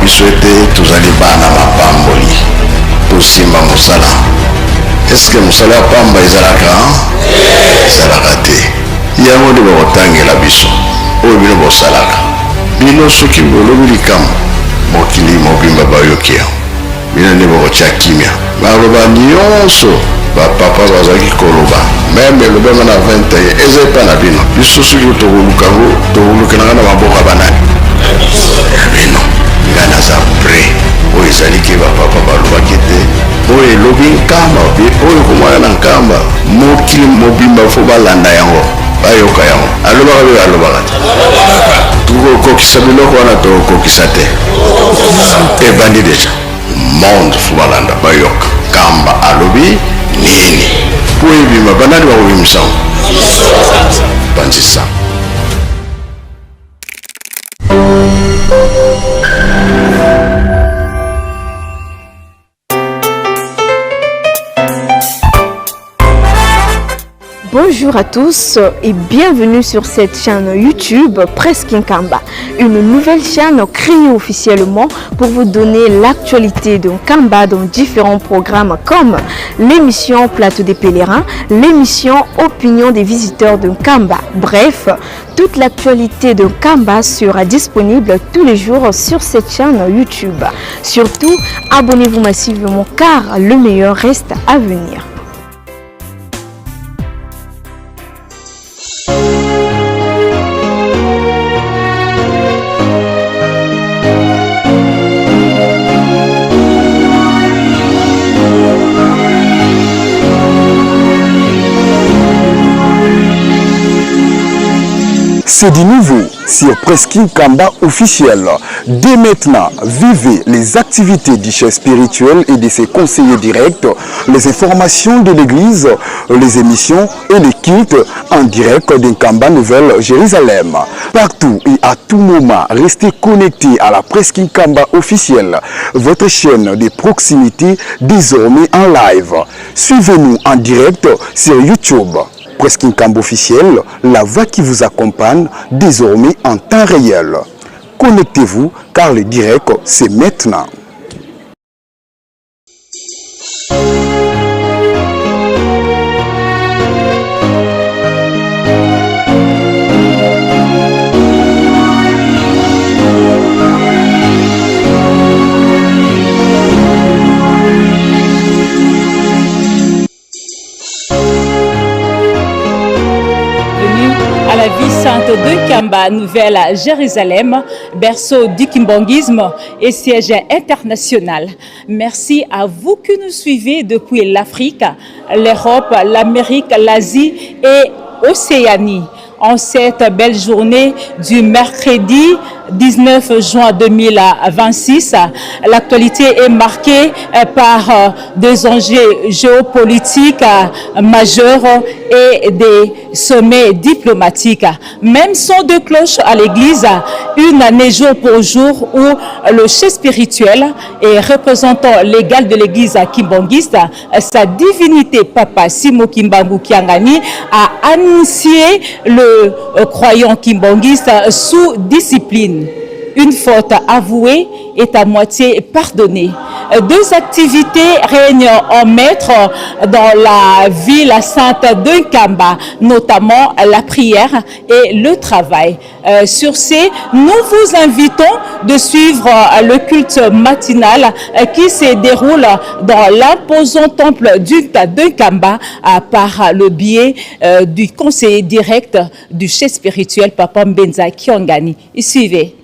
bisoete tozali bana mapamboli tosimba mosala. Est-ce que mosala ya pamba ezalaka te yango nde bakotangela biso oyo bino bosalaka. Bino soki bolobi likambo mokili mobimba bayoki yango bino nde bakotya kimia baloba nyonso bapapa bazalaki koloba meme elobema na 21 eza epa na bino biso soki tokolukelanga na maboka banani ya bino ngai naza pre oyo ezaliki bapapa balobaki te oyo elobi nkamba oyo komwana na nkamba mokili mobimba fo balanda yango bayoka yango alobaka be alobaka te tokokokisa biloko wana tokokokisa te ebandi deja monde fo balanda bayoka nkamba alobi nini po ebima banani bakobimisango bandisa. Bonjour à tous et bienvenue sur cette chaîne YouTube Presque Nkamba, une nouvelle chaîne créée officiellement pour vous donner l'actualité de Nkamba dans différents programmes comme l'émission Plateau des pèlerins, l'émission Opinion des visiteurs de Nkamba. Bref, toute l'actualité de Nkamba sera disponible tous les jours sur cette chaîne YouTube. Surtout, abonnez-vous massivement car le meilleur reste à venir. C'est du nouveau sur Presque Nkamba officiel. Dès maintenant, vivez les activités du chef spirituel et de ses conseillers directs, les informations de l'église, les émissions et les cultes en direct d'Nkamba Nouvelle Jérusalem. Partout et à tout moment, restez connectés à la Presque Nkamba officielle, votre chaîne de proximité désormais en live. Suivez-nous en direct sur YouTube. Presque Nkamba officiel, la voix qui vous accompagne désormais en temps réel. Connectez-vous car le direct c'est maintenant. La vie sainte de Nkamba Nouvelle Jérusalem, berceau du kimbongisme et siège international. Merci à vous qui nous suivez depuis l'Afrique, l'Europe, l'Amérique, l'Asie et Océanie. En cette belle journée du mercredi 19 juin 2026, l'actualité est marquée par des enjeux géopolitiques majeurs et des sommets diplomatiques. Même son de cloche à l'église, une année jour pour jour où le chef spirituel et représentant légal de l'église kimbangiste, sa divinité Papa Simo Kimbangu Kiangani, a initié le croyant kimbangiste sous discipline. Une faute avouée est à moitié pardonnée. Deux activités règnent en maître dans la ville sainte de Nkamba, notamment la prière et le travail. Sur ce, nous vous invitons de suivre le culte matinal qui se déroule dans l'imposant temple de Nkamba par le biais du conseiller direct du chef spirituel Papa Mbenza Kiangani. Suivez.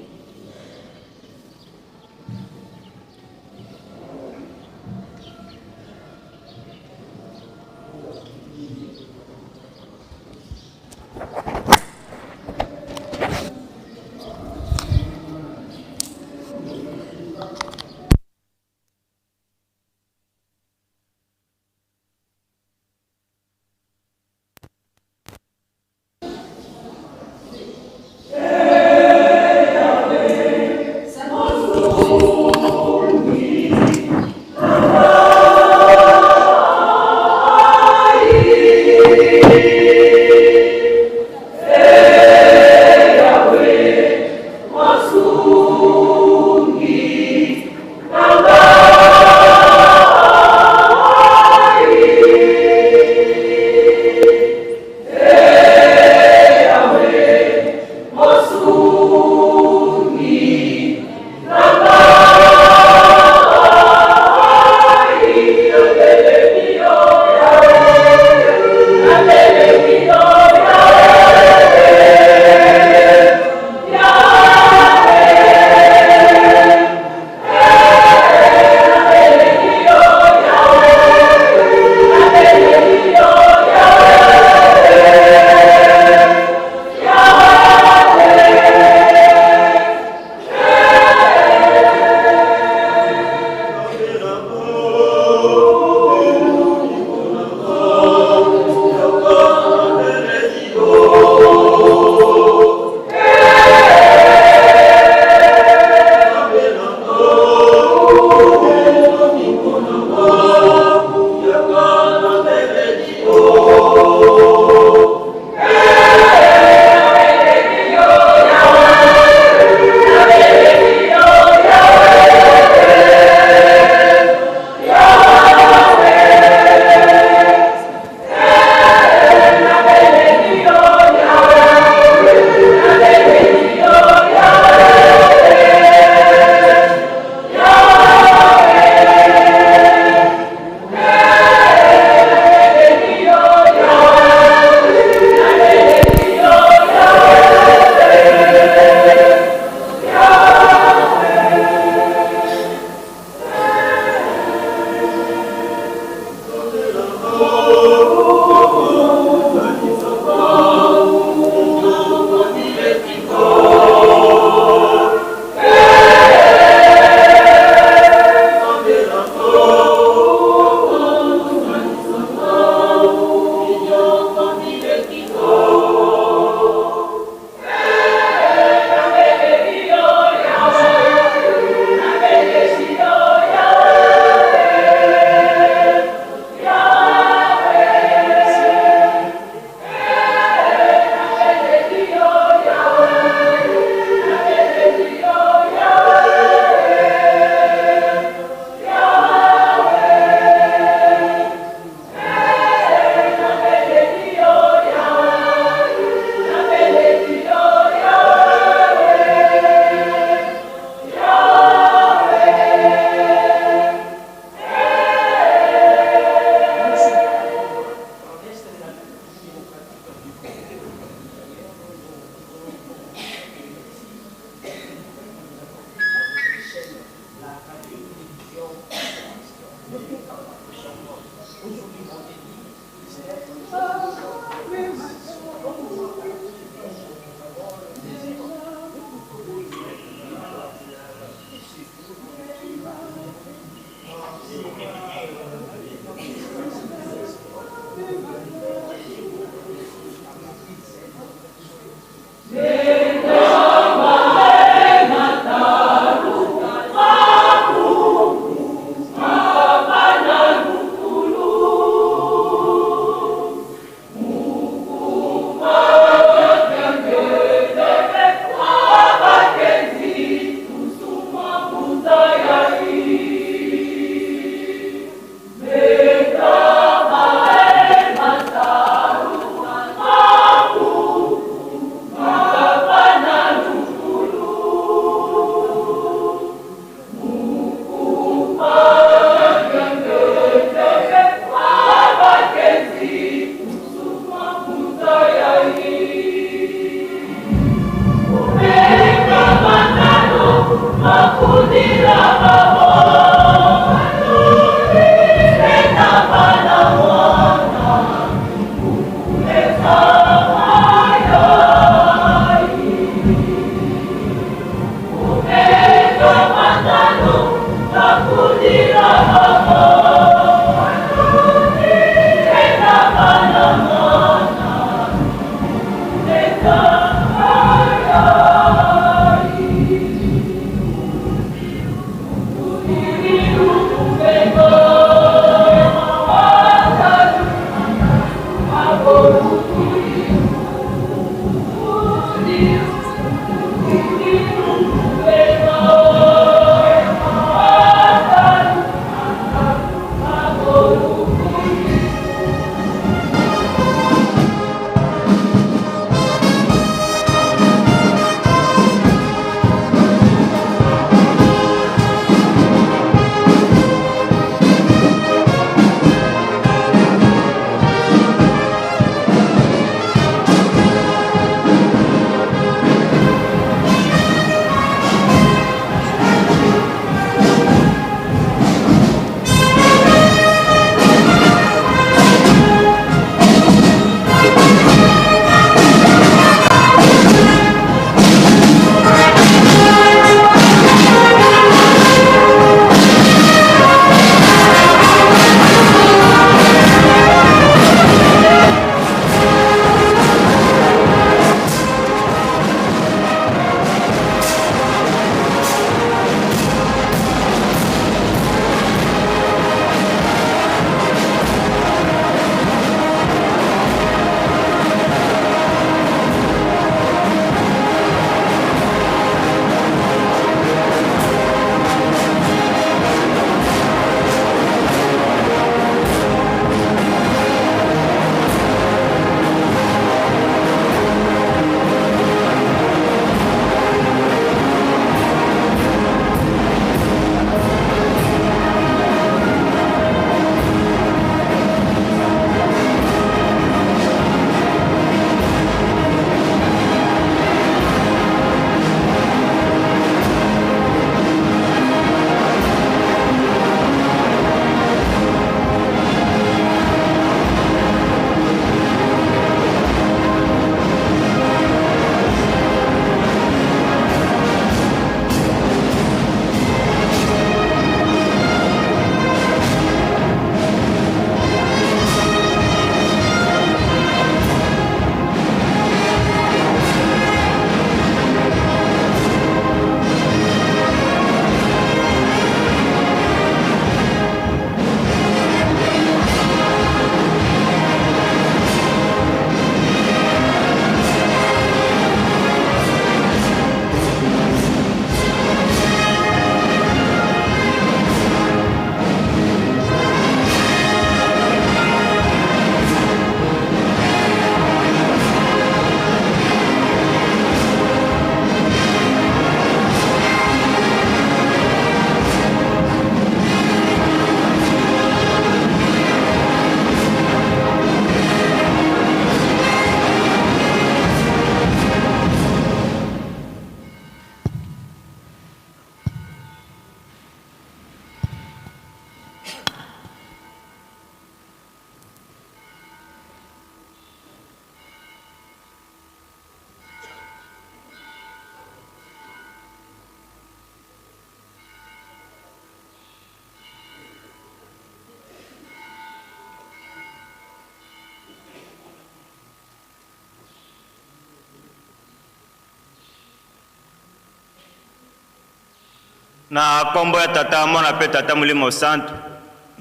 na kombo ya tata mwana pe tata mulimo santu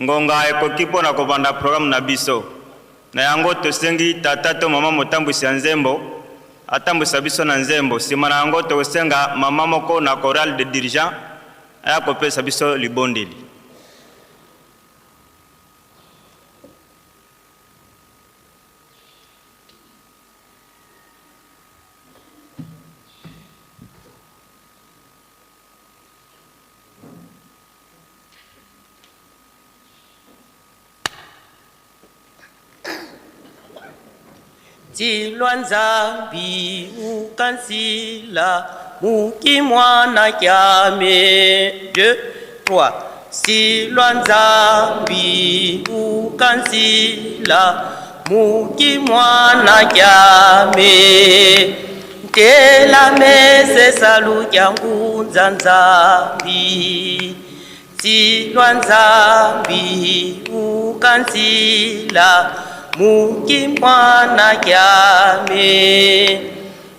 ngonga ekoki mpona kobanda programme na biso na yango tosengi tata to mama motambwisi ya nzembo atambwisa biso na nzembo nsima na yango tokosenga mama moko na chorale de dirigeant aya kopesa biso libondeli. Tilwa nzambi ukansila mukimwana kyame 2, 3 silwa nzambi ukansila mukimwana kyame tela mese salu kyangunza nzambi silwa nzambi ukansila mukimwana kyame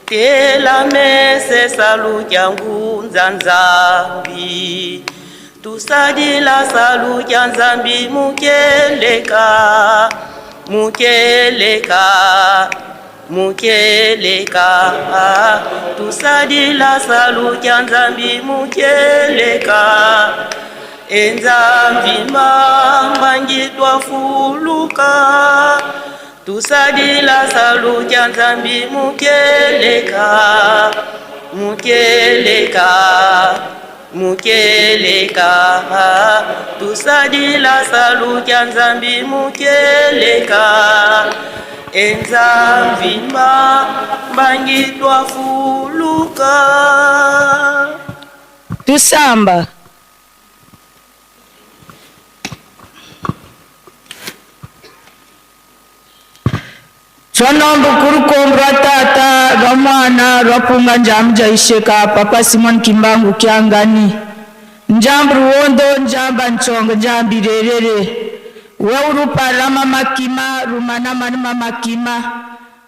tela mese salu kyangunza nzambi tusadila salu kya nzambi mukeleka tusadila salu kya nzambi mukeleka enzambi mambangitwa fuluka tusadila salu kya nzambi mukeleka tusadila salu kya nzambi mukeleka enzambi mambangitwa fuluka. Tusamba. Chonombo kurukombo rwa tata rwa mwana rwa punga njambu jaisheka papa Simon Kimbangu Kyangani njambu ruondo njamba nchongo njambi rerere weurupa rama makima rumana manima makima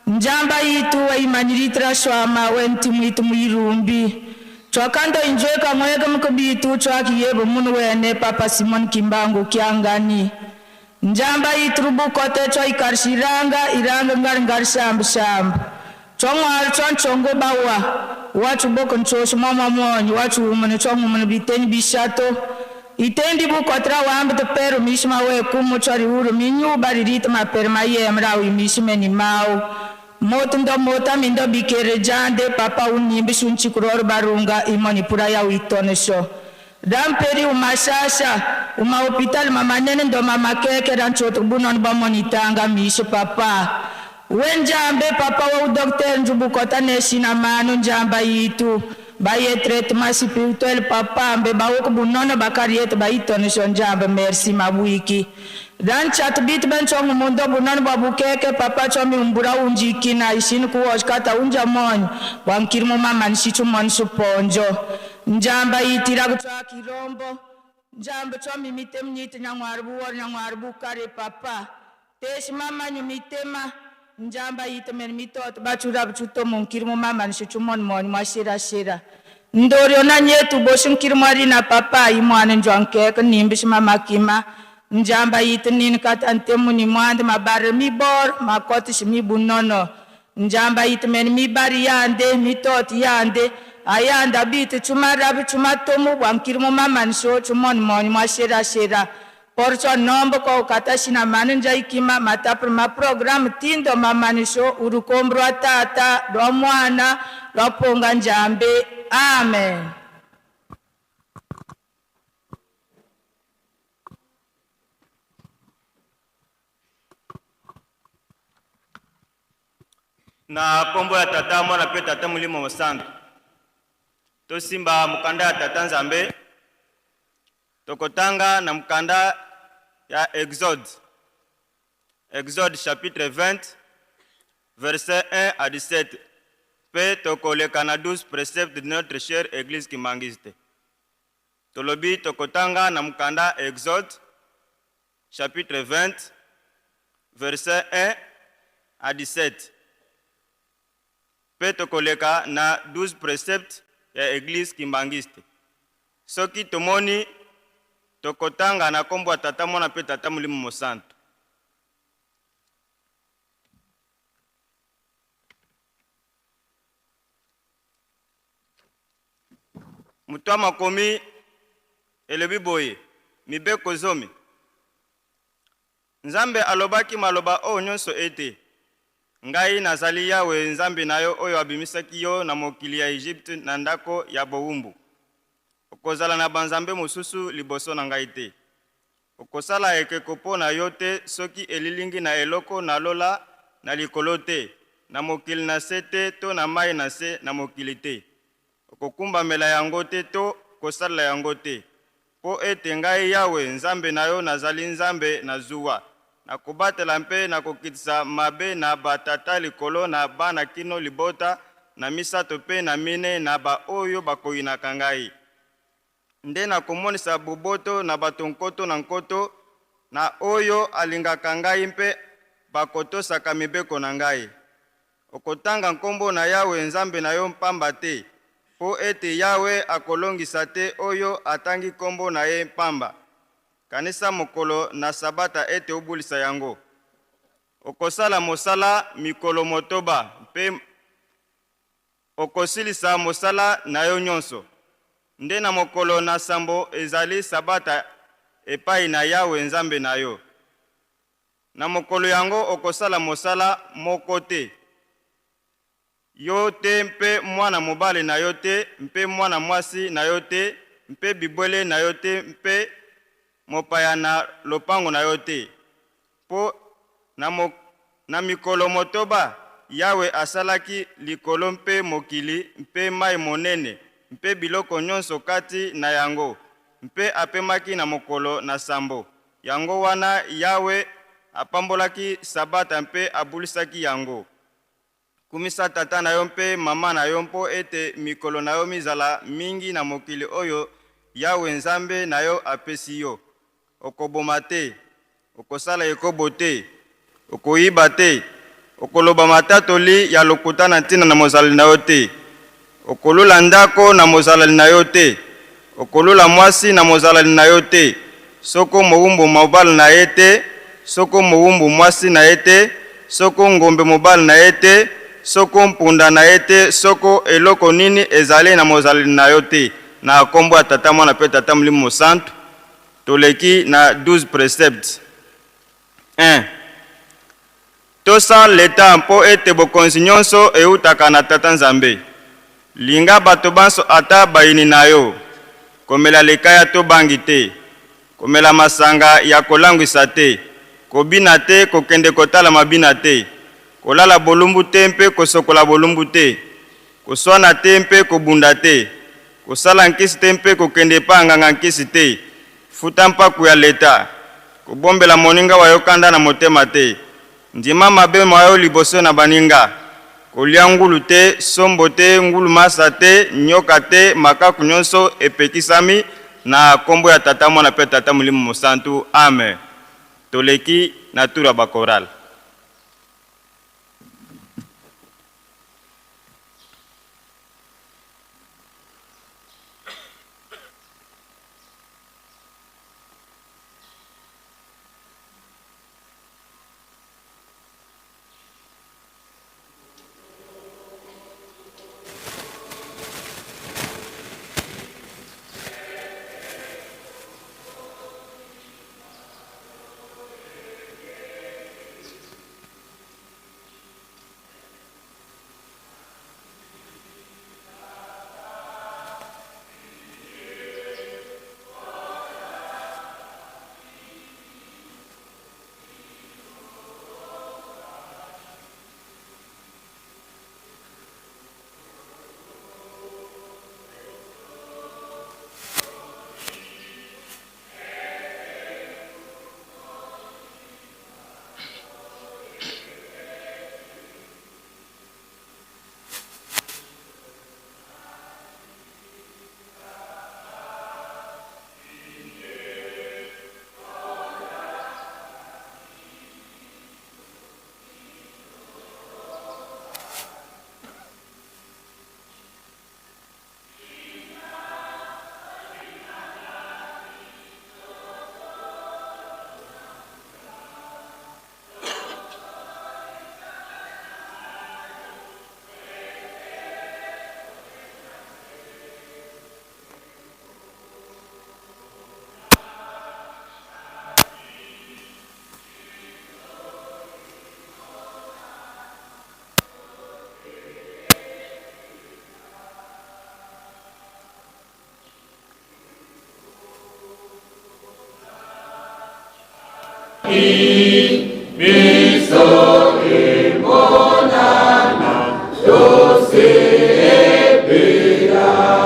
njamba yitu wa imaniritra shwama wenti mwitu mwirumbi chwakando injweka mwega mkubitu chwaki yebo munu wene papa Simon Kimbangu Kyangani njamba yitrubu kote chwa ikarshiranga iranga ngar shambu chongwar chon chongo bawa wachu boko nchoshu mama monyi wachu umane chongo mane biteni bishato itendi bu kotra wambe to pero mishma we kumu chari uru minyu baririta ma per maye mrawi mishme ni mau motundo mota mindo bikere jande papa unimbi shunchi kuror barunga imoni pura ya uitonesho damperi umashasha uma hospital mama nene ndo mama keke dan choto bunon ba monitanga misho papa wenjambe papa wa docteur njubu kota neshina manu njamba yitu baye traitement spirituel papa mbe bawo bunono bakariet baitone njamba merci mabwiki dan chat bit ben chongo mundo bunono babu keke papa chomi umbura unjiki na ishini kuoshkata unja monyo wankirmo mama nishichu monsu ponjo njamba yitira kutwa kirombo njamba chomi mitemnyiti nyangwarbu kare papa teshi mama nyumitema njamba yitemen mitoto bachura buchuto munkirmo mama nishichumon mon mwashira ndorio na nyetu boshinkirmo ari na papa imwane njwankeke nimbishi mama kima njamba yitenin katantemu ni mwande mabare mibor makotishi mibunono njamba yitemen mibari yande mitoti yande ayanda biti chumarabi chumatomu bwankirmo mama nisho chumon mon mwashira porcho nombo ko katashina mananja ikima matapro ma program tindo mamanisho urukombro tata do mwana do ponga njambe amen. Na kombo ya tata mwana pe tata mulimo mosantu to simba mukanda ya tata nzambe tokotanga na mukanda ya Exode chapitre 20 verset 1 à 17 pe tokoleka na 12 préceptes de notre chère église kimangiste tolobi tokotanga na mukanda Exode chapitre 20 verset 1 à 17 pe tokoleka na 12 préceptes ya église kimbangiste soki tomoni tokotanga na kombo tata mwana pe tata mulimo mosantu mutwa makomi elebi boye mibeko zomi nzambe alobaki maloba o nyonso ete ngai nazali yawe nzambe na yo oyo abimisaki yo na mokili ya Egypte na ndako ya bowumbu okozala na banzambe mosusu liboso na ngai te okosala ekeko mpo na yo te soki elilingi na eloko na lola na likolo te na mokili na se te to na mai na se na mokili te okokumbamela yango te to kosalela yango te. Po ete ngai Yawe nzambe na yo nazali nzambe na zuwa. Na kobatela mpe na kokitisa mabe na batata likolo na bana kino libota na misato pe na mine na ba oyo bakoyinaka ngai. Nde na komonisa boboto na bato nkoto na nkoto na oyo alingaka ngai mpe bakotosaka mibeko na ngai. Okotanga nkombo na Yawe nzambe na yo mpamba te, po ete Yawe akolongisa te oyo atangi nkombo na ye mpamba. Kanisa mokolo na sabata ete obulisa yango. Okosala mosala mikolo motoba mpe okosilisa mosala na yo nyonso. Nde na mokolo na sambo ezali sabata epai na Yawe nzambe na yo. Na mokolo yango okosala mosala moko te. Yo te mpe mwana mobali na yo te, mpe mwana mwasi na yo te, mpe bibwele na yo te, mpe mopaya na lopango na yo te. Po na mikolo motoba Yawe asalaki likolo mpe mokili mpe mai monene mpe biloko nyonso kati na yango mpe apemaki na mokolo na sambo. Yango wana Yawe apambolaki sabata mpe abulisaki yango. Kumisa tata na yo mpe mama na yo mpo ete mikolo na yo mizala mingi na mokili oyo Yawe nzambe na yo apesi yo. Okoboma te, okosala ekobo te, okoyiba te, okoloba matatoli ya lokuta na ntina na mozaleli na yo te, okolula ndako na mozaleli na yo te, okolula mwasi na mozaleli na yo te, soko mowumbu mobali na ye te, soko mowumbu mwasi na ye te, soko ngombe mobali na ye te, soko mpunda na ye te, soko eloko nini ezali na mozaleli na yo te. Na kombo ya tata mwana pe tata molimo mosantu toleki na 12 préceptes. 1. Tosa leta mpo ete bokonzi nyonso eutaka na tata nzambe. Linga bato banso ata bayini na yo. Komela lekaya to bangi te. Komela masanga ya kolangwisa te. Kobina te, kokende kotala mabina te. Kolala bolumbu te mpe kosokola bolumbu te. Koswana te mpe kobunda te. Kosala nkisi te mpe kokende pa nganga nkisi te. Futa mpaku ya leta. Kobombela moninga wa yokanda na motema te. Ndima mabe mwayo liboso na baninga. Kolia ngulu te, sombo te, ngulu masa te, nyoka te, makaku nyonso epekisami na kombo ya tata mwana pe tata molimo mosantu. Amen. Toleki na tura bakoral. Miso e monana, doce e pera.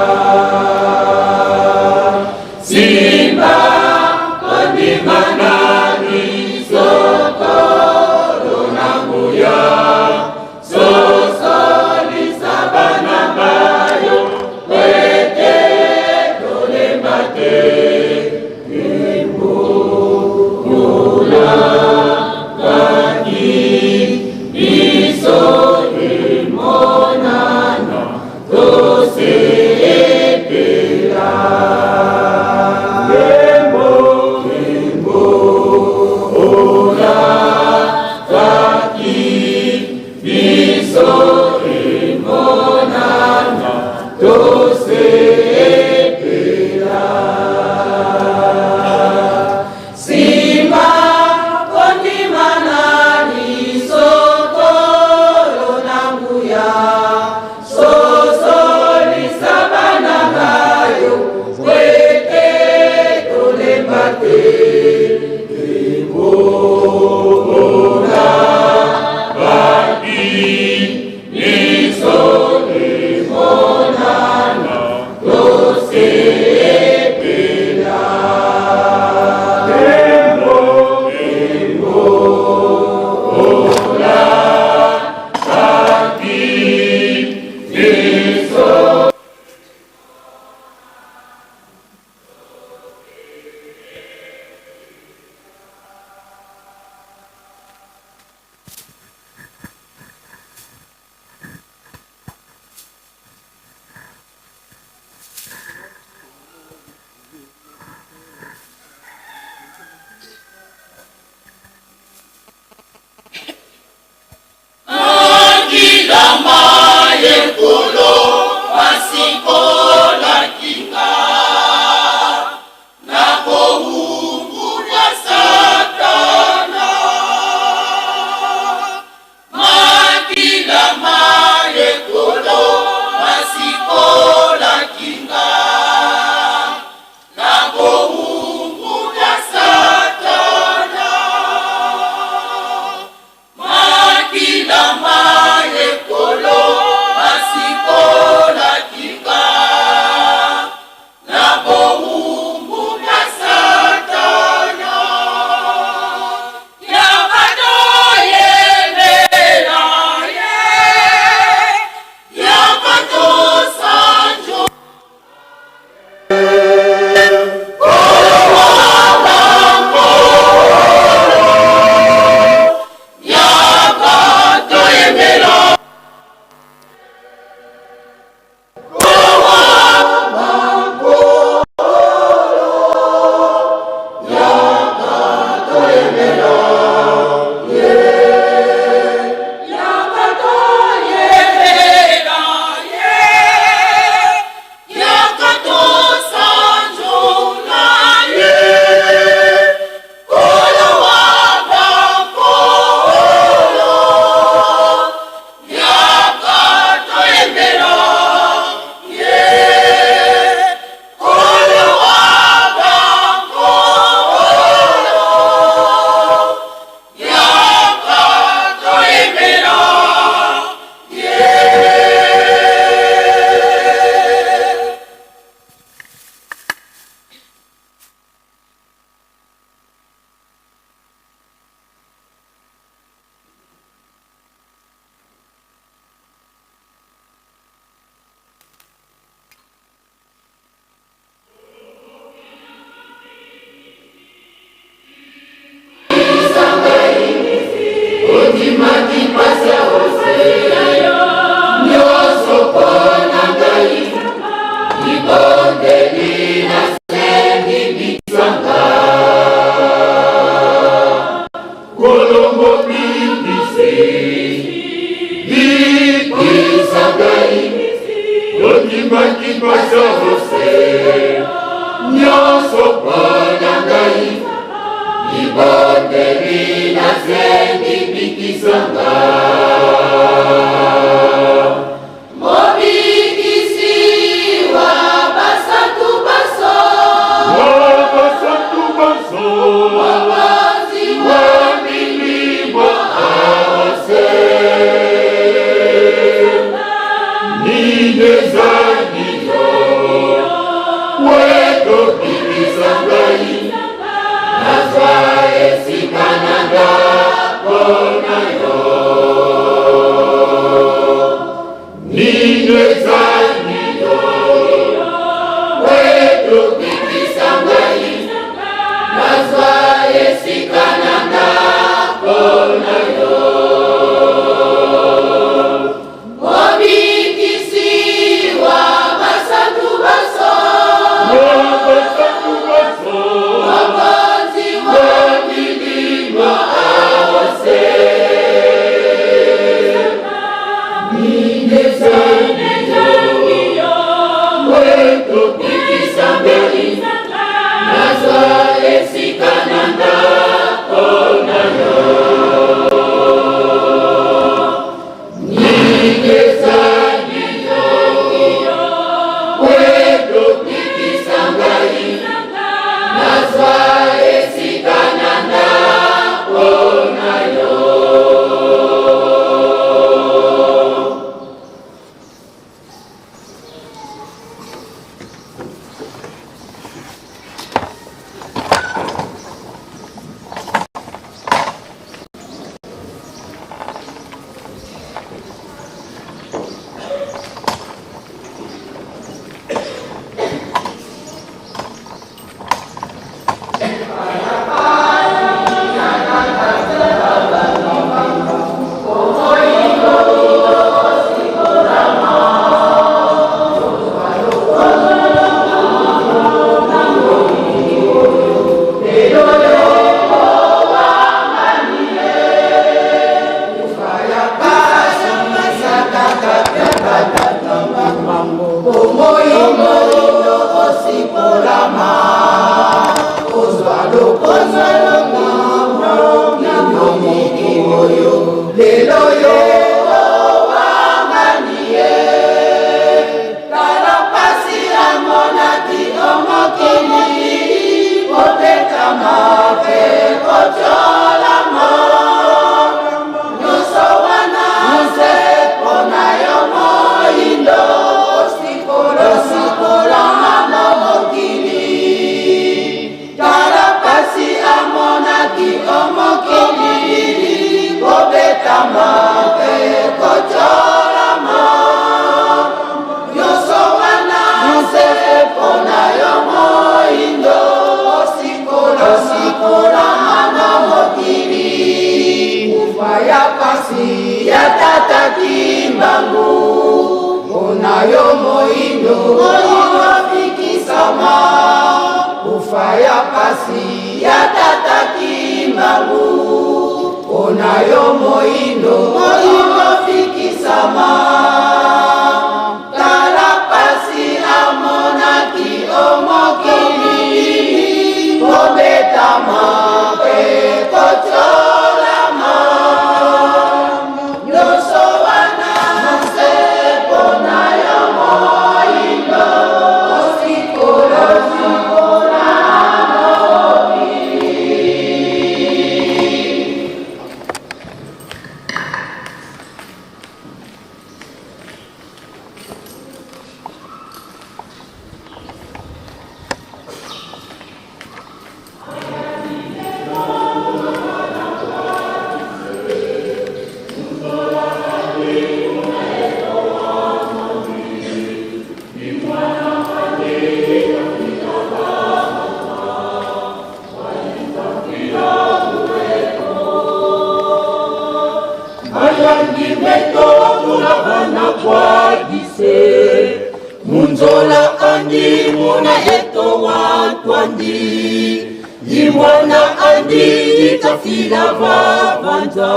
muna yeto watwandi Imwana andi tafila vavanja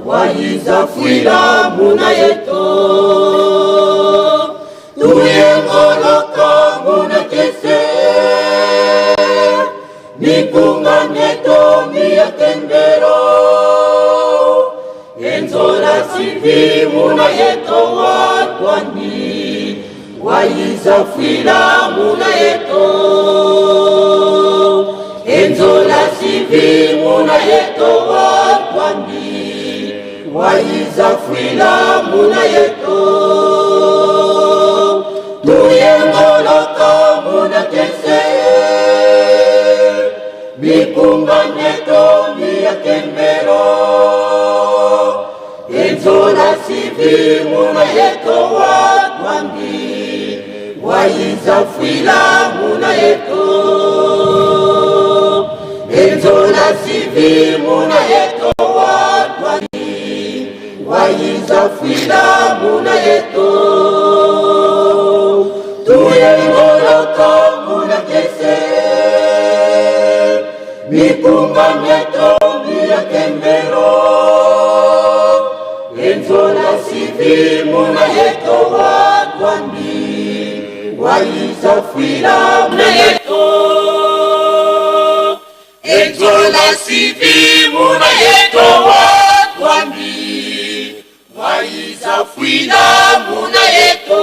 Waiza fuila muna yeto Tuye ngoloka muna kese Nikunga neto miya kendero Enzola sivi muna yeto watwandi Waiza fuila muna yeto Enzola sivi muna yeto watwandi Waiza fuila muna yeto Tuye ngoloka muna kese Mikunga neto miya kembero Enzola sivi muna yeto watwandi Waiza fuila muna yeto Enzola sivi muna yeto watwandi Waiza fuila muna yeto Tuye ngoloka muna kese Mikunga neto miya kembero Enzola sivi muna yeto watwandi Waiza fuila muna yeto Enzola sivi muna yeto watwandi Waiza fuila muna yeto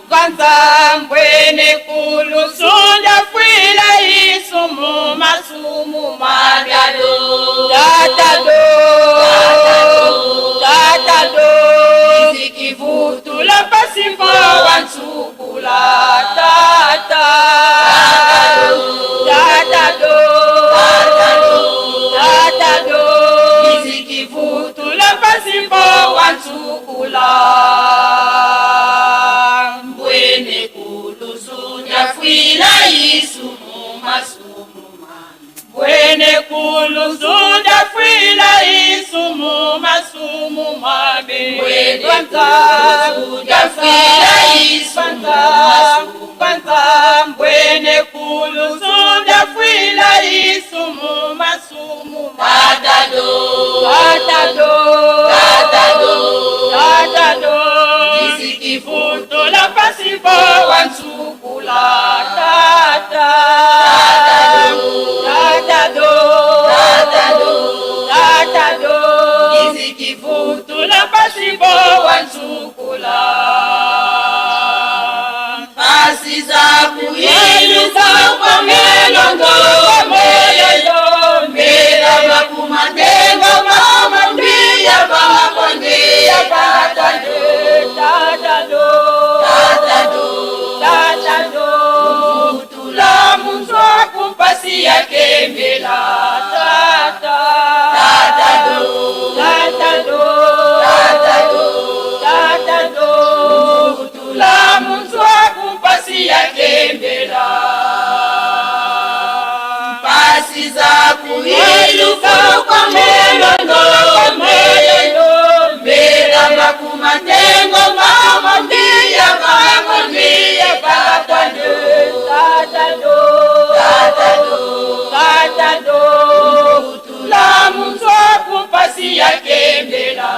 Kwanza mbwene kulu sunda kwila isumu masu Tatado Izikivutu la pasipo wansukula Mbwene kuluzunya fwila isumu masumuma Mbwene kuluzunya fwila isumu masumuma Mbwene kuluzunya fwila isumu masumuma Mbwene kuluzunya fwila isumu masumuma Tatado Tatado Tatado Tatado Izikivutu la pasipo wansukula Tata Tatado Tatado Tatado Izikivutu la pasipo wansukula Pasiza kuyiluka kwa melondo Mera makumatengo mama mbia bakondia Tatado Tatado Tatado Tatado Mutula munzwa kumpasi yake mbela Tata Tatado Tatado Tatado Tatado Mutula munzwa kumpasi yake mbela Pasi za kuiluka kwa melondo Mbela makumatengo mama mbia Tatado Tatado Tatado Tatado Mutula munzwa kumpasi yake mbela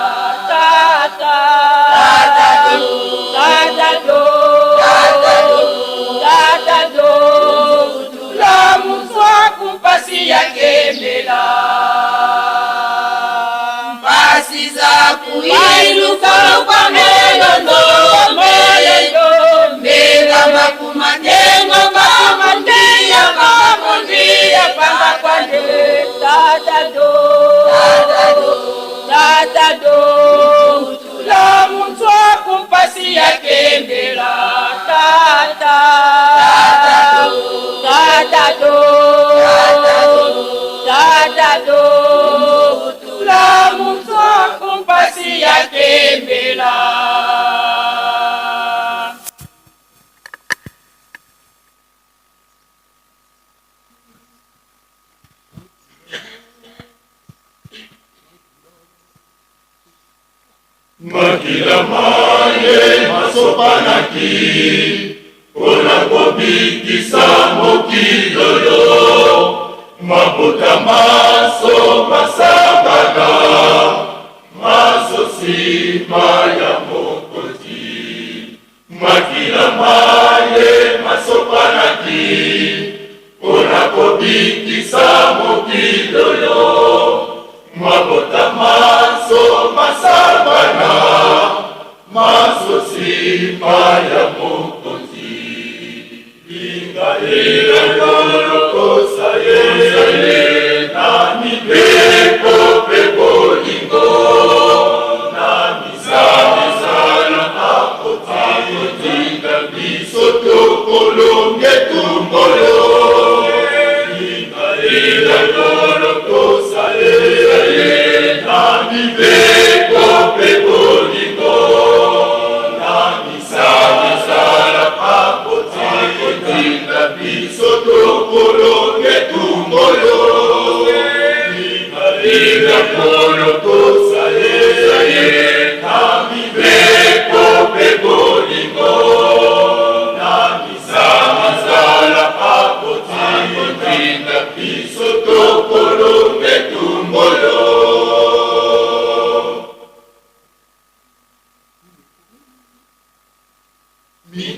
Tata Tatado Tatado Tatado Tatado Mutula munzwa kumpasi yake mbela Pasi za kuiluka kwa melondo Mbela makumatengo mama mbia pamba kwande Tatado Tatado Tatado Mutula munzwa kumpasi yake mbela Tata Tatado Tatado Mutula munzwa kumpasi yake mbela Makila mane masopanaki Ona kobikisa mokilolo Mabota maso masabaka Maso sima ya mokoti Makila mane masopanaki Ona kobikisa mokilolo Mabota maso masabana Maso sima ya mokonzi Inga ila yorokosa ye Nami beko peko lingo Nami sana akoti Inga bisoto kolonge tumbolo Inga ila yorokosa ye Nami beko peko lingo Nami sana akoti Inga bisoto kolonge tumbolo Inga kolo tosa ye Nami beko peko lingo Nami sana akoti Inga bisoto kolonge tumbolo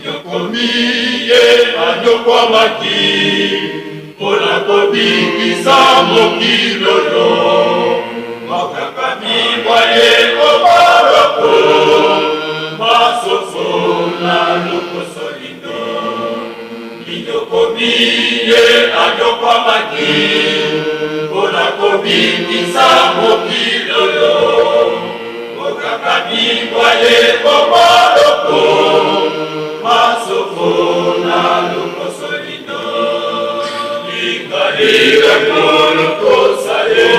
Minyokomiye anyokwa maki Pona kobikisa mokilolo Makakami waye obaroko Masoso na lokoso lindo Minyokomiye anyokwa maki Pona kobikisa mokilolo Makakami waye obaroko Masofona lukosolino Inga ila kolo kosa ye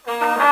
Yeah.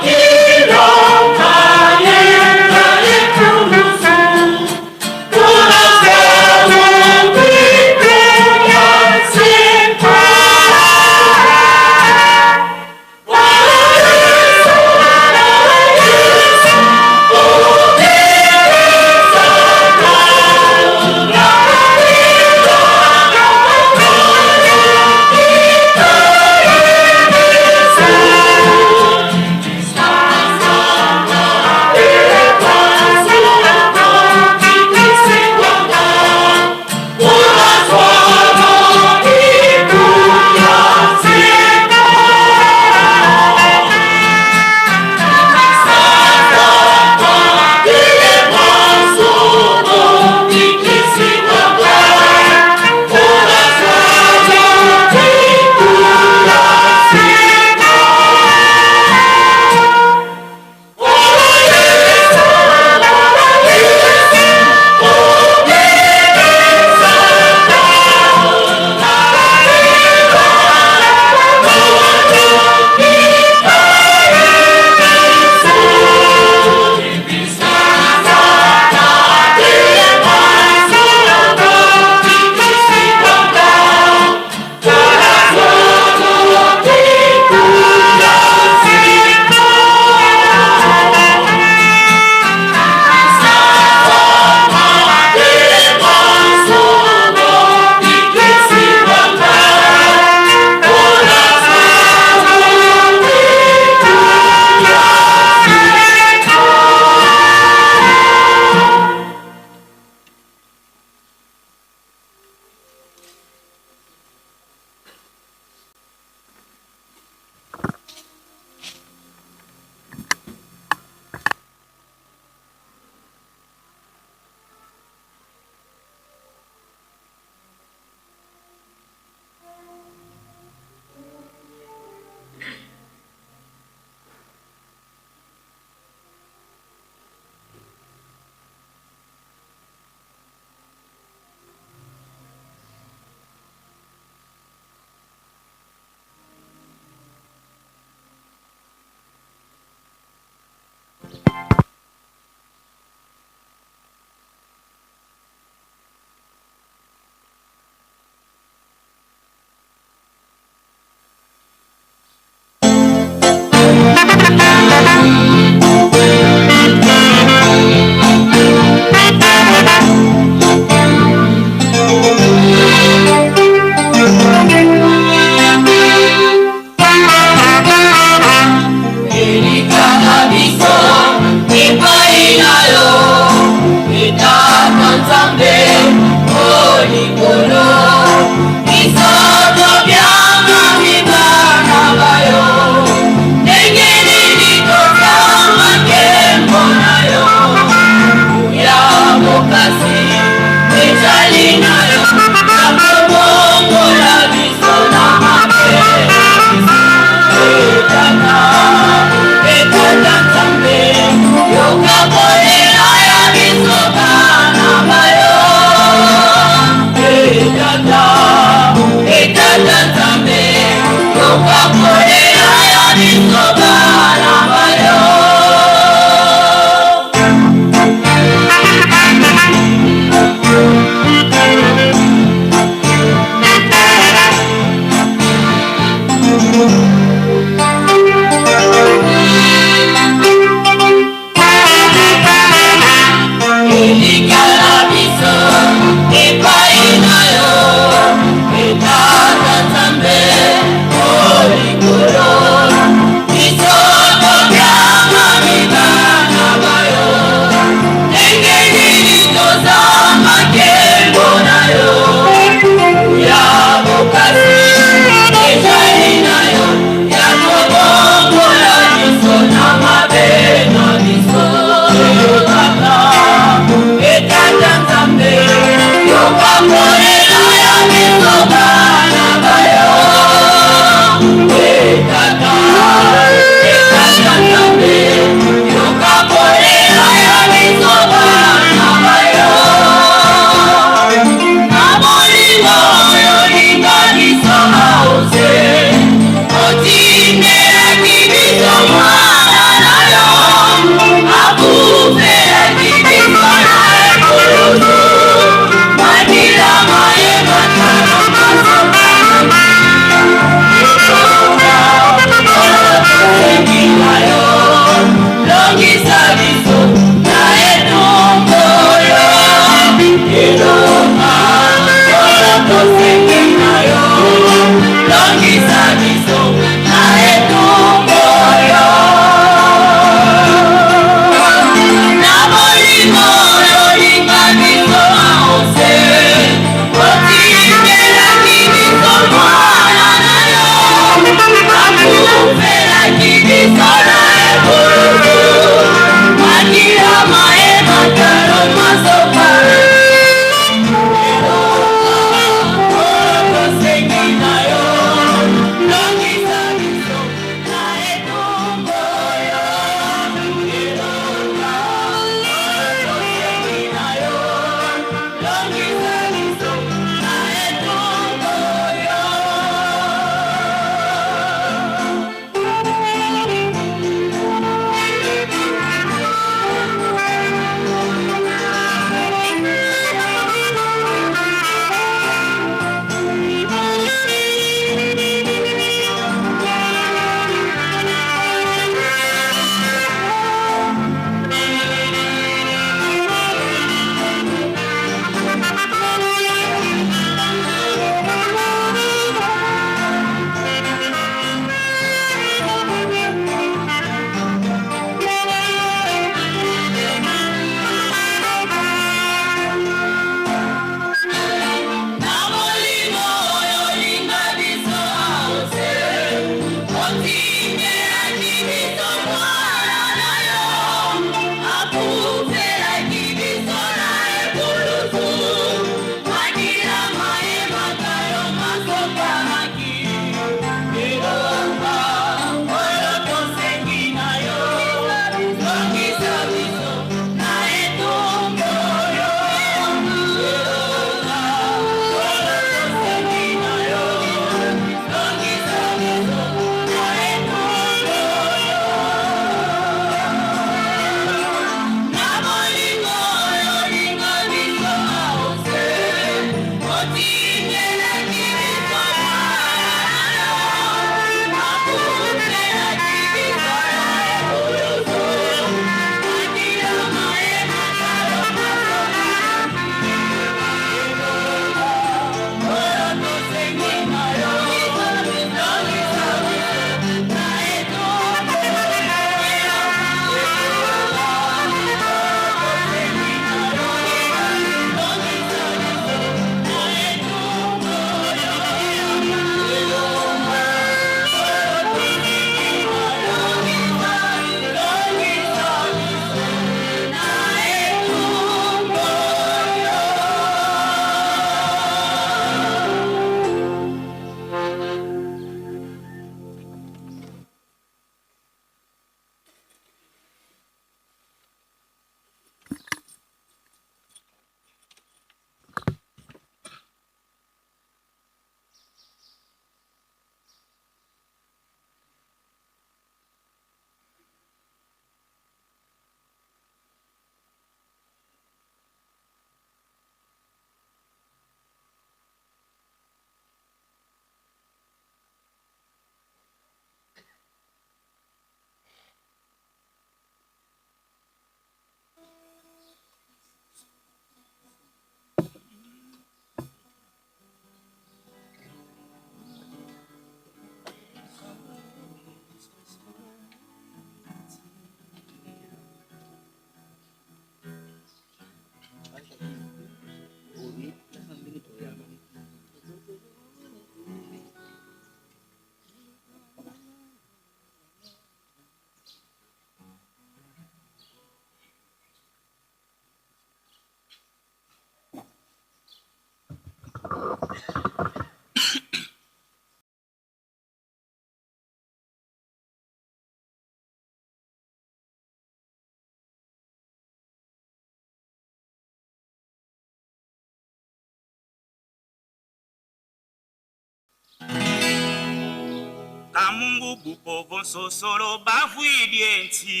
Kamungu bupovo sosolo bavwidienti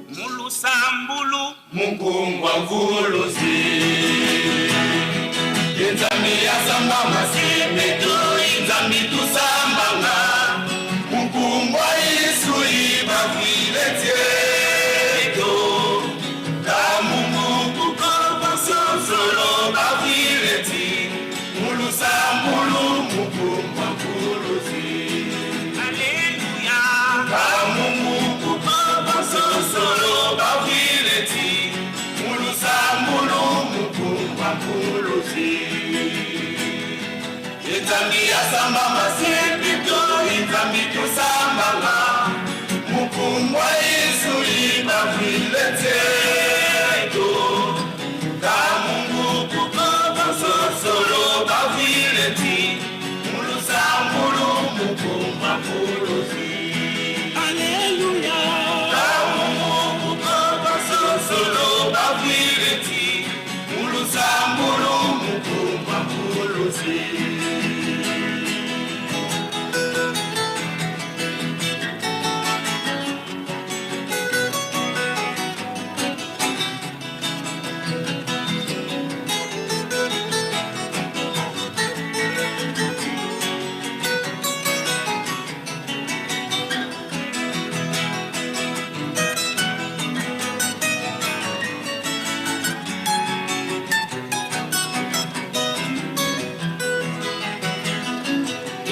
Mulusambulu Mukungwa mvuluzi Inzami ya samba masimetu Inzami tusambanga Mukungwa isu ibavwiletieto Kamungu bupovo sosolo bavwileti Mulusambulu mukungwa mvuluzi Alleluia Kamungu bupovo sosolo bavwileti Mulusambulu mukungwa mvuluzi Inzambi ya samba masipito Inzambi tusambanga Mukungwa isu ibavwileteto Kamungu bupovo sosolo bavwileti Mulusambulu mukungwa mvuluzi Alleluia Kamungu bupovo sosolo bavwileti Mulusambulu mukungwa mvuluzi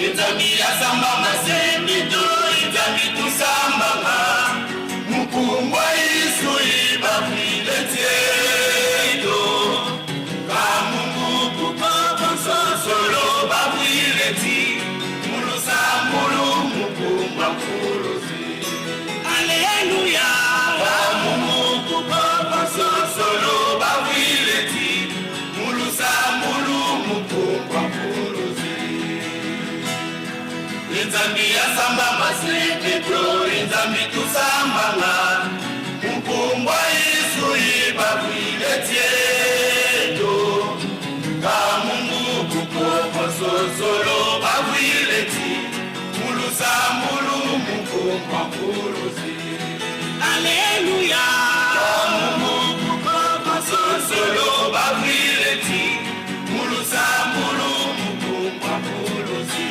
Inzambi ya samba masipito Inzambi tusambanga Mukungwa isu ibavwiletieto Kamungu bupovo sosolo bavwileti Mulusambulu mukungwa mvuluzi Alleluia Kamungu bupovo sosolo bavwileti Mulusambulu mukungwa mvuluzi Inzambi ya samba masipito Inzambi tusambanga Mukungwa isu ibavwiletieto Kamungu bupovo sosolo bavwileti Mulusambulu mukungwa mvuluzi Alleluia Kamungu bupovo sosolo bavwileti Mulusambulu mukungwa mvuluzi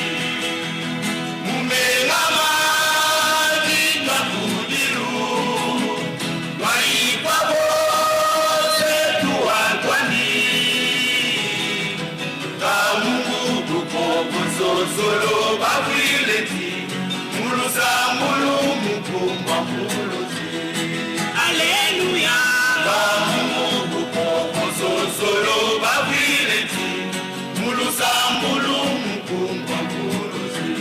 Mumengama vika kudiru Mwaikwa vose tuwatwani Kamungu bupovo sosolo bavwileti Mulusambulu mukungwa mvuluzi Alleluia Kamungu bupovo sosolo bavwileti Mulusambulu mukungwa mvuluzi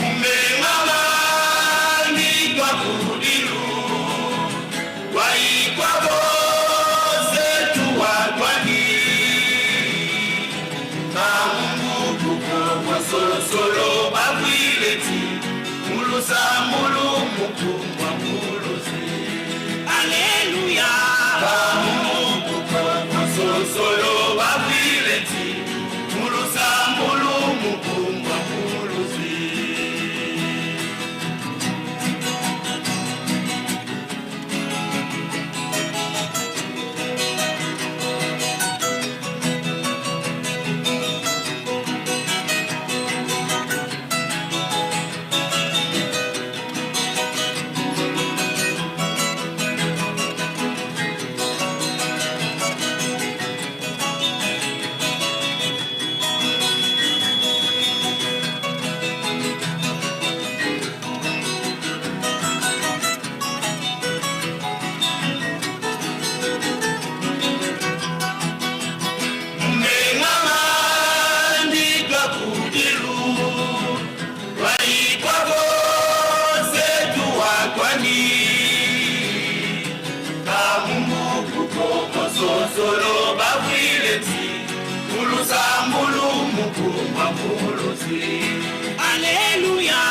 Mumengama nikwa kudiru Waikwa vose tuwatwani Kamungu bupovo sosolo bavwileti Mulusambulu mukungwa mvuluzi Alleluia Kamungu bupovo sosolo bavwileti Mulusambulu mukungwa mvuluzi solo Mulusambulu mukumba muluzi. Alléluia.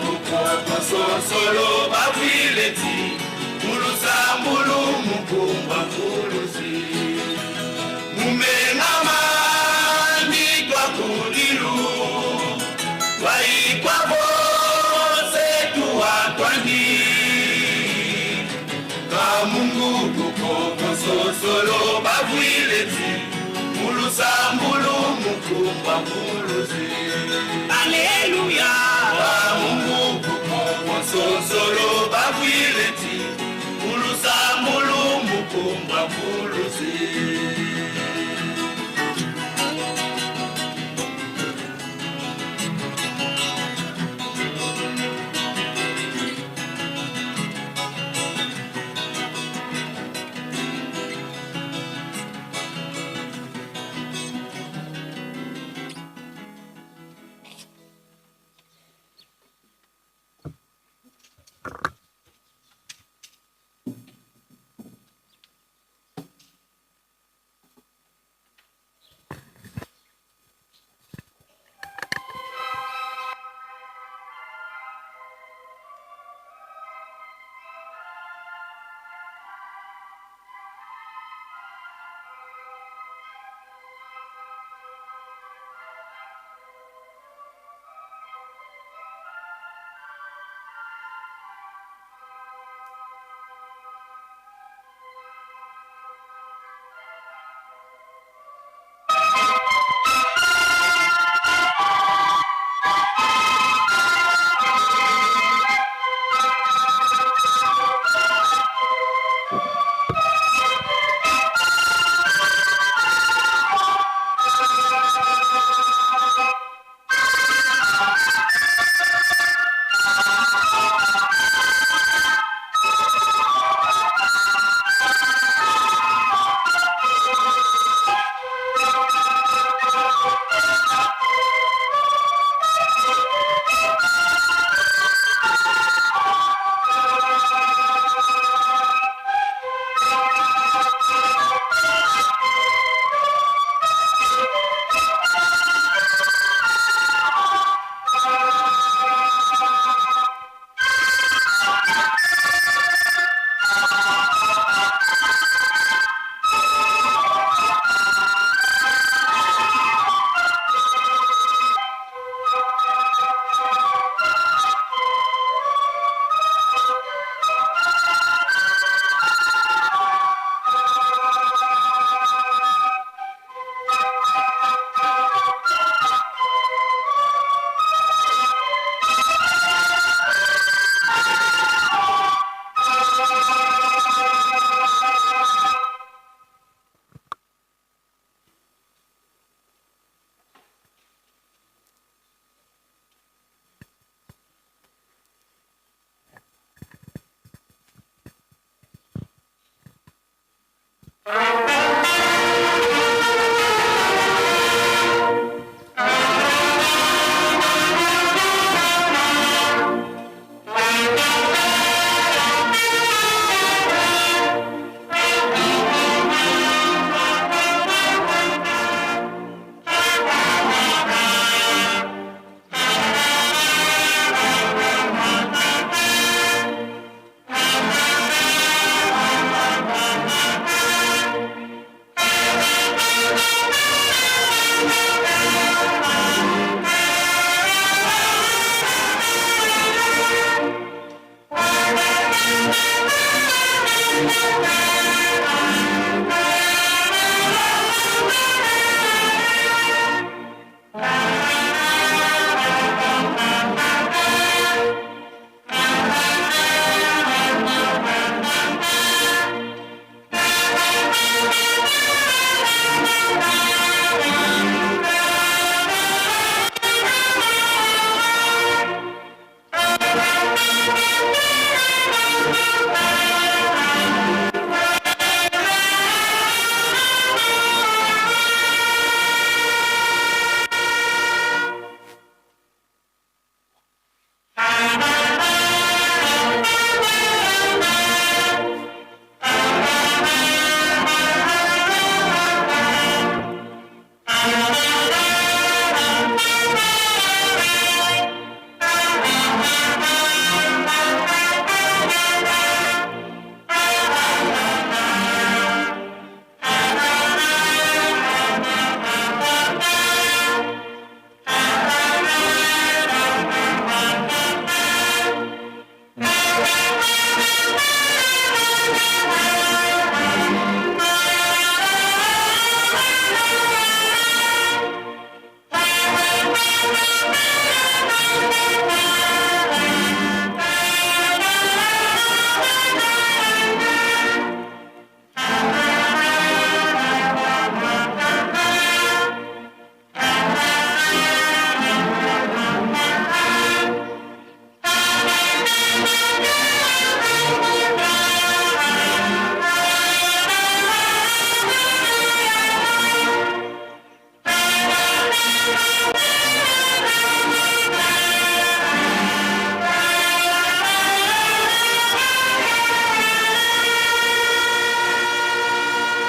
Mukoko sosolo bavileti. Mulusambulu mukumba muluzi. Mumengama nitwa kudilu. Waikwa bose tuwatwani. Kamungu kukoko sosolo bavileti. Mulusambulu mukumba muluzi. Alléluia. Kamungu kukoko sosolo bavileti. Mulusambulu mukumba muluzi.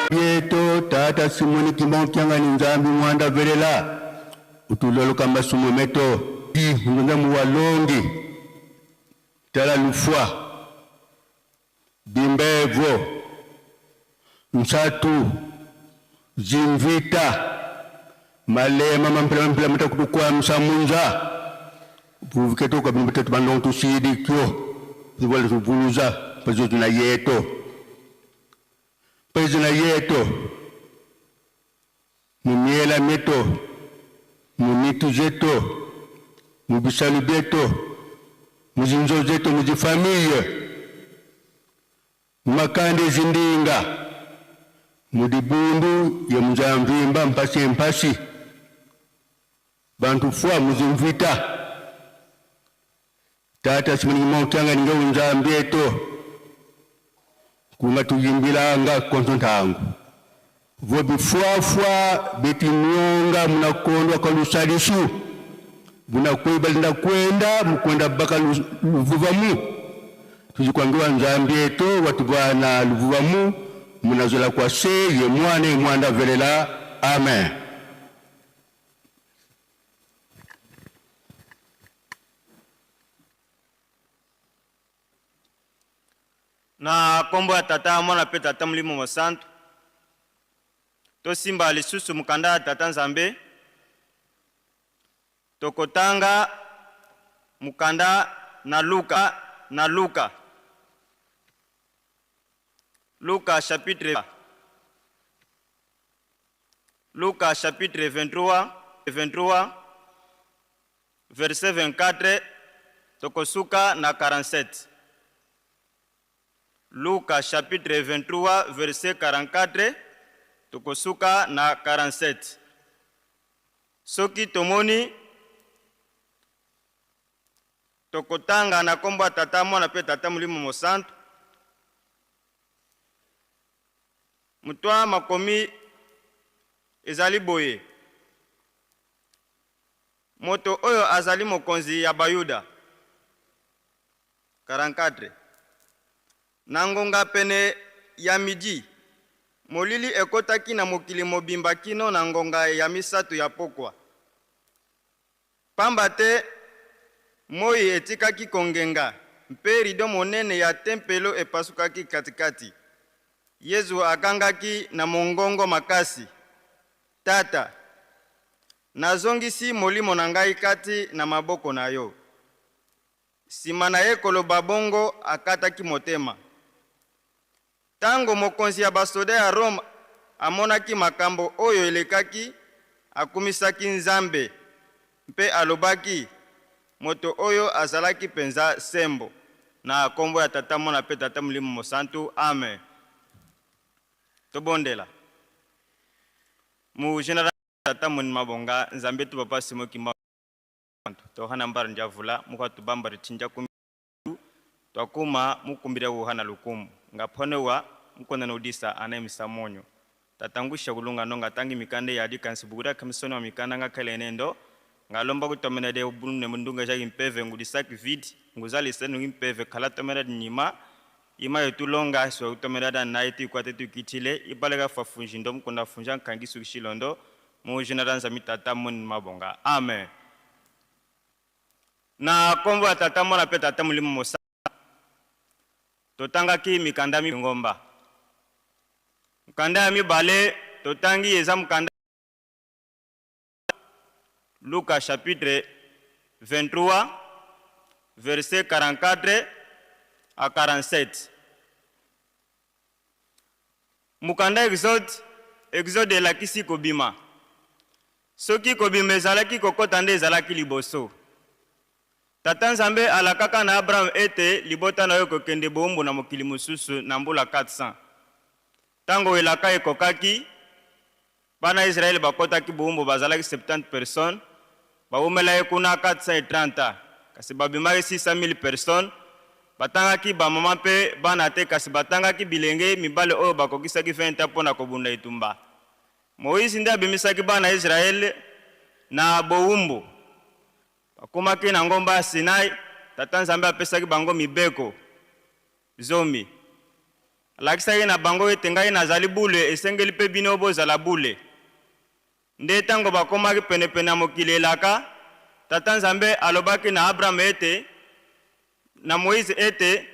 Pieto tata simoni kimbongo kiangani nzambi mwanda velela utulolo kamba sumo meto di ngonza muwalongi tala lufwa bimbevo msatu zimvita malema mampela mtakutukwa msamunza buviketo kwa bimbetatu bandong tusidi kyo zibole tubuluza pazo tuna yeto pezina yeto mumiela meto munitu zeto mubisalu beto muzinzo zeto muzifamilie makande zindinga mudibundu ya muzamvimba mpasi bantu fwa muzimvita tata simani mwautanga ninga unzambieto kunga tuyimbilanga kontontangu vobi fwa beti nyonga munakondwa kwa lusalisu munakweba linda kwenda mukwenda baka luvuvamu tujikwangiwa nzambieto watubwana luvuvamu munazola kwa seye mwane mwanda velela amen. Na kombo ya tata mwana pe tata mulimo mosantu to simba lisusu mukanda ya tata nzambe tokotanga mukanda na Luka chapitre 23 verset 24 tokosuka na 47. Luka chapitre 23 verset 44 tokosuka na 47. Soki tomoni tokotanga na kombo ya tata mwana pe tata mulimo mosantu mutwa makomi ezali boye moto oyo azali mokonzi ya bayuda 44. Na ngonga pene ya midi molili ekotaki na mokili mobimba kino na ngonga ya misato ya pokwa pamba te moi etikaki kongenga mpe rido monene ya tempelo epasukaki katikati. Yesu akangaki na mongongo makasi, tata nazongisi molimo na ngai kati na maboko na yo. Sima na ye koloba bongo akataki motema. Tango mokonzi ya basoda ya Rome amonaki makambo oyo elekaki, akumisaki nzambe mpe alobaki moto oyo azalaki penza sembo. Na kombo ya tata mwana pe tata mulimo mosantu amen. Tobondela mu general tata mun mabonga nzambe tu papa simo kimba to hana mbar njavula muka tubamba ritinja kumi twakuma mukumbira uhana lukumu ngaponewa mukona nodisa anemisa monyo tatangusha kulunga nonga tangi mikande yadi kansibugura kamisono wa mikanda ngakale nendo ngalomba kutomena de ubunne mundunga jagi mpeve ngudisaki vidi nguzali senu mpeve kala tomena nyima ima yetulonga so utomera da naiti kwa tetu kitile ibalega fafunji ndom kuna funja kangisu kishilondo mu general nzami tata mun mabonga amen. Na kombo ya tata mwana pe tata mulimo mosa totanga ki mikanda mi ngomba mkanda ya mibale totangi eza mkanda Luka chapitre 23 verset 44 à 47. Mukanda exode la kisi kobima. Soki kobima ezalaki kokota nde ezalaki liboso. Tata Nzambe alakaka na Abraham ete libota na yo kokende bombo na mokili mosusu na mbula 400. Tango elaka ekokaki bana Israel bakotaki bombo bazalaki 70 personnes. Baumela ekuna 430 kasi babimaki 600,000 personnes. Batanga ki ba mama pe bana te kasi batanga ki bilenge mibale oyo bakokisa ki fenta pona kobunda itumba. Moïse nda bimisa ki bana Israel na boumbu. Bakoma ki na ngomba Sinai, Tata Nzambe apesa ki bango mibeko zomi. alakisaki na bango ete ngai nazali bule esengeli mpe bino bozala bule. Nde ntango bakomaki penepene ya mokili elaka, Tata Nzambe alobaki na Abraham ete na Moïse ete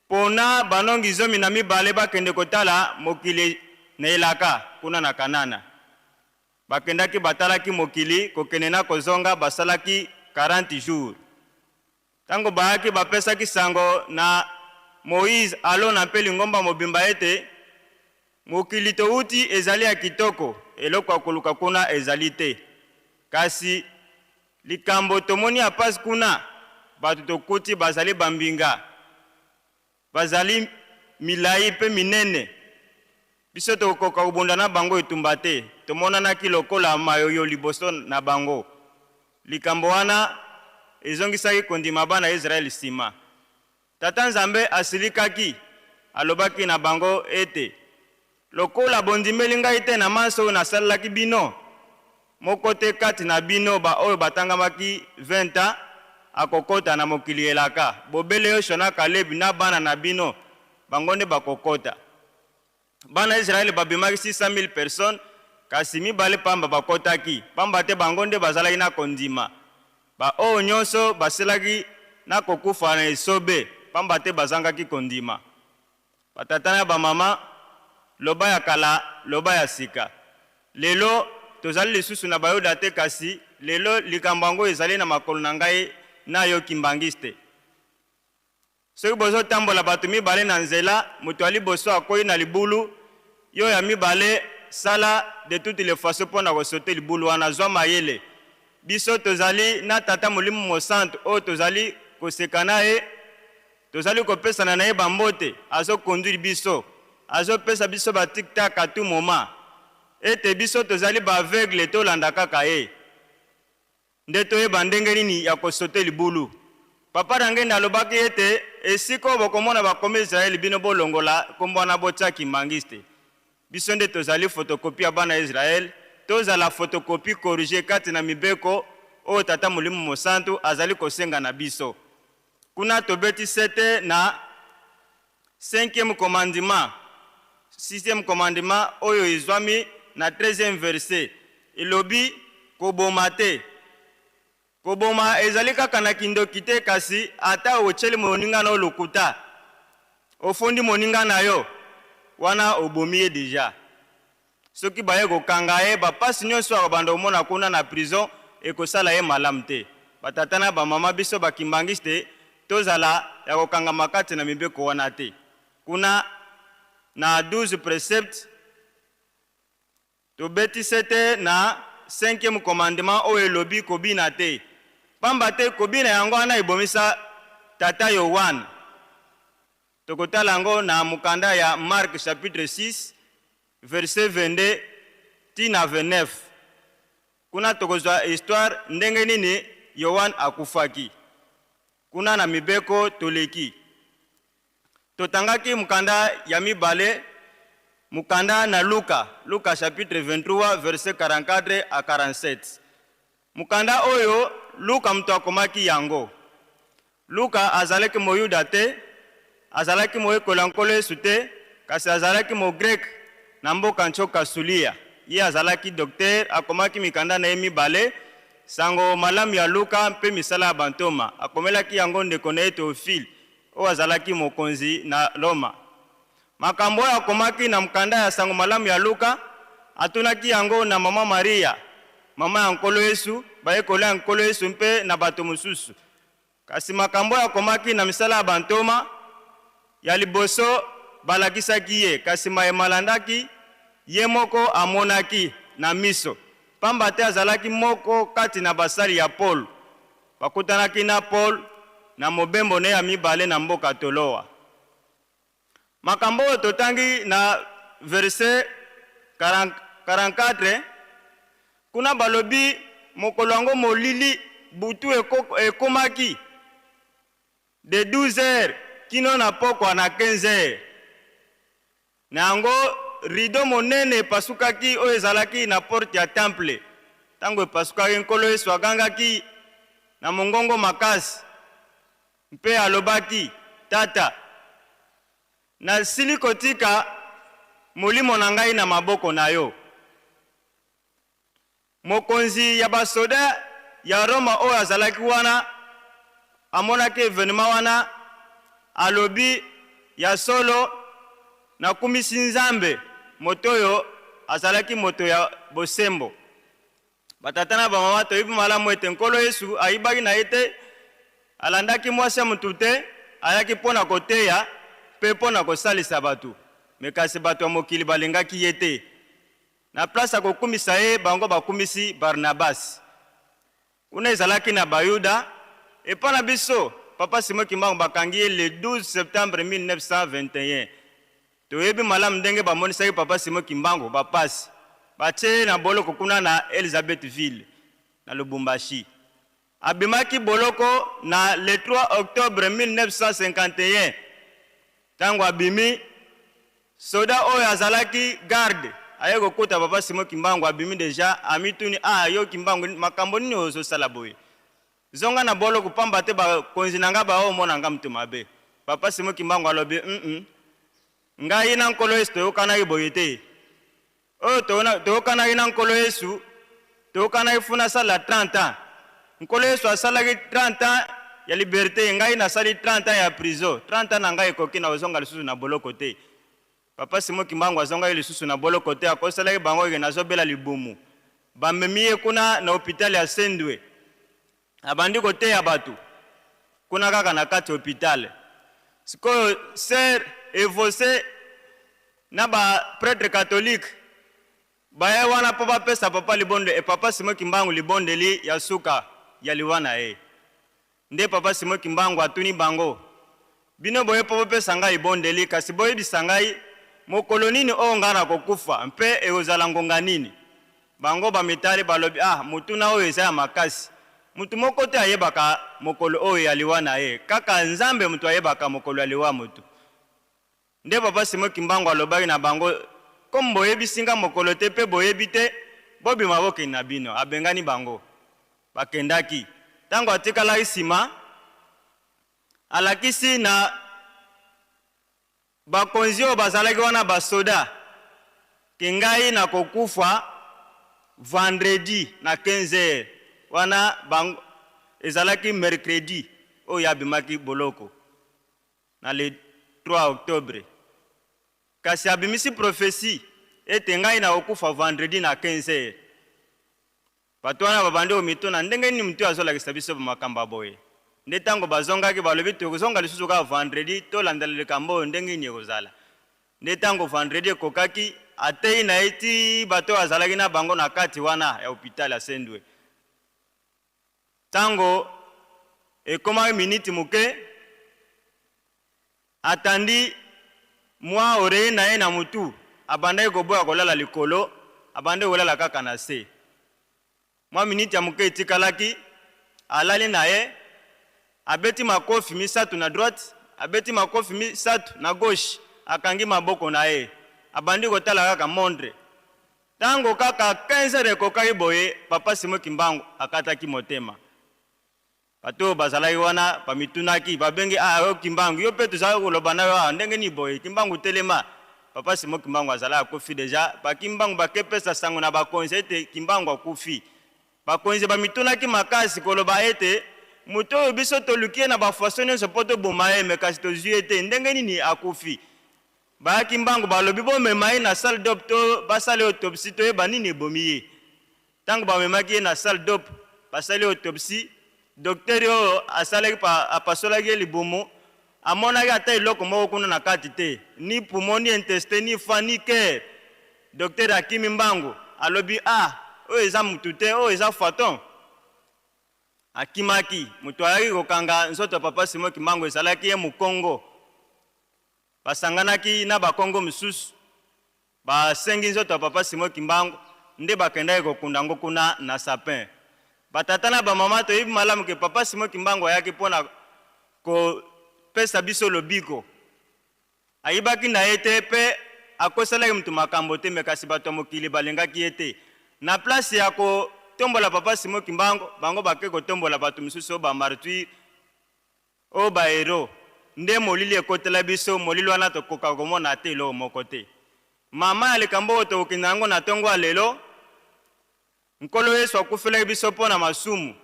pona banongi 12 bakende kotala mokili na elaka kuna na Kanana. Bakendaki batalaki mokili kokende na kozonga basalaki 40 jours. Tango baaki bapesaki sango na Moïse alona mpe lingomba mobimba ete mokili touti ezali ya kitoko, eloko akoluka kuna ezali te. Kasi likambo tomoni apasi kuna bato tokuti bazali bambinga, bazali milai mpe minene. Biso tokoka kubunda na bango etumba te, tomonanaki lokola mayoyo liboso na bango. Likambo wana ezongisaki kondima bana Israeli sima. Tata Nzambe asilikaki alobaki na bango ete lokola bondimeli ngai te na maso nasalelaki bino, moko te kati na bino ba oyo batangamaki 20 ans akokota na mokili elaka. Bobele Yoshua na Kalebi na bana na bino bango nde bakokota. Bana Israeli babimaki 600,000 personnes, kasi mibale pamba bakotaki. Pamba te bango nde bazalaki na kondima. Ba oyo nyonso baselaki na kokufa na esobe, pamba te bazangaki kondima. Batatana ya bamama, loba ya kala, loba ya sika. Lelo tozali lisusu na bayoda te, kasi lelo likambo yango ezali na makolo na ngai na yo kimbangiste. Soki bozo tambola bato mibale na nzela, moto ali boso akoyi na libulu, yo ya mibale sala de toutes les façons pona kosote libulu wana zwa mayele. Biso tozali na Tata Molimo Mosantu o tozali kosekana ye, tozali kopesana na ye bambote, azo conduire biso, azo pesa biso ba tic-tac à tout moment. Ete biso tozali ba aveugle tolanda kaka ye. Nde toyeba ndenge nini ya kosote libulu. Papa range na lobaki ete esiko bokomona bakome Israeli bino bolongola kombo na botsaki mangiste. Biso nde tozali photocopie bana Israel, tozala photocopie corrigée kati na mibeko o Tata Molimo Mosantu azali kosenga na biso. Kuna tobeti sete na 5e commandement, 6e commandement oyo izwami na 13e verset. Ilobi koboma te. Koboma ezali kaka na kindoki te, kasi ata ocheli moninga na olukuta, ofundi moninga na yo, wana obomi ye deja. Soki baye kokanga ye, bapasi nyonso akabanda omona kuna na prison, ekosala ye malamu te. Batatana bamama biso bakimbangiste, tozala ya kokanga makati na mibeko wana te. Kuna na 12 préceptes, tobeti sete na 5e commandement oyo elobi kobina te. Pamba te kobina yango wana ebomisa Tata Yohane. Tokotala yango na mukanda ya Marc chapitre 6 verset 22 tina 29. Kuna tokozwa histoire ndenge nini Yohane akufaki. Kuna na mibeko toleki. Totangaki mukanda ya mibale, mukanda na Luka chapitre 23 verset 44 à 47. Mukanda oyo Luka mtu akomaki yango. Luka azalaki moyuda te, azalaki moyekola nkolo Yesu te, kasi azalaki mo grek na mboka nchoka Sulia. Ye azalaki docteur, akomaki mikanda na ye mibale, sango malamu ya Luka mpe misala ya bantoma. Akomelaki yango ndeko na ye Théophile, o azalaki mokonzi na Roma. Makambo oyo akomaki na mkanda ya sango malamu ya Luka, atunaki yango na mama Maria, mama ya nkolo Yesu, bayekola ya nkolo Yesu mpe na bato mosusu. Kasi makambo oyo akomaki na misala ya bantoma, ya liboso balakisaki ye, kasi mayemalandaki, ye moko amonaki na miso. Pamba te azalaki moko kati na basali ya Paul. Bakutanaki na Paul na mobembo ne ya mibale na mboka Toloa. Makambo oyo totangi na verset 44, kuna balobi mokolo yango molili butu ekomaki de 12 heures kino na pokwa na 15 heures. Na yango rido monene epasukaki oyo ezalaki na porte ya temple. Tango epasukaki nkolo Yesu agangaki na mongongo makasi, mpe alobaki, Tata, na sili kotika molimo na ngai na maboko na yo. Mokonzi ya basoda ya Roma oyo azalaki wana amonaki evenema wana alobi ya solo na kumisi Nzambe moto oyo azalaki moto ya bosembo. Batatana ba mama to ibu malamu ete nkolo Yesu ayibaki na ete alandaki mwasi ya mutu te ayaki pona koteya pe pona kosalisa batu mekasi batu ya mokili balengaki ye te. Na place akokumisa ye bango bakumisi Barnabas. Kuna ezalaki na Bayuda epa na biso Papa Simon Kimbangu bakangi ye le 12 septembre 1921. Toyebi malamu ndenge bamonisaki Papa Simon Kimbangu bapasi batie na boloko kuna na Elizabethville na Lubumbashi. Abimaki boloko na le 3 octobre 1951. Tango abimi soda oyo azalaki garde ayeko kota Papa Simon Kimbangu abimi deja amituni yo Kimbangu makambo nini ozosala boye. Zonga na boloko pamba te bakonzi nanga ba omona nga mtu mabe. Papa Simon Kimbangu alobi ngai na nkolo Yesu toyokana iboye te. Oyo toyokana ina nkolo Yesu toyokana ifuna sala 30 ans. Nkolo Yesu asalaki 30 ans ya liberté, ngai nasali 30 ans ya prison. 30 ans na ngai ekoki na ozonga lisusu na boloko te. Papa Simon Kimbangu azonga lisusu na boloko te akosalaki bango ke nazobela libumu. Bamemi ye kuna na hôpital ya Sendwe. Abandi koteya batu kuna kaka na kati hôpital. Sikoyo ser evose na ba prêtre catholique baye wana papa pesa papa libonde e Papa Simon Kimbangu libonde li ya suka ya liwana e. Nde Papa Simon Kimbangu atuni bango bino boye papa pesa ngai libonde li kasi boye bisangai mokolo nini o ngana kokufa mpe eozala ngonga nini. Bango bamitali balobi mutuna oyo eza makasi. Mutu moko te ayebaka mokolo oyo ya liwana e. Kaka Nzambe mutu ayebaka mokolo ya liwa mutu. Nde Papa Simon Kimbangu alobaki na bango comme boyebi singa mokolo te pe boyebi te bobi maboke na bino abengani bango bakendaki. Tango atikala sima alakisi na bakonzi oyo bazalaki wana basoda kengai na kokufa vendredi na 15h wana bango ezalaki mercredi oyo abimaki boloko na le 3 octobre. Kasi abimisi prophétie ete ngai na okufa vendredi na 15h. Bato wana babande omitona ndenge ni mtu azolakisa biso makamba boye. Nde tango bazongaki balobi tokozonga lisusu ka vendredi tolandela likambo ndenge ni ekozala. Nde tango vendredi ekokaki atei na eti bato azalaki na bango na kati wana ya hôpital ya Sendwe. Tango ekoma miniti muke atandi mwa ore na ye na mutu abandai koboya kolala likolo abandai kolala kaka na se. Mwa miniti ya muke etikalaki alali na ye abeti makofi misatu na droite abeti makofi misatu na gauche akangi maboko na ye abandi kotala kaka montre. Tango kaka 15 ekokaki boye Papa Simon Kimbangu akataki motema. Bato bazalaki wana bamitunaki babengi yo Kimbangu yo pe tozala koloba na yo ndenge ni boye Kimbangu telema. Papa Simon Kimbangu azala akufi deja ba Kimbangu bakepesa sango na bakonzi ete Kimbangu akufi. Bakonzi bamitunaki makasi koloba ete muto biso tolukie na bafasone so poto bomaye mekasi tozui ete ndenge nini akufi. Ba Kimbangu balobi bo memaye na salle d'opto basale autopsie to yeba nini bomiye. Tango ba memaki na salle d'op basale autopsie docteur yo asalaki apasolaki libumu amonaki ata eloko moko kuna na kati te ni poumon ni intestin ni foie ni cœur. Docteur Akimi Mbangu alobi oyo eza mutu te oyo eza faton. Akimaki mutu ayaki kokanga nzoto Papa Simon Kimbangu ezalaki ye Mukongo. Basanganaki na bakongo misusu basengi nzoto Papa Simon Kimbangu nde bakendaki kokunda ngo kuna na sapin. Batatana ba mama to yibi malamu ke Papa Simon Kimbangu ayaki pona ko pesa biso lobiko. Ayibaki na ete pe akosalaki mtu makambo te mekasi bato mokili balengaki ete. Na place ya ko tombola Papa Simon Kimbangu bango bake ko tombola bato misusu ba martyr o ba hero. nde molili ekotela biso molili wana tokoka komona te eloko moko te. Mama ya likambo oyo tokokende yango na ntongo ya lelo, nkolo Yesu akufelaki biso mpo na masumu,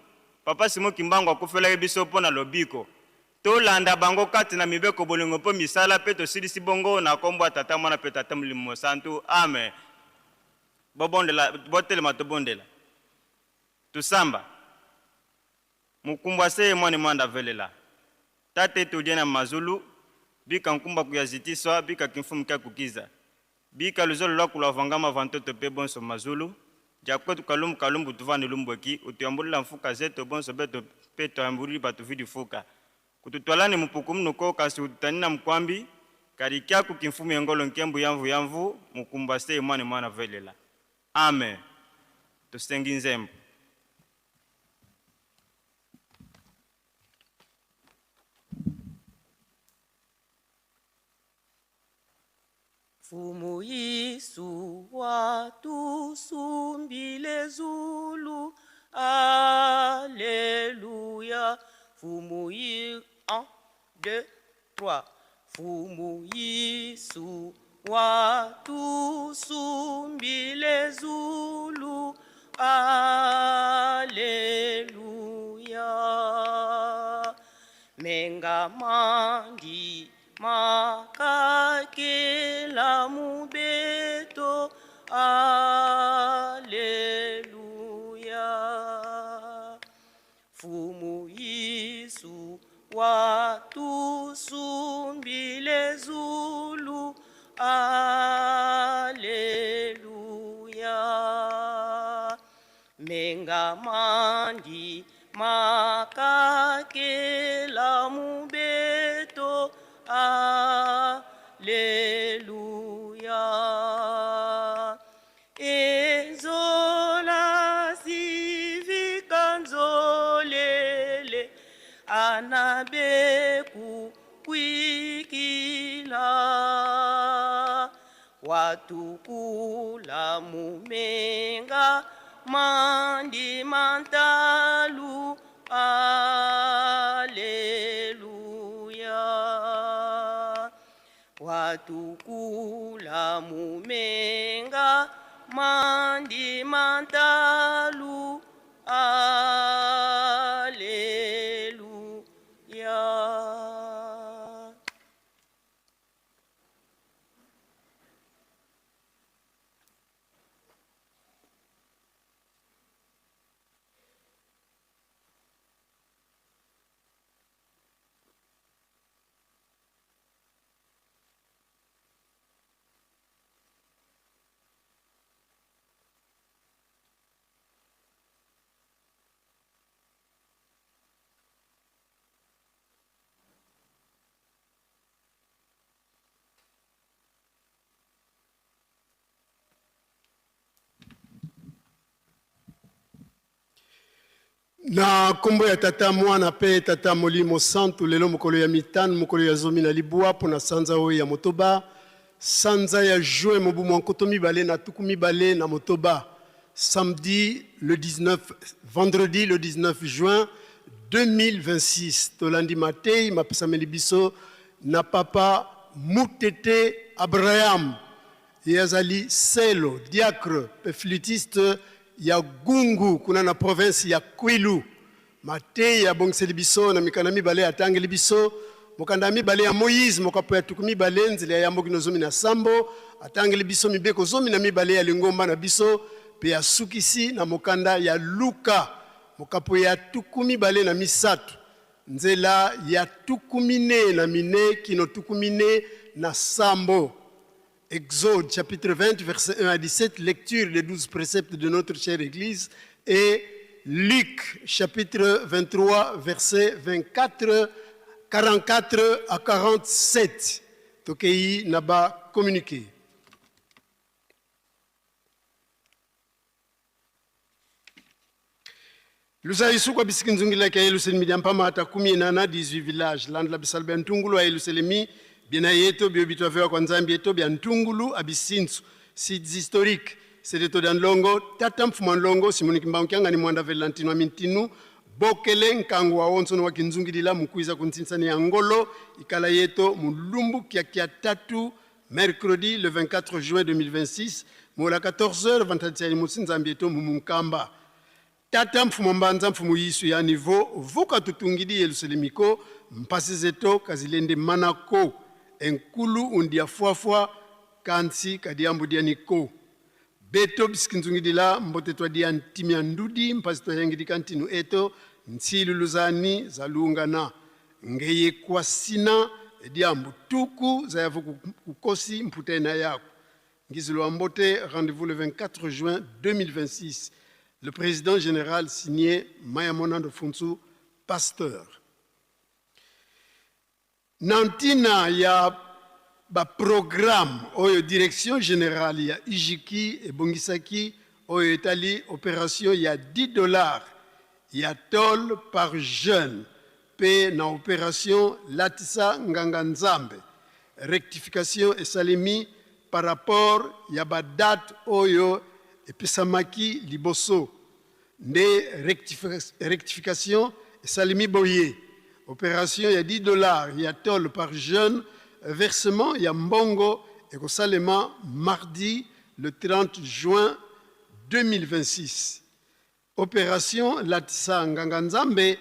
papa Simon Kimbangu akufelaki biso mpo na lobiko. Tolanda bango kati na mibeko bolingo mpo misala mpe tosilisi bongo na kombo ya Tata Mwana mpe Tata Molimo Mosantu. Amen. Botelema tobondela. Tusamba. Mukumbwa se mwani mwanda velela. Tate tudiena mazulu, bika nkumba kuyazitiswa, bika kimfumu kia kukiza. Bika luzolo lwa kulavangama vantoto pe bonso mazulu. Jakwetu kalumbu tuvani lumbweki, utuyambulila mfuka zeto bonso beto peto ambulili batuvidi fuka. Kututwalani mupukumu nuko kasi utanina mkwambi, karikia kukimfumu yengolo nkembu yamvu, mukumbwa se mwani mwana velela. Amen. Tusengi nzembo. Fumu Yesu watusumbile zulu, Alléluia. Fumu Yesu, 1, 2, 3. Fumu Yesu watusumbile zulu, Alléluia. Menga mandi makakela mubeto, Alléluia. Fumu Yesu watusumbile zulu, Alléluia. Menga mandi makakela mubeto, Alléluia. Enzola sivika nzolele, anabeku kwikila, watukula mumenga mandi mantalu, Alléluia. Watukula mumenga mandi mantalu, Alléluia. Na kombo ya Tata Mwana pe Tata Molimo Santu, lelo mokolo ya mitano, mokolo ya zomi na libua, pona sanza oyo ya motoba, sanza ya joe mobu mwankoto mibale na tuku mibale na motoba, samedi le 19, vendredi le 19 juin 2026. Tolandi matei mapesameli biso na papa Mutete Abraham, yazali selo, diacre, pe flûtiste ya Gungu kuna na province ya Kwilu. Matei ya bongseli biso na mikana mibale atangeli biso, mokanda mibale ya Moïse mokapo ya tuku mibale nzela ya mbokino zomi na sambo, atangeli biso mibeko zomi na mibale ya lingomba na biso, pe ya sukisi na mokanda ya Luka mokapo ya tuku mibale na misatu, nzela ya tuku mine na mine kino tuku mine na sambo. Exode chapitre 20 verset 1 à 17, lecture des 12 préceptes de notre chère Église, et Luc chapitre 23 verset 44 à 47. Tokei naba communiqué. Lusa Yesu kwa bisiki nzungila kia Yeluselemi midiampama hata 18 villages. Land la bisalbe ntungulu wa Yeluselemi, biena yeto biobitwa vewa kwa nzambi yeto bia ntungulu abisinsu. Sites historiques, c'est de Todan Longo, Tatam Fuman Longo, Simoni Kimbangu Kianga ni mwanda velantino amintinu, bokele nkangu wa onsono wa kinzungilila mkuiza kuntinsani ya ngolo ikala yeto mulumbu kia tatu mercredi le 24 juin 2026 mola 14h vantatia musinza mbieto mumunkamba tata mfumo mbanza mfumo yisu ya nivo vuka tutungidi Yerusalemiko mpasi zeto kazilende manako enkulu undia fuafua kansi kadiambu dia niko beto biskinzungidila mbote twa dia ntimia ndudi mpasi twa yangidi kantinu eto ntsilu luzani za luungana ngeye kwa sina diambu tuku za yavu kukosi mputena yako ngizulu ambote rendez-vous le 24 juin 2026 le président général signé Maya Monando Funsu pasteur nantina ya ba programme oyo direction générale ya Ijiki et Bongisaki oyo etali opération ya $10 ya tol par jeune pe na opération Latisa Nganga Nzambe rectification et salimi par rapport ya ba date oyo episamaki liboso nde rectification et salimi boye opération ya $10 ya tol par jeune versement ya mbongo ekosalema mardi le 30 juin 2026 opération Latisa Nganga Nzambe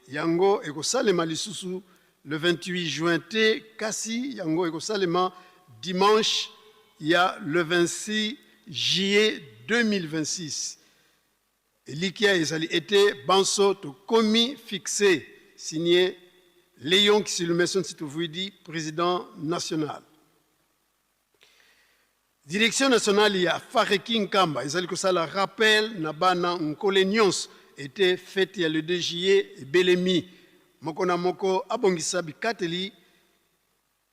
yango ekosalema lisusu le 28 juin te kasi yango ekosalema dimanche ya le 26 juillet 2026 elikia ezali été banso to komi fixé signé Léon Kisilumeson Sitovuidi, président national. Direction nationale ya Fareki Nkamba, ezali kosala rappel na bana nkole nyonso était fête ya le 2 juillet Belemi. Moko na moko abongisa bikateli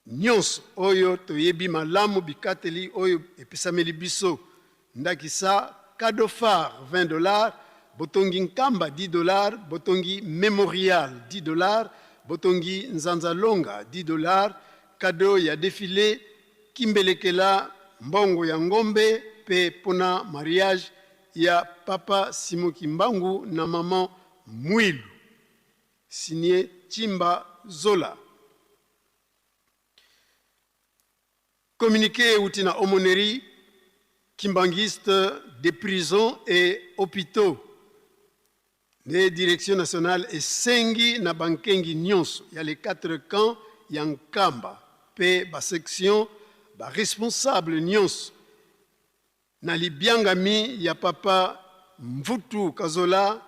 nyonso oyo toyebi malamu bikateli oyo episameli biso. Ndakisa cadeau phare $20, botongi Nkamba $10, botongi mémorial $10, botongi Nzanza Longa $10, cadeau ya défilé Kimbelekela mbongo ya ngombe pe pona mariage ya papa Simo Kimbangu na maman Mwilu signé Chimba Zola. Communiqué outina aumônerie kimbangiste des prisons et hôpitaux. Les directions nationales et sengi na bankengi nyonso ya les 4 camps ya Nkamba pe ba section ba responsable nyonso na libiangami ya papa Mvutu Kazola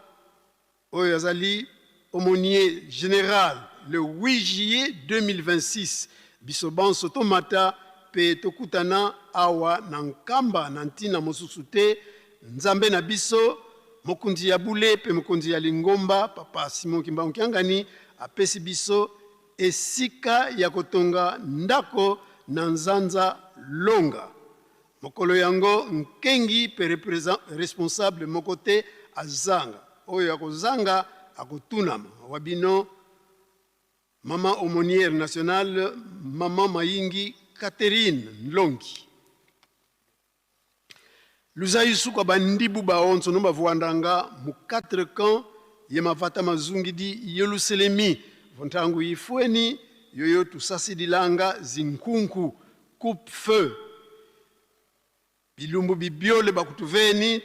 oyo azali aumônier général le 8 juillet 2026 biso banso tomata pe tokutana awa na Nkamba na ntina mosusu te nzambe na biso mokonzi ya bule pe mokonzi ya lingomba papa Simon Kimbangu Kiangani apesi biso esika ya kotonga ndako na Nzanza Longa mokolo yango nkengi pe responsable mokote azanga oyo akozanga akotunama wabino mama aumônière nationale mama Mayingi Catherine Nlongi Luzayisu kwa bandibu baonso no bavuandanga mu 4 camps yemavata mazungidi Yerusalemi vontangu ifweni yoyo tusasidilanga zinkunku coupe feu bilumbu bibiole bakutuveni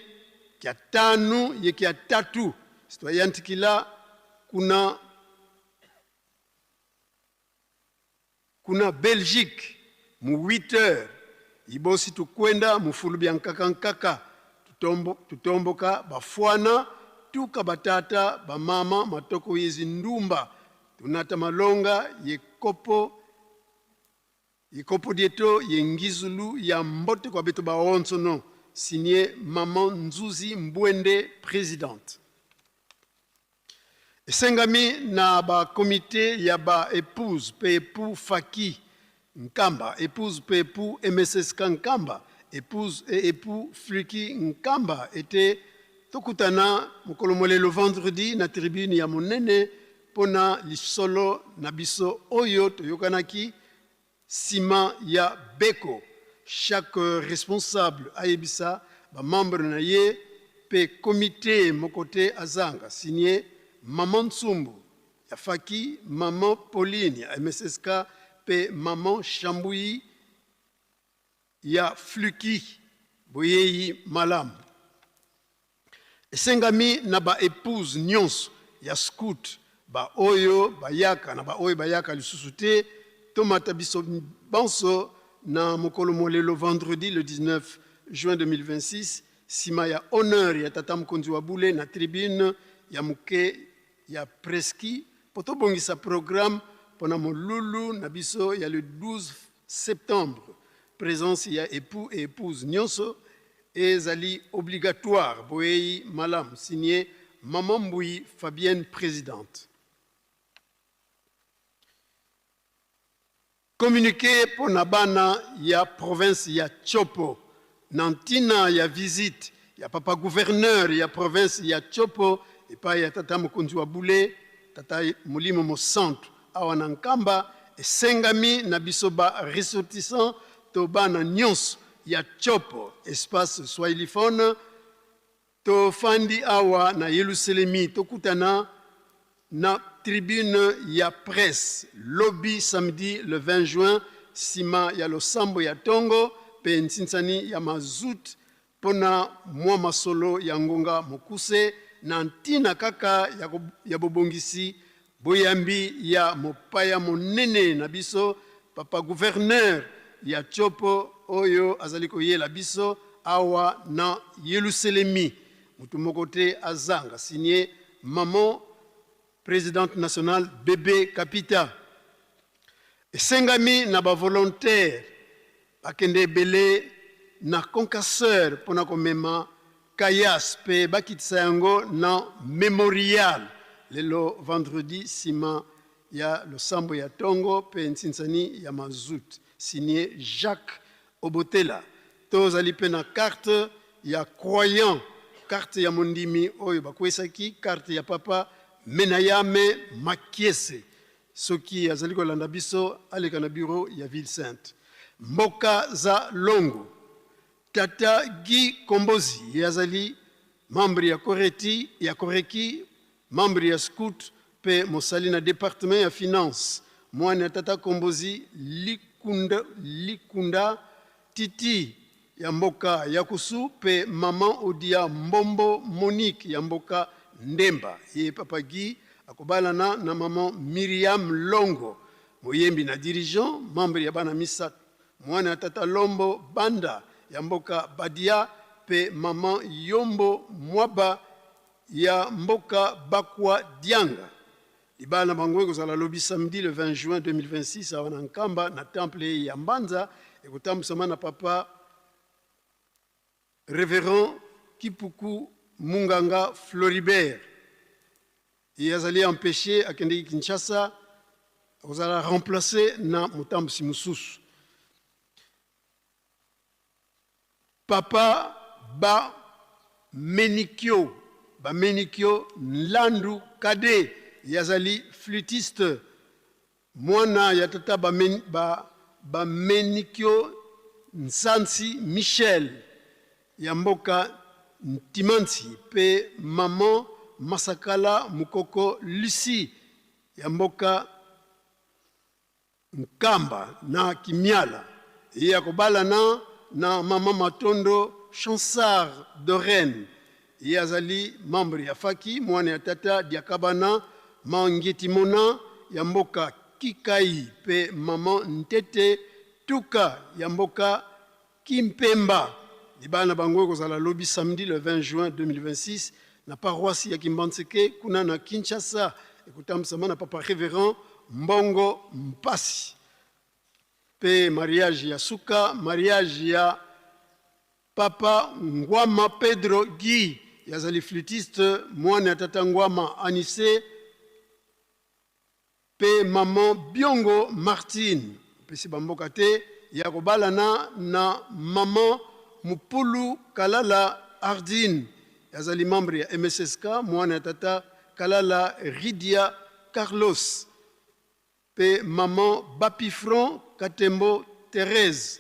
kya 5 ye kya 3 sitoyantikila kuna Belgique mu 8 heures ibosi tukwenda mufulu bya nkaka tutomboka bafwana tuka batata bamama matoko yezi ndumba tunata malonga yekopo dieto yengizulu ya mbote kwa beto baonso no signé maman Nzuzi Mbwende présidente esengami na ba comité ya ba épouse pe époux Faki Nkamba, épouse pe époux MSS Nkamba, épouse et époux Fliki Nkamba était tokutana mokolomole le vendredi na tribune ya monene pona lisolo na biso oyo toyokanaki sima ya beko. Chaque responsable ayebisa ba membre na ye pe comité mokote azanga signé maman Tsumbu ya Faki, maman Pauline ya MSSK pe maman Chambouyi ya Fluki boyeyi malamu. Esengami na ba épouse nyonso ya scout ba oyo bayaka na ba oyo bayaka lisusu te tomata biso banso na mokolo molelo vendredi le 19 juin 2026 sima ya honneur ya tata mokonzi wa bule na tribune ya muke ya preski poto bongisa programme pona molulu na biso ya le 12 septembre. Présence ya époux et épouse nyonso ezali obligatoire boyeyi malam signé Maman Mboui Fabienne présidente. Communiqué pour Nabana ya province ya Chopo nantina ya visite ya papa gouverneur ya province ya Chopo et pas ya tata mokonzi wa bule tata mulimo mo centre awa na Nkamba esengami na bisoba ressortissant to bana nyonso ya Chopo espace swahiliphone to fandi awa na Yerusalemi to kutana na tribune ya presse lobby samedi le 20 juin sima ya losambo ya tongo pe ntsinsani ya mazut pona mwa masolo ya ngonga mokuse na ntina kaka ya bobongisi boyambi ya mopaya monene na biso papa gouverneur ya Chopo oyo azaliko yela biso awa na Yerusalemi mutu moko te azanga signé maman présidente nationale bébé Kapita. Esengami na ba volontaire bakende belé na concasseur pona komema kayas pe bakitisa yango na mémorial lelo vendredi sima ya losambo ya tongo pe ntsinsani ya mazut signé Jacques Obotela. Tozali pe na carte ya croyant, carte ya mondimi oyo bakwesaki, carte ya papa Menayame Makiese soki azali kolanda biso aleka na bureau ya Ville Sainte. Mboka za Longo tata Guy Kombozi yazali membre ya Koreki membre ya scout pe mosali na département ya finance mwana tata Kombozi likunda titi ya mboka ya kusu pe maman Odia Mbombo Monique ya mboka Ndemba ye papa Guy akobalana na maman Miriam Longo moyembi na dirigeant membre ya bana misa mwana tata Lombo Banda ya mboka Badia pe maman Yombo Mwaba ya mboka Bakwa Dianga. Ibana bango kozala lobi samedi le 20 juin 2026 à Nkamba na temple ya Mbanza ekotamsama na papa révérend Kipuku Munganga Floribert. Il a allé empêcher à Kendi Kinshasa kozala remplacer na mutambusi mususu. Papa ba Menikyo Nlandu Kade yazali flûtiste mwana ya tata ba Menikyo Nsansi Michel ya mboka Ntimansi pe maman Masakala Mukoko Lucie ya mboka Nkamba na Kimiala ya kobala na maman Matondo Chansard de Rennes yazali membre ya Faki mwana ya tata Diakabana Mangeti Mona ya mboka Kikai pe maman Ntete Tuka ya mboka Kimpemba. Libana bango kozala lobi samedi le 20 juin 2026 na paroisse ya Kimbanseke kuna na Kinshasa ekutamsama na papa révérend Mbongo Mpasi. Pe mariage ya suka, mariage ya papa Ngwama Pedro Guy yazali flûtiste mwana ya tata Ngwama Anissé pe maman Biongo Martine pesi bamboka te ya kobalana na maman Mupulu Kalala Ardine yazali membre ya MSSK mwana ya tata Kalala Ridia Carlos pe maman Bapifron Katembo Thérèse.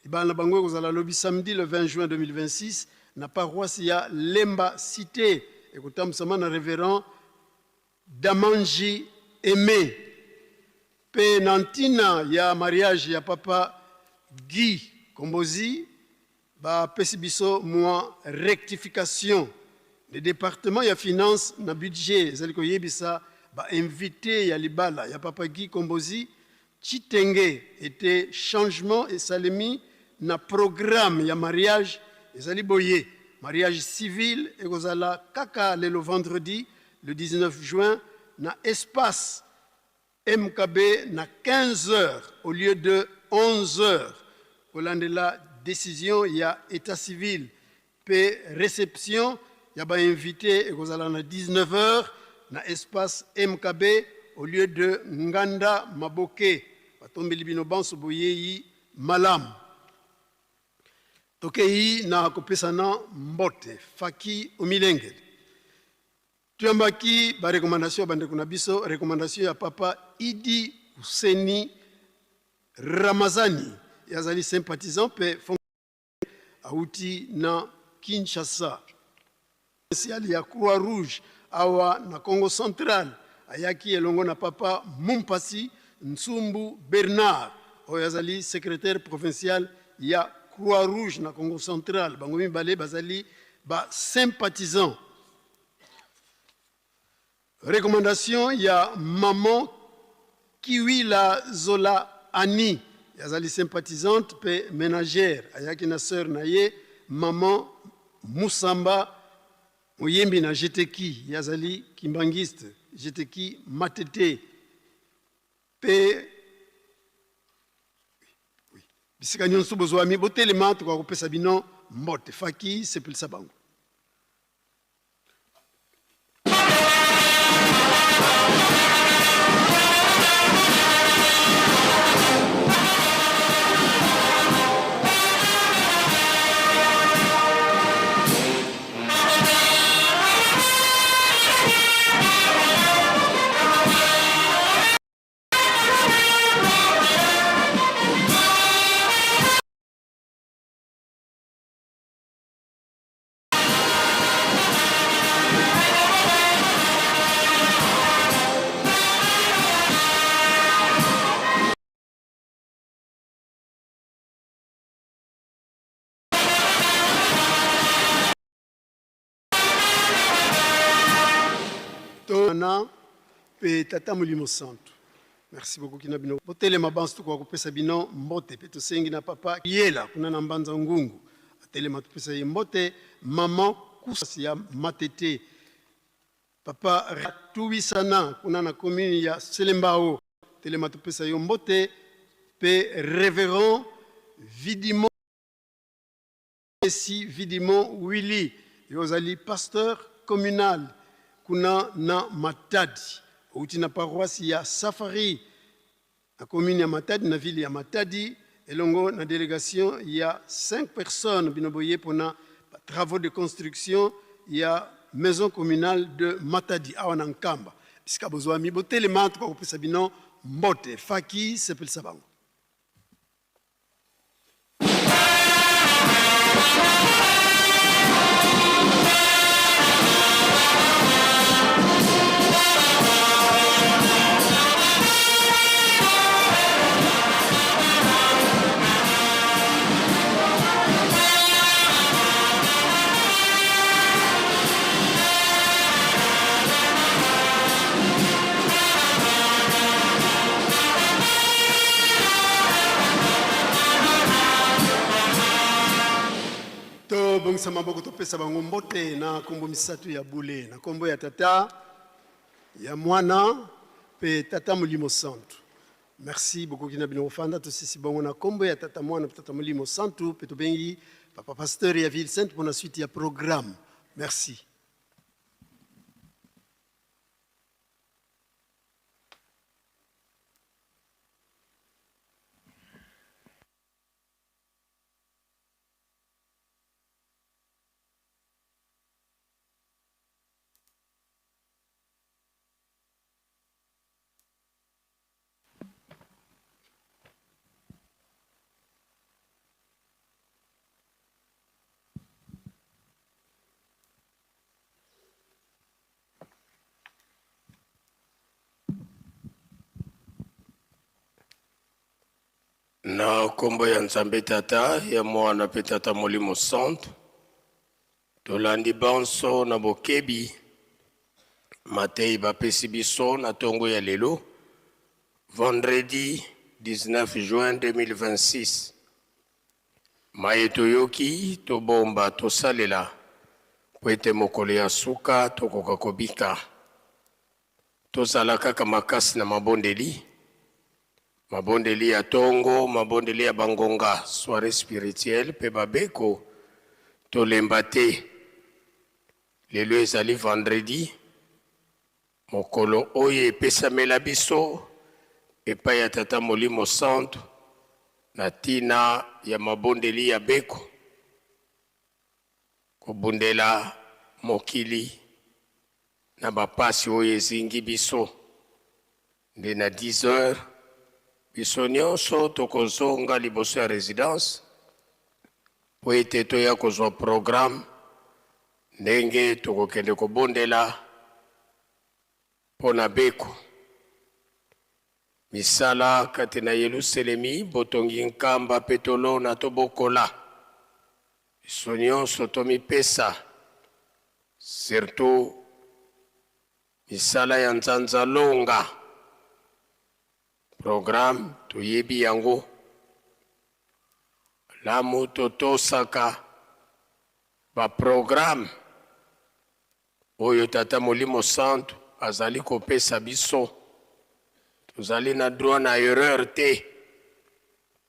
Ibana bango kozala lobi samedi le 20 juin 2026 na paroisse ya Lemba Cité ekotamsama na révérend Damanji Aimé. Pe nantina ya mariage ya papa Guy Kombozi, ba pesibiso moi rectification. Le département ya finance na budget zaliko yebisa ba invité ya libala ya papa Guy Kombozi Chitenge était changement et salemi na programme ya mariage ezali boye mariage civil et kozala kaka le vendredi le 19 juin na espace MKB na 15h au lieu de 11h. Kolandela décision ya état civil pe réception ya ba invité et kozala na 19h na espace MKB au lieu de Nganda Maboke batombeli bino banso boyeyi malam tokei na kopesana mbote faki omilengeli tuyambaki ba recommandation bandeko na biso recommandation ya papa Idi Huseni Ramazani yazali sympathisant pe auti na Kinshasa spécial ya Croix Rouge awa na Congo Central ayaki elongo na papa Mumpasi Nsumbu Bernard oyazali secrétaire provincial ya Croix Rouge na Congo Central bango mibale bazali ba sympathisant. Recommandation ya maman Kiwila Zola Ani yazali sympathisante pe ménagère ayaki na sœur na ye maman Musamba Oyembi na Jeteki yazali kimbangiste Jeteki Matete pe bisika nyonso bozwami botelema tukwa kopesa bino mbote faki sepelisa bango. Pe tata Molimo Santo. Merci beaucoup kinabino. Botele mabansu tukwa kupesa bino mbote pe tosengi na papa yela kuna na mbanza ngungu. Atele matupesa mbote maman kusi ya matete. Papa Ratuisana kuna na commune ya Selembao. Tele matupesa mbote pe révérend Vidimon si Vidimon Willy yozali pasteur communal kuna na Matadi outi na paroisse ya Safari na commune ya Matadi na ville ya Matadi elongo na délégation ya 5 personnes binoboye pona travaux de construction ya maison communale de Matadi awana Nkamba bisika bozwa mi botele matu kwa kopesa bino mbote faki sepelisa bango. Bongisa maboko topesa bango mbote na kombo misatu ya bule na kombo ya tata ya mwana pe tata Molimo Santo. Merci beaucoup kina bino fanda to sisi bango na kombo ya tata mwana pe tata Molimo Santo pe to bengi papa pasteur ya Ville Sainte pour la suite ya programme. Merci. Na kombo ya Nzambe Tata ya Mwana pe Tata Molimo Santo tolandi banso na bokebi Matei bapesi biso na tongo ya lelo vendredi 19 juin 2026 Mayeto yoki tobomba tosalela kwete mokolo ya suka tokoka kobika tozala kaka makasi na mabondeli ya tongo, mabondeli ya bangonga, soirée spirituelle, pe babeko, tolembate. Lelo ezali vendredi, mokolo oye epesamela biso, epa ya Tata Molimo Santo, na tina ya mabondeli ya beko, kobundela mokili, na bapasi oye ezingi biso, nde na 10 heures, biso nyonso tokozonga liboso ya résidence po ete toya kozwa programme ndenge tokokende kobondela mpona beko misala kati na Yelusalemi botongi nkamba pe tolona tobokola biso nyonso tomipesa surtout misala ya nzanza longa programme toyebi yango lamu totosaka ba programme oyo Tata Molimo Santo azali kopesa biso tozali na droit na erreur te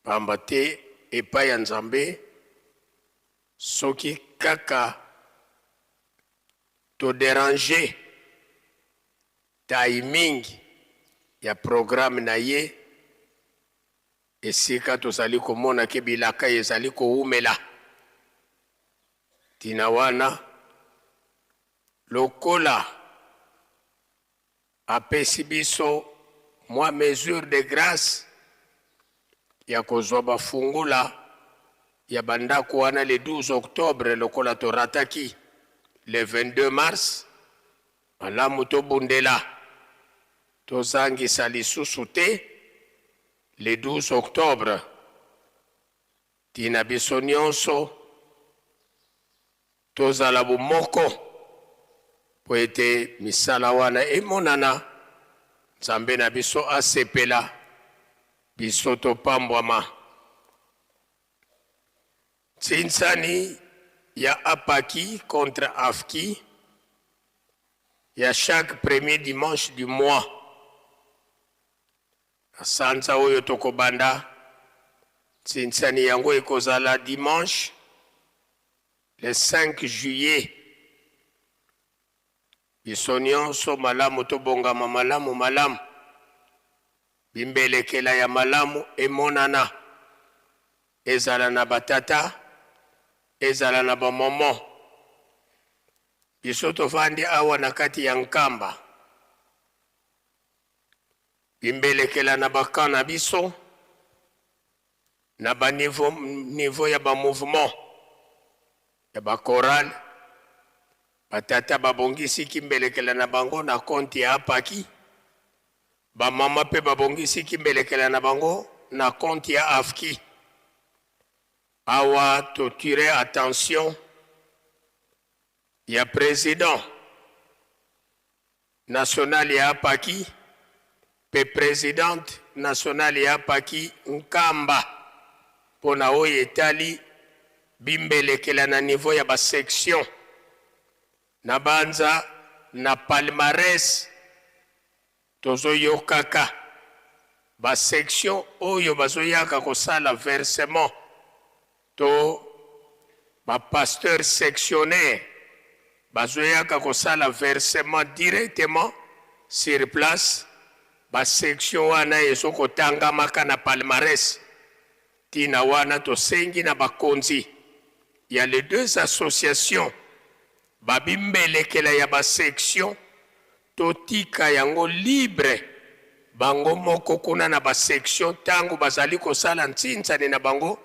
pamba te epai ya Nzambe soki kaka to déranger timing ya programme na ye esika tozali komona ke bilaka ezali koumela tina wana lokola apesi biso mwa mesure de grâce ya kozwa bafungula ya bandako wana le 12 octobre lokola torataki le 22 mars malamu tobundela tozangisa lisusu te le 12 octobre tina biso nyonso tozala bomoko po ete misala wana emonana Nzambe na biso asepela biso topambwama tsinsani ya apaki contre afki ya chaque premier dimanche du mois sanza oyo tokobanda tsinsani yango ekozala dimanche le 5 juillet biso nyonso malamu tobongama malamu bimbelekela ya malamu emonana ezala na batata ezala na bamomo biso tovandi awa na kati ya nkamba bimbelekela na bakana biso na ba niveau ya ba mouvement ya ba choral batata babongisi kimbelekela na bango na konti ya apaki ba mama pe babongisi kimbelekela na bango na konti ya afki awa to tire attention ya président national ya apaki pe présidente nationale ya apaki nkamba pona oyo etali bimbelekela na niveau ya ba section na banza na palmarès tozoyokaka ba section oyo bazoyaka kosala versement to ba pasteur sectionnaire bazoyaka kosala versement directement sur place ba section wana ezokotangamaka na palmarès tina wana tosengi na bakonzi ya les deux associations babimbelekela ya ba section totika yango libre bango moko kuna na ba section tango bazali kosala ntsinsani na bango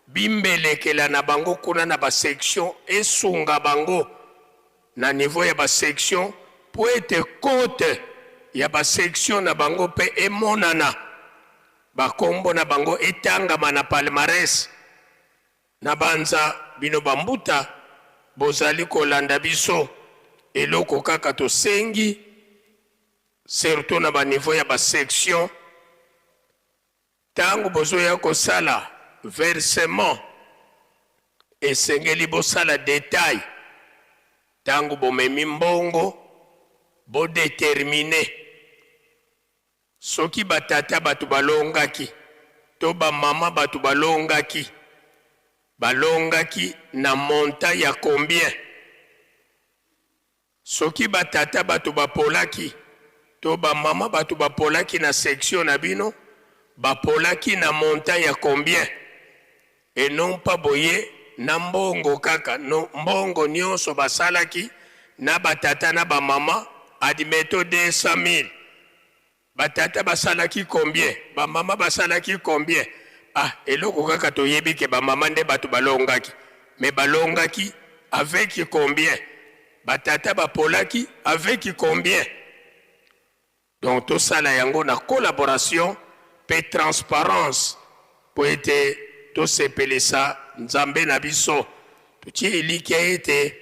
bimbelekela na bango kuna na ba section esunga bango na niveau ya ba section po ete kote ya ba section na bango pe emonana bakombo na bango etangama na palmarès na banza bino bambuta bozali kolanda biso eloko kaka tosengi surtout na ba niveau ya ba section tango bozoya kosala versement esengeli bosala détail tango bomemi mbongo bodetermine soki batata batu balongaki to bamama batu balongaki na monta ya combien soki batata batu bapolaki to bamama batu bapolaki na section na bino bapolaki na monta ya combien et non pas boye na mbongo kaka no mbongo nyonso basalaki na batata na bamama admeto 200 000 batata basalaki combien bamama basalaki combien eloko kaka toyebi ke bamama nde batu balongaki mais balongaki avec combien batata bapolaki avec combien donc tout ça la yango na collaboration pe transparence po ete to sepelisa nzambe na biso tutie eliki ete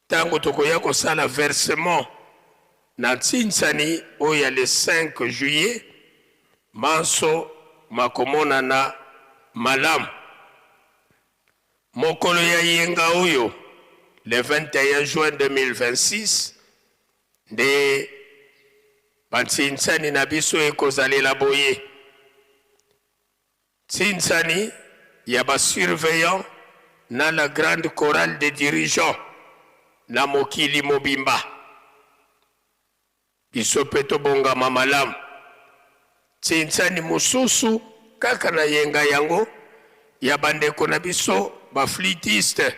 tango tokoya kosala versement na ntinsani oya le 5 juillet manso makomona na malamu mokolo ya yenga oyo le 21 juin 2026 nde bantinsani na biso ekozalela boye tinsani ya basurveillant na la grande chorale des dirigeants na mokili mobimba biso pe tobongama malamu tinsani mosusu kaka na yenga yango ya bandeko na biso baflitiste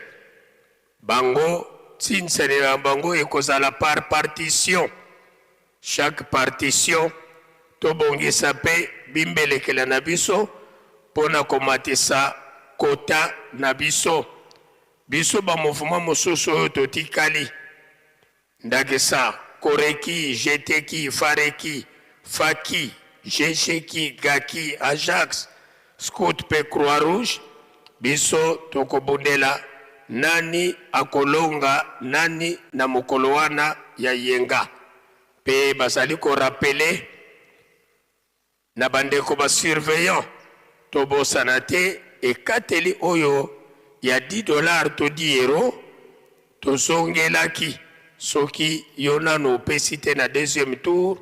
bango tinsani na bango ekozala par partition chaque partition tobongisa pe bimbelekela na biso pona komatisa kota na biso biso ba mouvement mosusu oyo totikali ndakisa koreki jeteki fareki faki jesheki gaki ajax scout pe croix rouge biso tokobundela nani akolonga nani na mokolo wana ya yenga pe basali ko rappeler na bandeko ba surveillant tobosana te ekateli oyo ya $10 to €10 tozongelaki soki yo nano opesi te na deuxième tour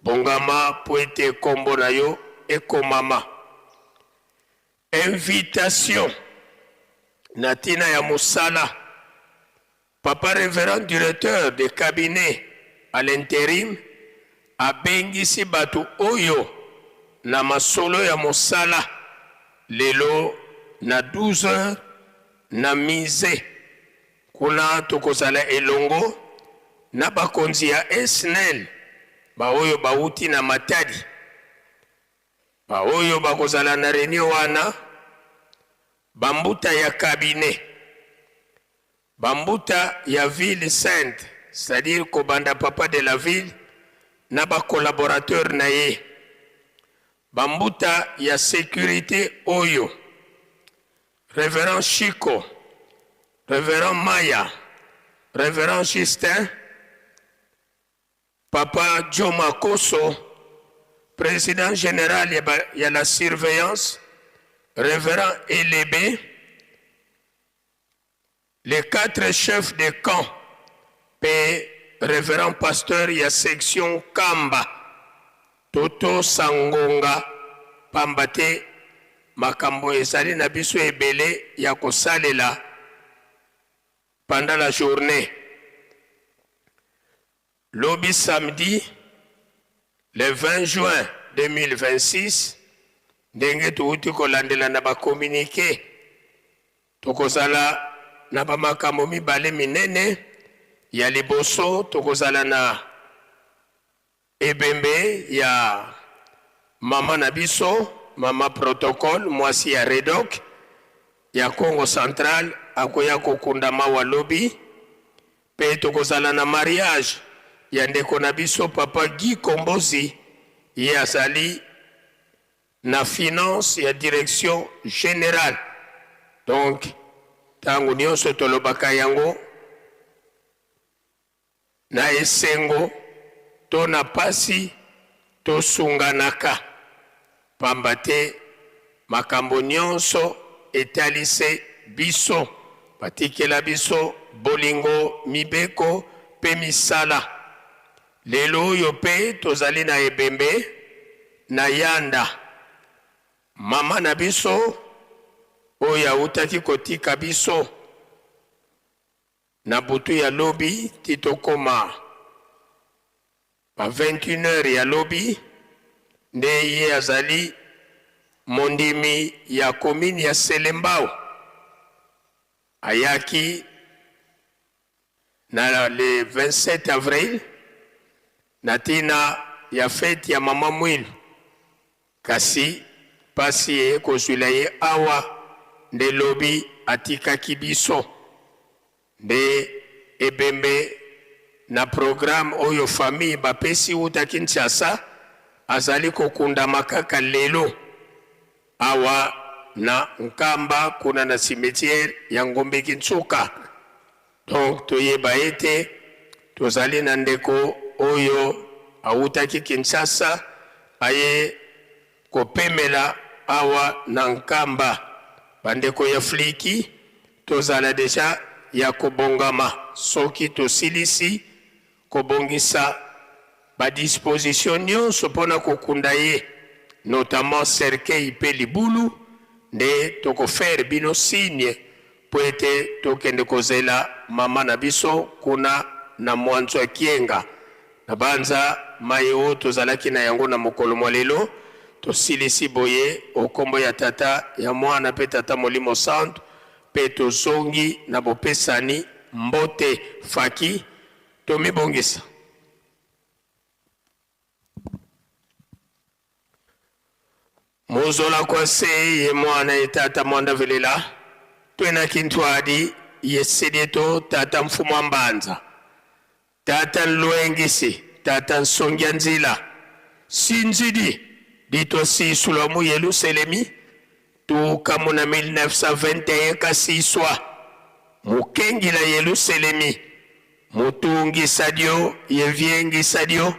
bongama po ete kombo na yo ekomama invitation na ntina ya mosala papa révérend directeur de cabinet à l'intérim abengisi batu oyo na masolo ya mosala lelo na 12 heures na mise kuna tokozala elongo na bakonzi ya SNEL baoyo bauti na Matadi baoyo bakozala na réunion wana bambuta ya cabinet bambuta ya ville sainte c'est-à-dire kobanda papa de la ville na ba collaborateur na ye bambuta ya sécurité oyo révérend Chico révérend Maya révérend Justin papa Joe Makoso président général ya la surveillance révérend Elebe les 4 chefs de camp pe révérend pasteur ya section Kamba Toto Sangonga pambate makambo ezali na biso ebele ya kosalela pendant la journée lobi samedi le 20 juin 2026 ndenge tuuti kolandela na ba communiqué tokozala na ba makambo mibale minene ya liboso tokozala na ebembe ya mama na biso mama protocole mwasi ya Redoc ya Congo Central akoya kokunda mawa lobi pe tokozala na mariage ya ndeko na biso papa Guy Kombozi ye azali na finance ya direction générale. Donc tangu nyonso tolobaka yango na esengo to na pasi to sunganaka pamba te makambo nyonso etalise biso patikela biso bolingo mibeko pe misala. Lelo oyo pe tozali na ebembe na yanda mama na biso oyo autaki kotika biso na butu ya lobi titokoma pa 21h ya lobi nde ye azali mondimi ya komini ya Selembao. Ayaki na le 27 avril na tina ya fete ya mama Mwilu, kasi pasi ye kozwila ye awa nde lobi atikaki biso. Nde ebembe na programme oyo famille bapesi uta Kinshasa azali kokunda makaka lelo awa na Nkamba kuna na cimetière ya Ngombe Kintsuka. Donc toyeba ete tozali na ndeko oyo autaki Kinshasa aye kopemela awa na Nkamba. Bandeko ya fliki tozala deja ya kobongama soki tosilisi kobongisa ba disposition nyonso pona kokunda ye, notamment cercueil pe libulu, nde tokofere bino signe po ete tokende kozela mama na biso kuna na mwanzo ya Kienga. Na banza maye o tozalaki na yango na mokolo mwa lelo tosilisi boye okombo ya tata ya mwana pe tata Molimo Santu pe tozongi na bopesani mbote faki tomibongisa. Mozola kwa se ye mwana ye tata mwanda velela twena kintwadi ye sedeto tata mfumu mbanza tata nluengisi tata nsongya nzila sinzidi dito sisula mu Yerusalemi tukamu na 1921 kasiswa mukengi la Yerusalemi mutungi sadio yeviengi sadio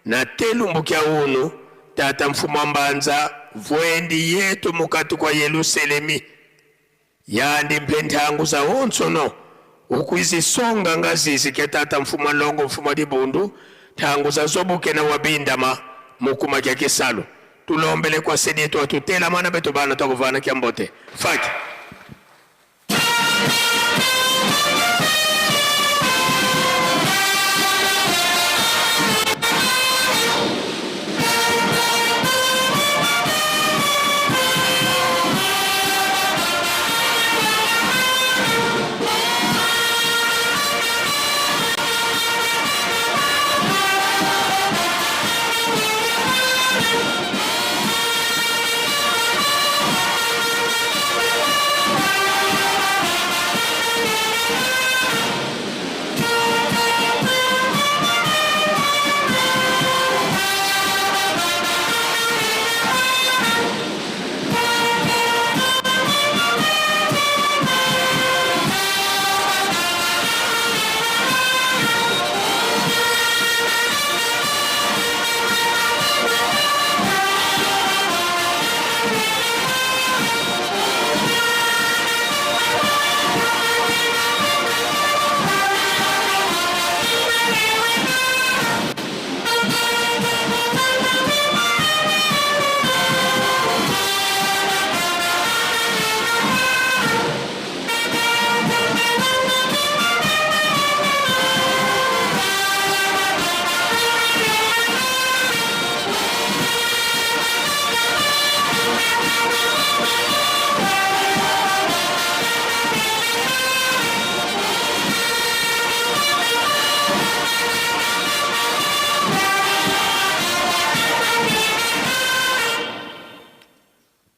na telumbu kya unu tata mfumu mbanza vwendi yetu mukatu kwa Yerusalemi yandi mpendangu za onsono ukwizi songa ngazizi ke tata mfumu longo mfumu dibundu tangu za zobuke na wabindama mukuma kya kisalo tulombele kwa sedeto atutela mana beto bana takuvana kya mbote faki.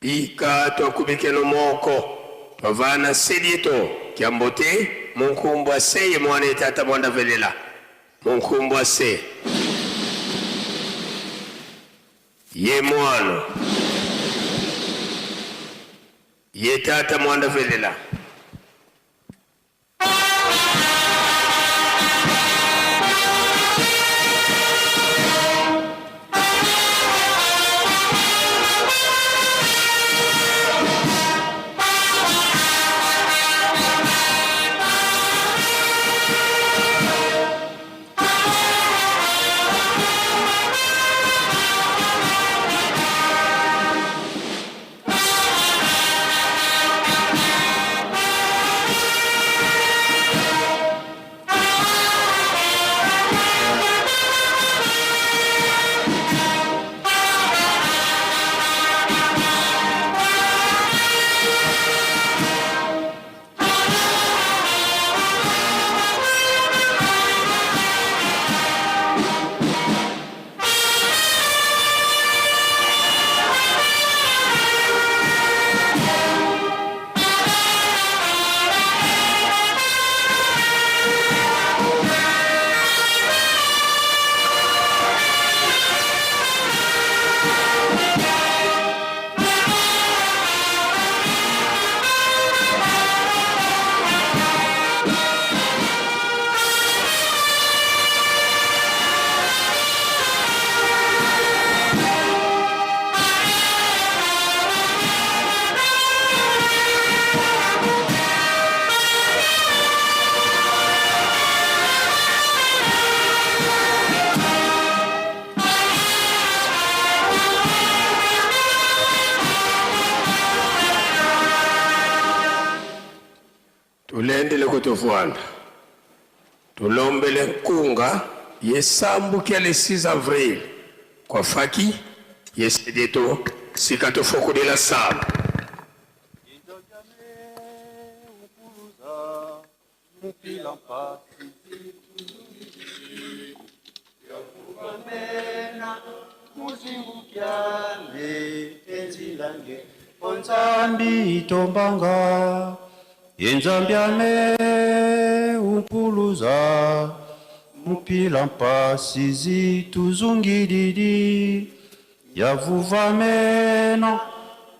Ika twakubikelo moko twavana sedito kiambote munkumbwa seye mwana tata mwanda velela munkumbwa se ye mwano ye tata mwanda velela. Tulendele kutofuana. Tulombele kunga yesambu kia le 6 avril. Kwa faki yesedeto sikatofoko de la salle. Onzambi tombanga Yenzambiame upuluza Mupila mpasizi tuzungididi Yavuvamena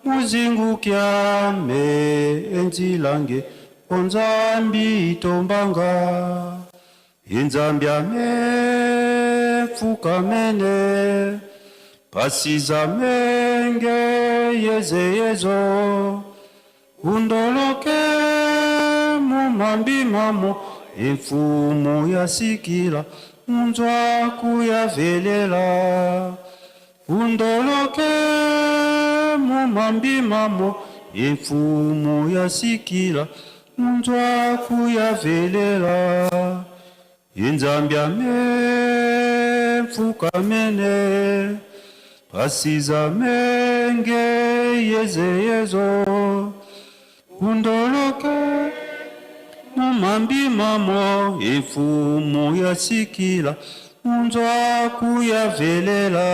muzingu kiame enzilange Onzambi tombanga Yenzambiame fukamene Pasiza menge yeze yezo Undoloke mumambi mamo Efumu ya sikila Unzwa kuyavelela Undoloke mumambi mamo Efumu ya sikila Unzwa kuyavelela Yenzambiame fukamene Pasiza menge yeze yezo Undoloke mumambi mamo Efumu ya sikila Unzwa kuyavelela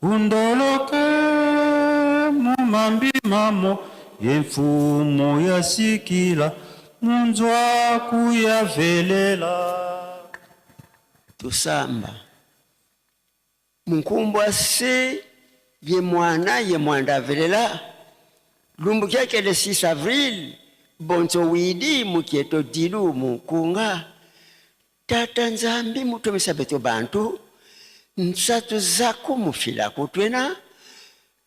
Undoloke mumambi mamo Efumu ya sikila Unzwa kuyavelela. Tusamba Munkumbwa se ye mwana ye mwanda velela Lumbu kyake le 6 avril Bonzo widi mukieto dilu mukunga Tata nzambi mutomesa beto bantu Nsatu zaku mufila kutwena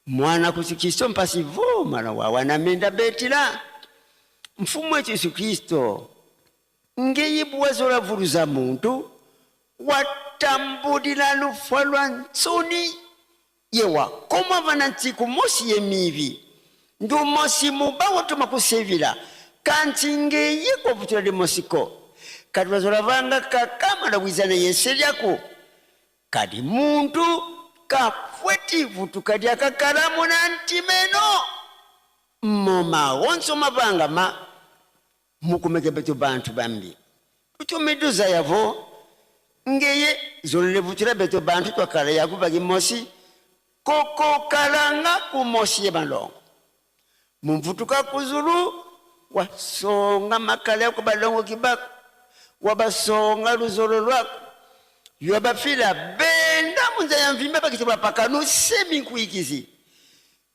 Mwana kusikisto mpasi voma na wawana menda betila Mfumu wetu Yesu Kristo Ngeyibu wazola vuruza muntu Watambudila lufalwa nsoni Yewa koma vanantiku mosi yemivi Ndu mosi mubawo tumakusevila Kanti ngeye kwa vutula de mosiko Kadi wazola vanga kakama na wizana yenseli yako Kadi muntu kafweti vutu kadi akakaramu na antimeno Moma onso mabanga ma Mukumeke betu bantu bambi Utumeduza yavo Ngeye zolele vutula betu bantu kwa kala yaku bagi mosi Koko kalanga kumosi ye balongo Mumvutuka kuzulu Wasonga makala yaku balongo kibako Wabasonga luzolo lwako Yuabafila benda munza ya mvimba pakitiwa pakanu semi kuikizi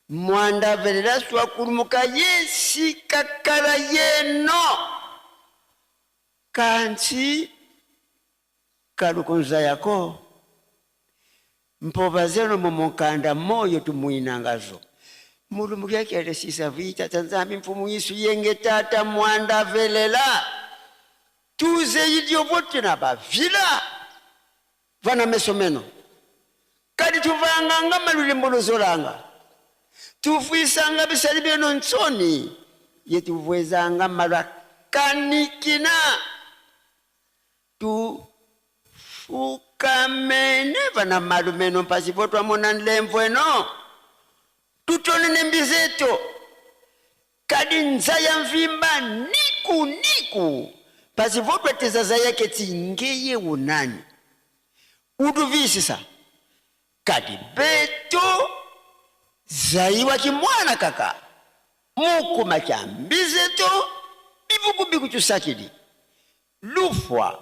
mwanda velela swakulumuka yesi kakala yeno kanchi kalukunza yako mpova zeno momokanda moyo tumuinangazo mulumuki yakele sisa vita tanzambi mfumu Yesu yenge tata mwanda velela tuze idio vote na bavila vana mesomeno kadi tuvanganga malulimbolo zolanga tufuisanga bisali beno nsoni yetuvwezanga malwa kanikina tufukamene vana malumeno pasipo twamona nlemvweno tutonene mbizeto kadi nzaya mvimba niku pasipo twateza yake tingeye unani utuvisisa kadi beto zaiwa kimwana kaka mukuma kya mbizeto bivukubiku chusakili lufwa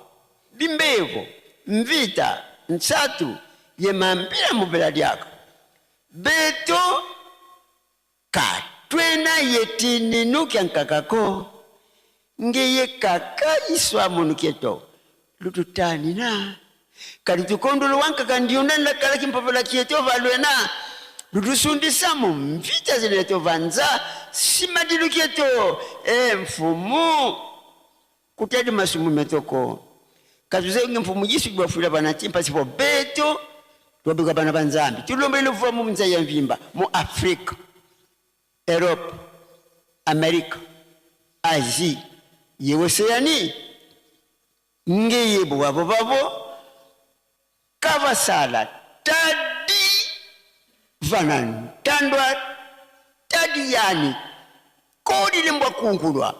bimbevo mvita nsatu yemambira mubela lyako beto katwena yetininukia nkakako ngeye kaka iswa munuketo lututanina kali tukondolo wankaka ndionana kala kimpopela kieto valwena lutusundisa mumvita zileto vanza simadilukieto mfumu kutadi masumu metoko kazuze nge mfumu Yesu kubafula bana timpa sipo beto twabika bana banzambi tulombe lufuwa mu nza ya mvimba mu Afrika Europe Amerika Asia yeweseani ngeye babo kavasala tadi vanan tandwa tadi yani kodi limbwa kungulwa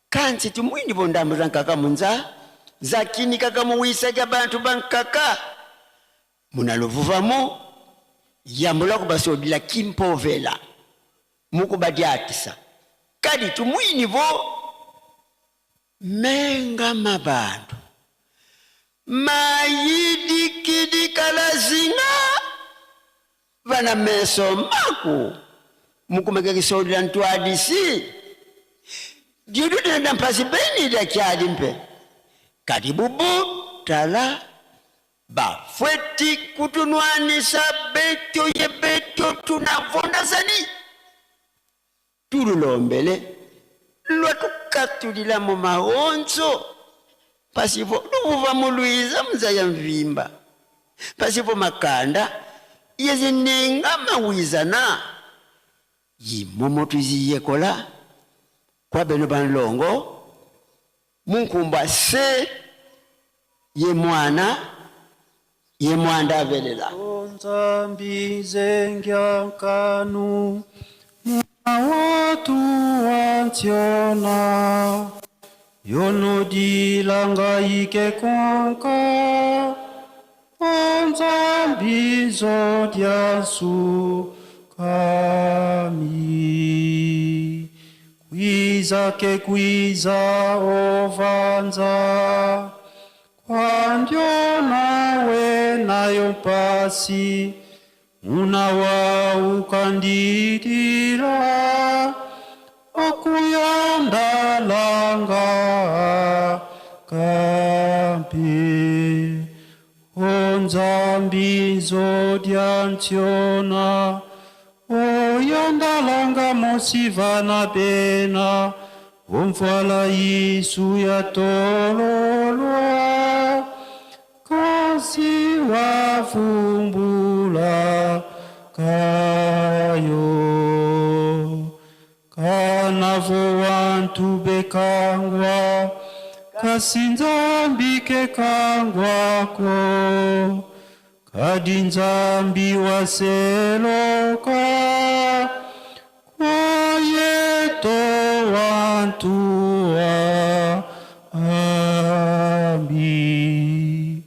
kanzi tumwini bondambu zankaka munza zakini kaka muwisa kya bantu bankaka munalovuvamo yambula kubasodila kimpovela mukubadiatisa kadi tumwini vo menga mabandu mayidi kidi kalazinga vana meso maku mukumeke kisodila ntwadisi diudu dina mpasi beni da kiadi mpe kadi bubu tala bafweti kutunwanisa beto ye beto tunavonda zani tululombele lwatukatulila mu mahonzo pasipo luvuva muluiza mzaya mvimba pasipo makanda yezinenga mawizana yimomo tuziyekola kwa beno banlongo munkumba se ye mwana ye mwanda velela nzambi zengyankanu watu wantiona yonodilanga ike kwanka onzambi zodyasu kami kwiza ke kwiza ovanza kwandyo nawe nayo pasi unawa ukandidira okuyandalanga kampi onzambi zodyantiona oyandalanga mosivana bena omfala Yesu yatololwa kasi wavumbula kayo kanavo wantu bekangwa kasi nzambi kekangwako kadi nzambi waseloka kwayeto wantu wa ambi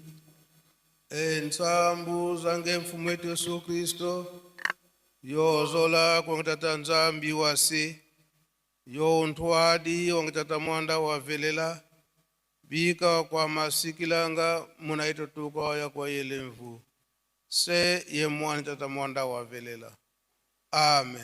Nsambu zange mfumu wetu Yesu Kristo yozola kwa ngitata nzambi wasi yo ntwadi wangitata mwanda wa velela bika kwa masikilanga munaito tuka ya kwa yelemvu se ye mwani tata mwanda wa velela Amen.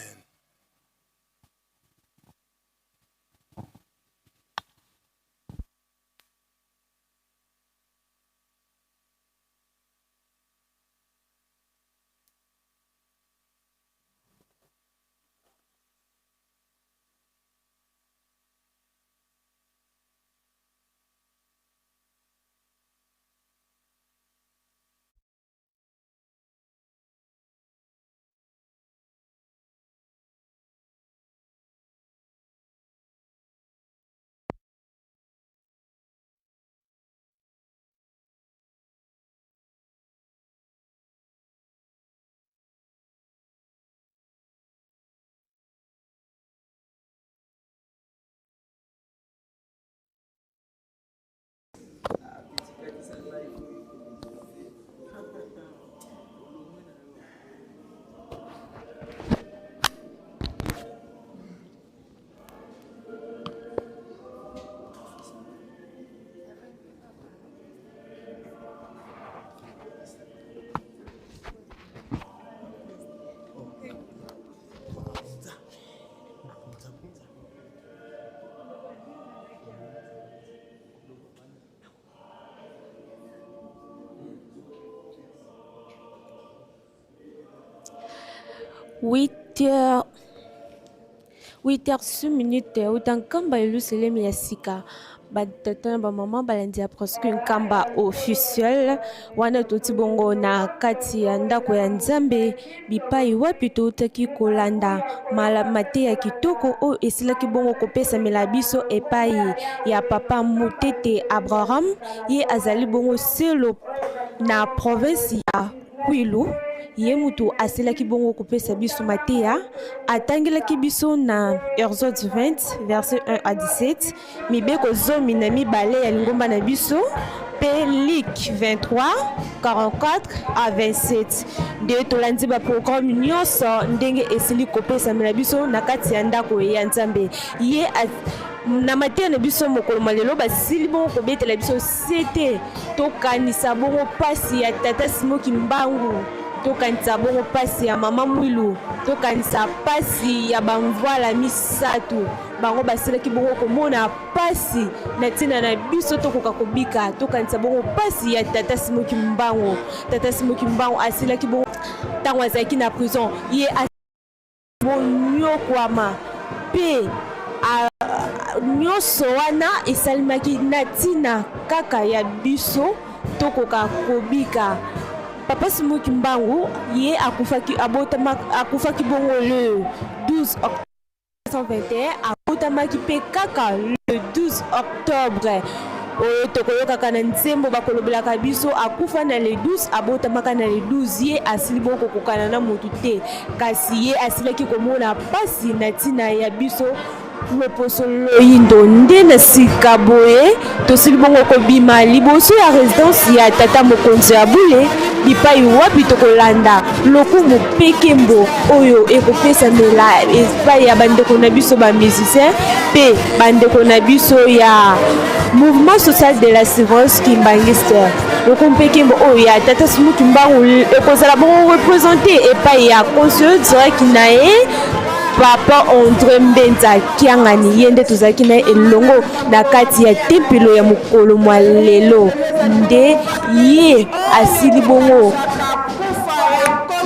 Huit heures 6 minutes autant kamba Yerusalem ya sika batata ba mama balandia presque un kamba officiel wana toti bongo na kati ya ndako ya Nzambe bipai wapi totaki kolanda mate ya kitoko o esilaki bongo kopesa mela biso epai ya papa Mutete Abraham ye azali bongo selo na province ya Kwilu ye mutu asilaki bongo kopesa biso mateya atangelaki biso na Exode 20 verset 1 à 17 mibeko zomi na mibale ya lingomba na biso pe Luc 23 44 à 27 de tolandi ba programme nyonso ndenge esili kopesa mela biso na kati ya ndako ya Nzambe ye na mateya na biso mokolo malelo basili bongo kobetela biso sete tokanisa bongo pasi ya tata Simoki Mbangu tokanisa bongo pasi ya mama Mwilu tokanisa pasi ya bamvoala misatu bango basilaki bongo komona pasi na tina na biso tokoka kobika tokanisa bongo pasi ya tata Simoki Mbangu asilaki bongo tango azalaki na prison ye bonyokwama pe nyonso wana esalimaki na tina kaka ya biso tokoka kobika. Papa Simoki Mbangu ye akufaki bongo le 12 octobre 1921 abotamaki pe kaka le 12 octobre oyo tokoyoka na nzembo bakolobelaka biso akufa na le 12 abotamaka na le 12 ye asili bongo kokana na motu te kasi ye asilaki komona pasi na tina ya biso loposo loyindo nde na sika boye tosili bongo kobima liboso ya résidence ya tata mokonzi ya bule bipai wapi tokolanda lokumu pekembo oyo ekopesamela epai ya bandeko na biso bamusicien pe bandeko na biso ya mouvement social de la sévrance kimbangiste lokumu pekembo oyo ya tata Simoki Mbangu ekozala bongo représente epai ya conseiller direct na ye Papa André Mbenza Kiangani yende tozaki na elongo na kati ya tempelo ya mokolo mwa lelo nde ye asili bongo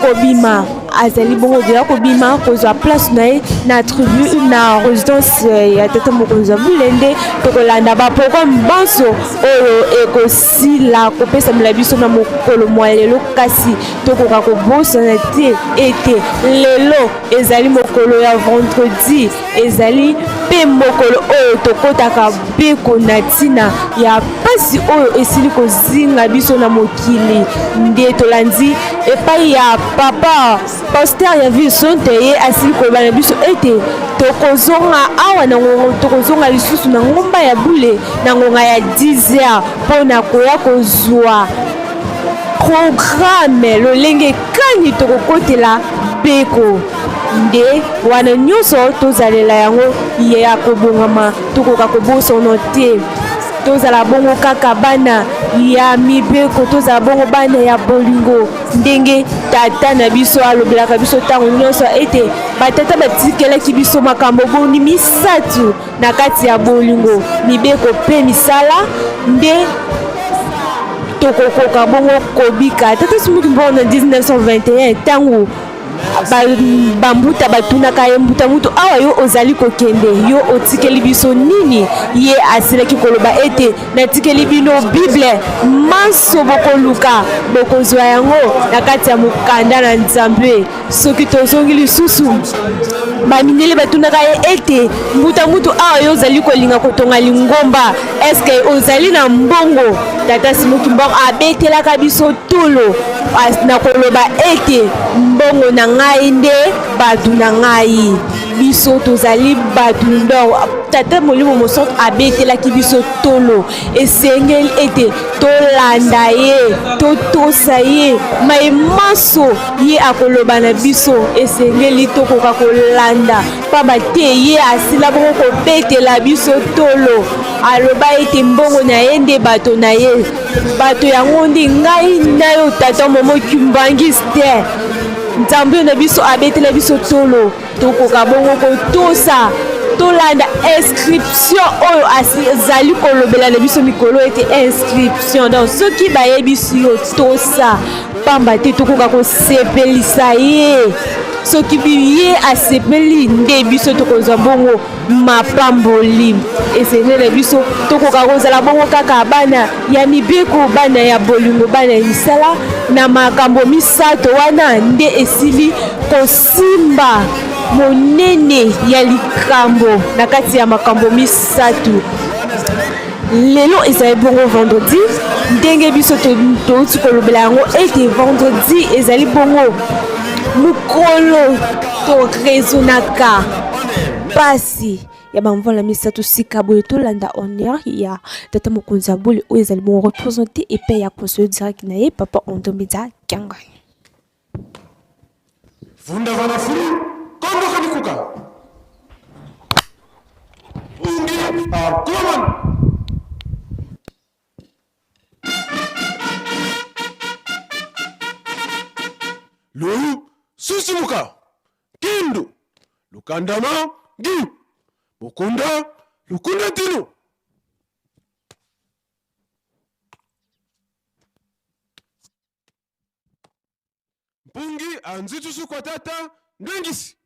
kobima azali bongo deya kobima kozwa place na ye na tribu na résidence ya tata mokonzi ya bulende tokolanda baprogramme banso oyo ekosila kopesamela biso na mokolo mwa lelo kasi tokoka kobosana te ete lelo ezali mokolo ya vendredi ezali mpe mokolo oyo tokotaka beko na ntina ya pasi oyo esili kozinga biso na mokili nde tolandi epai ya papa pasteur ya ville sonte ye asili koyeba na biso ete tokozonga awa na ngongo tokozonga lisusu na ngomba ya bule na ngonga ya 10h mpona koya kozwa programme lolenge kani tokokotela beko nde wana nyonso tozalela yango ya kobongama tokoka kobosana te tozala bongo kaka bana ya mibeko tozala bongo bana ya bolingo ndenge tata na biso alobelaka biso ntango nyonso ete batata batikelaki biso makambo boni misatu na kati ya bolingo mibeko mpe misala nde tokokoka bongo kobika tata somoki mbongo na 1921 ntango bambuta batunaka ye mbuta mutu awa yo ozali kokende yo otikeli biso nini ye asilaki koloba ete natikeli bino bible manso bokoluka bokozwa yango na kati ya mokanda na nzambe soki tozongi lisusu bamindele batunaka ye ete mbuta mutu awa yo ozali kolinga kotonga lingomba eske ozali na mbongo tata simoki mbongo abetelaka biso tolo na koloba ete mbongo na ngai nde batu na ngai biso tozali batu ndo tata molimo mosantu abetelaki biso tolo esengeli ete tolanda ye totosa ye mai maso ye akoloba na biso esengeli tokoka kolanda pamba te ye asila bongo kobetela biso tolo aloba ete mbongo na ye nde bato na ye bato yango ndi ngai na yo tata momo kimbangisi te nzambe na biso abetela biso tolo tokoka bongo kotosa tolanda inscription oyo azali kolobela na biso mikolo ete inscription donc soki bayebi yo tosa pamba te tokoka kosepelisa ye soki ye asepeli nde biso tokozwa bongo mapamboli esene na biso tokoka kozala bongo kaka bana ya mibeko bana ya bolingo bana ya misala na makambo misato wana nde esili kosimba monene ya likambo na kati ya makambo misato lelo ezali bongo vendredi ndenge biso touti kolobela yango ete vendredi ezali bongo mukolo torezonaka pasi ya bamvola misato sika boye tolanda honneur ya tata mokonzi ya bole oyo ezali bongo représente epai ya conseiller direct na ye papa Ondomeza Kiangani vunda vana furu kondo kanikuka ungi akuman lu susumuka kindu lukandama gi mukunda lukunda tinu mpungi anzitusu kwa tata ndengisi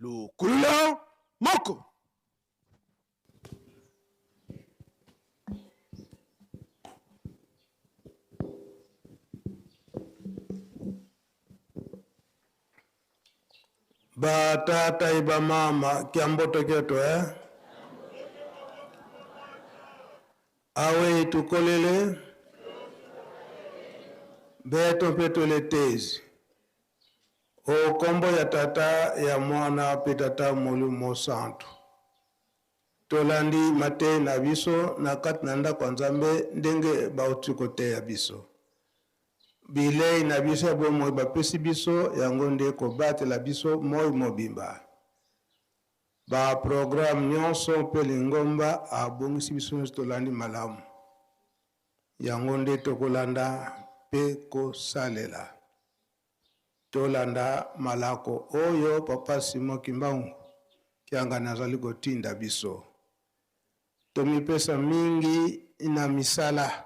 Lukulula moko batata iba mama kiamboto kyeto awe itukolele beto peto letezi o kombo ya tata ya mwana pe tata molimo santu tolandi mate na biso na kat nanda kwa nzambe ndenge bauti kote ya biso bilei na biso ya bomo bapesi biso yango nde kobatela biso moi mobimba ba programme nyonso pe lingomba abongisi biso tolandi malamu yango nde tokolanda pe kosalela tolanda malako oyo papa Simon Kimbangu kianga nazali kotinda biso. Tomipesa mingi na misala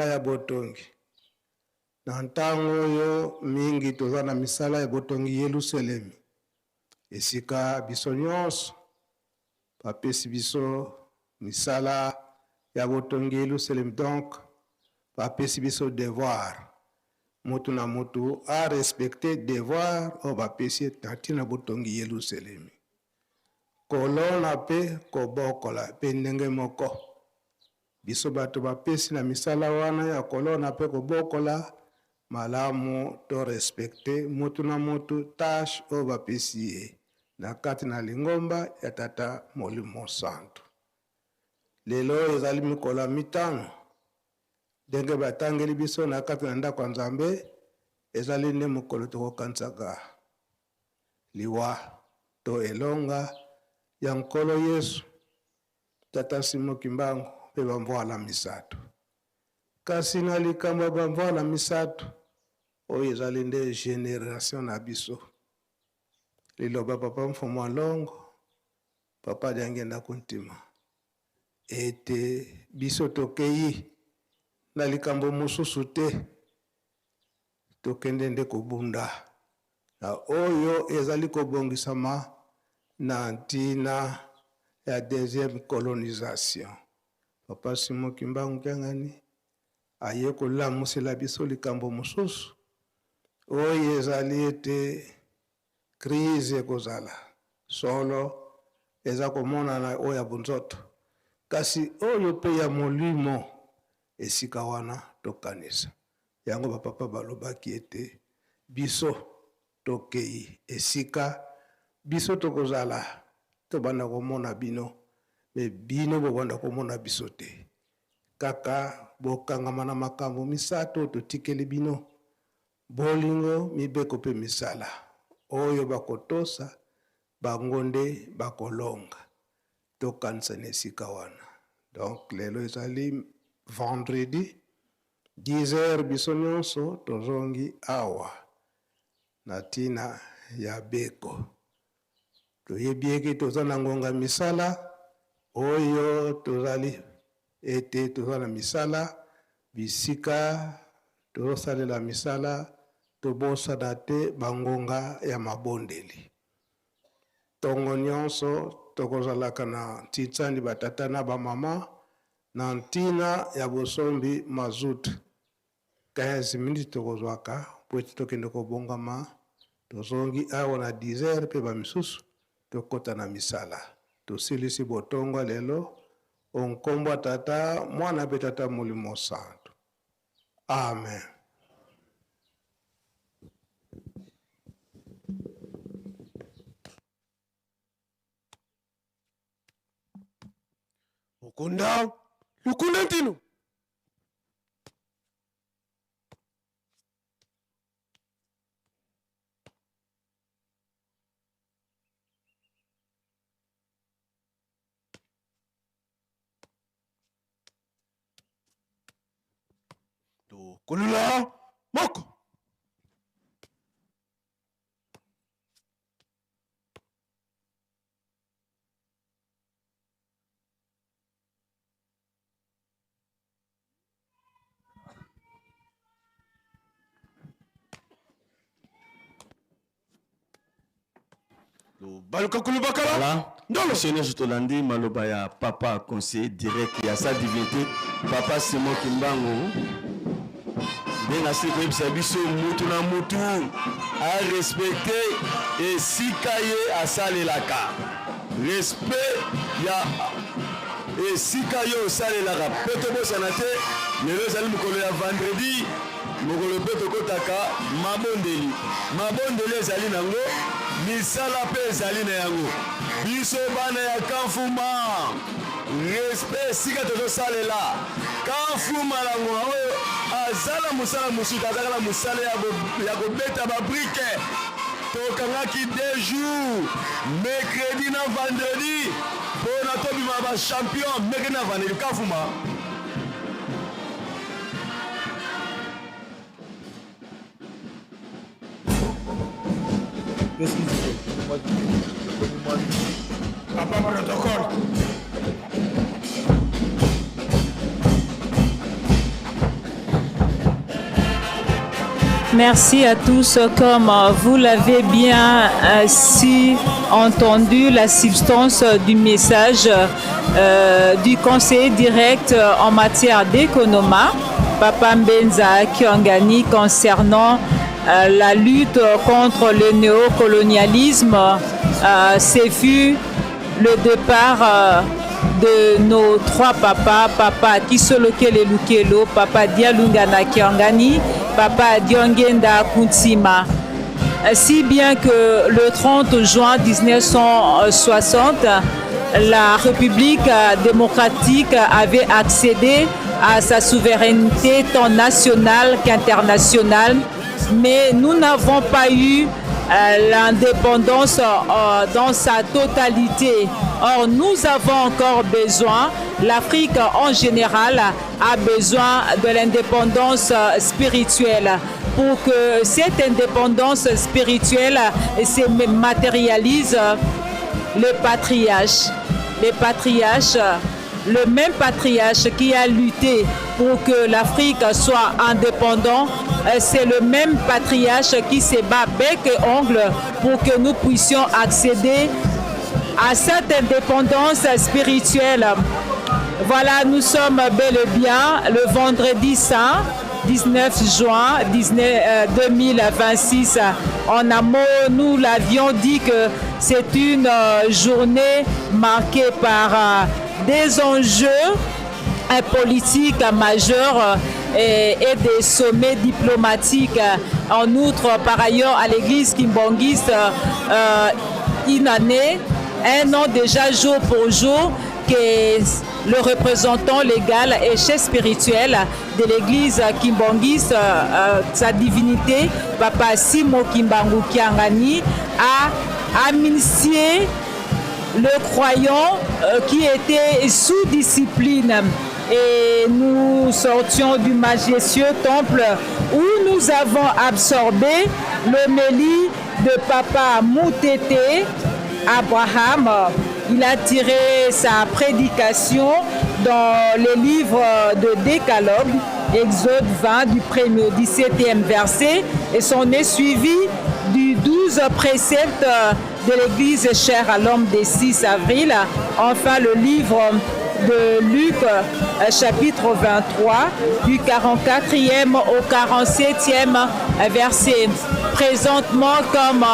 ya botongi. Na ntango oyo mingi toza na misala ya botongi Yerusalemi. Esika biso nyonso bapesi biso misala ya botongi Yerusalemi. Donc bapesi biso devoir. Mutu na mutu a respecter devoir o bapesi tatina botongi Yerusalemi. Kolona pe kobokola pe ndenge moko. Biso bato bapesi na misala wana ya kolona pe kobokola malamu to respecte mutu na mutu tâche o bapesi ye na kati na lingomba ya tata Molimo Santu. Lelo ezali mikolo mitano ndenge batangeli biso na kati na ndako ya Nzambe ezali nde mokolo tokokanisaka liwa to elonga ya nkolo Yesu tata Simon Kimbangu pe bamvoala misato. Kasi na likambo bamvoala misato oyo ezali nde generation na biso. Liloba papa mfumu alongo papa diangenda kuntima ete biso tokei na likambo mosusu te tokende nde kobunda na oyo ezali kobongisama na ntina ya deuxième colonisation. Papa Simon Kimbangu Kiangani aye kolamusela biso likambo mosusu oyo ezali ete crise ekozala solo eza komonana oyo ya bunzoto kasi oyo pe ya molimo esika wana tokanisa. Yango bapapa balobaki ete biso tokei esika biso tokozala tobanda komona bino me bino bobanda komona biso te. Kaka bokangama na makambo misato totikeli bino bolingo mibeko pe misala oyo bakotosa bangonde bakolonga tokanisa na esika wana. Donc lelo ezali vendredi 10h biso nyonso tozongi awa na tina ya beko. Toyebieki toza na ngonga misala oyo tozali ete toza na misala bisika tozosalela misala tobosana te bangonga ya mabondeli. Tongo nyonso tokozalaka na ntitsani batata na bamama na ntina ya bosombi mazut 15 minutes tokozwaka po ete tokende kobongama tozongi awa na 10h pe bamisusu tokota na misala. Tosilisi botongo lelo onkombo tata mwana pe tata Molimo Santu. Amen. Mukunda lukunda ntino kulula moko baluka kulubakala voilà. Ndolo Seigneur Jotolandi maloba ya papa conseiller direct ya sa divinité papa Simon Kimbangu benga siko yebisa biso mutu na mutu a respecter esika ye asalelaka respect ya esika yo osalelaka pe tobosana te lelo ezali mokolo ya vendredi mokolo pe tokotaka mabondeli ezali nango misala pe ezali na yango biso bana ya Kanfuma respect esika tozosalela Kanfuma lango oyo azala musala mususu azala musala ya kobeta babrike tokangaki 2 jours mercredi na vendredi mpona tobima bachampion mercredi na vendredi Kanfuma Papa protocole. Merci à tous. Comme vous l'avez bien si entendu, la substance du message du conseiller direct en matière d'économie, Papa Mbenza Kiangani, concernant la lutte contre le néocolonialisme, c'est vu le départ de nos trois papas, Papa Kisolokele Lukelo, Papa Dialungana Kiangani, Papa Diongenda Kuntsima. Si bien que le 30 juin 1960, la République démocratique avait accédé à sa souveraineté tant nationale qu'internationale, mais nous n'avons pas eu l'indépendance dans sa totalité. Or, nous avons encore besoin, l'Afrique en général a besoin de l'indépendance spirituelle pour que cette indépendance spirituelle se matérialise. Le patriarche, le même patriarche qui a lutté pour que l'Afrique soit indépendante, c'est le même patriarche qui se bat bec et ongle pour que nous puissions accéder à cette indépendance spirituelle. Voilà, nous sommes bel et bien le vendredi saint, 19 juin 2026. En amont, nous l'avions dit que c'est une journée marquée par des enjeux politiques majeurs et des sommets diplomatiques. En outre, par ailleurs, à l'église kimbangiste, une année, un an déjà jour pour jour, que le représentant légal et chef spirituel de l'église kimbangiste, sa divinité, Papa Simo Kimbangu Kiangani, a initié le croyant qui était sous discipline. Et nous sortions du majestueux temple où nous avons absorbé l'homélie de Papa Moutete Abraham. Il a tiré sa prédication dans le livre de Décalogue, Exode 20, du 1er au 17e verset, et s'en est suivi du 12 préceptes de l'Église chère à l'homme des 6 avril. Enfin, le livre de Luc, chapitre 23, du 44e au 47e verset. Présentement, comme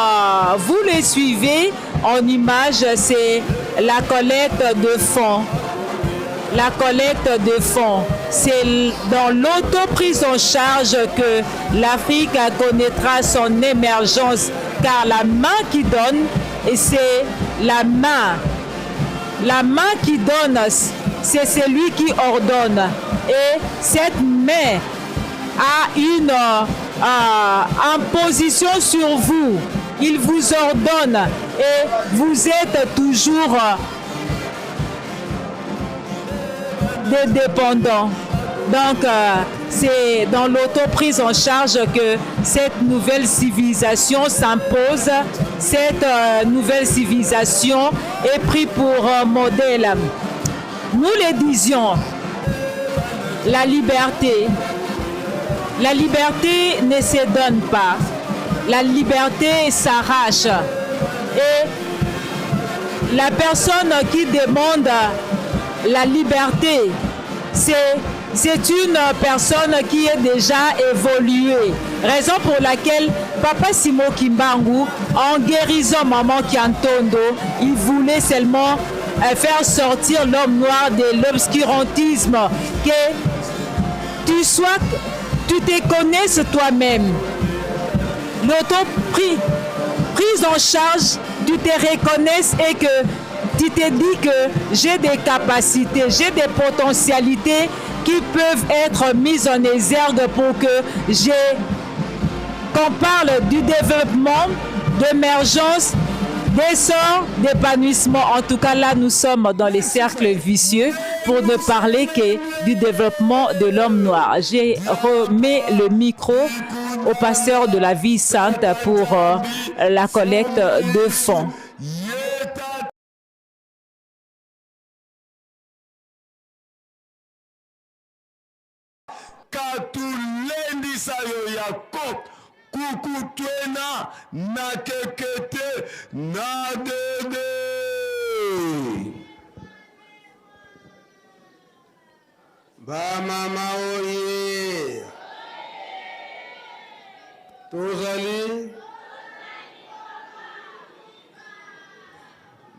vous les suivez en image, c'est la collecte de fonds. La collecte de fonds, c'est dans l'autoprise en charge que l'Afrique connaîtra son émergence, car la main qui donne, et c'est la main qui donne, c'est celui qui ordonne. Et cette main a une imposition sur vous. Il vous ordonne et vous êtes toujours des dépendants. Donc, c'est dans l'autoprise en charge que cette nouvelle civilisation s'impose. Cette nouvelle civilisation est prise pour modèle. Nous le disions, la liberté ne se donne pas. La liberté s'arrache. Et la personne qui demande la liberté, c'est une personne qui est déjà évoluée. Raison pour laquelle Papa Simo Kimbangu, en guérissant Maman Kiantondo, il voulait seulement faire sortir l'homme noir de l'obscurantisme, que tu te connaisses toi-même. Prise en charge, tu te reconnaisses et que tu te dis que j'ai des capacités, j'ai des potentialités qui peuvent être mises en exergue pour que qu'on parle du développement, d'émergence, d'essor, d'épanouissement. En tout cas, là, nous sommes dans les cercles vicieux pour ne parler que du développement de l'homme noir. J'ai remis le micro au pasteur de la vie sainte pour la collecte de fonds. Katulendisa yo yako kukutwena na kekete na dede. Ba mama oye. Tozali.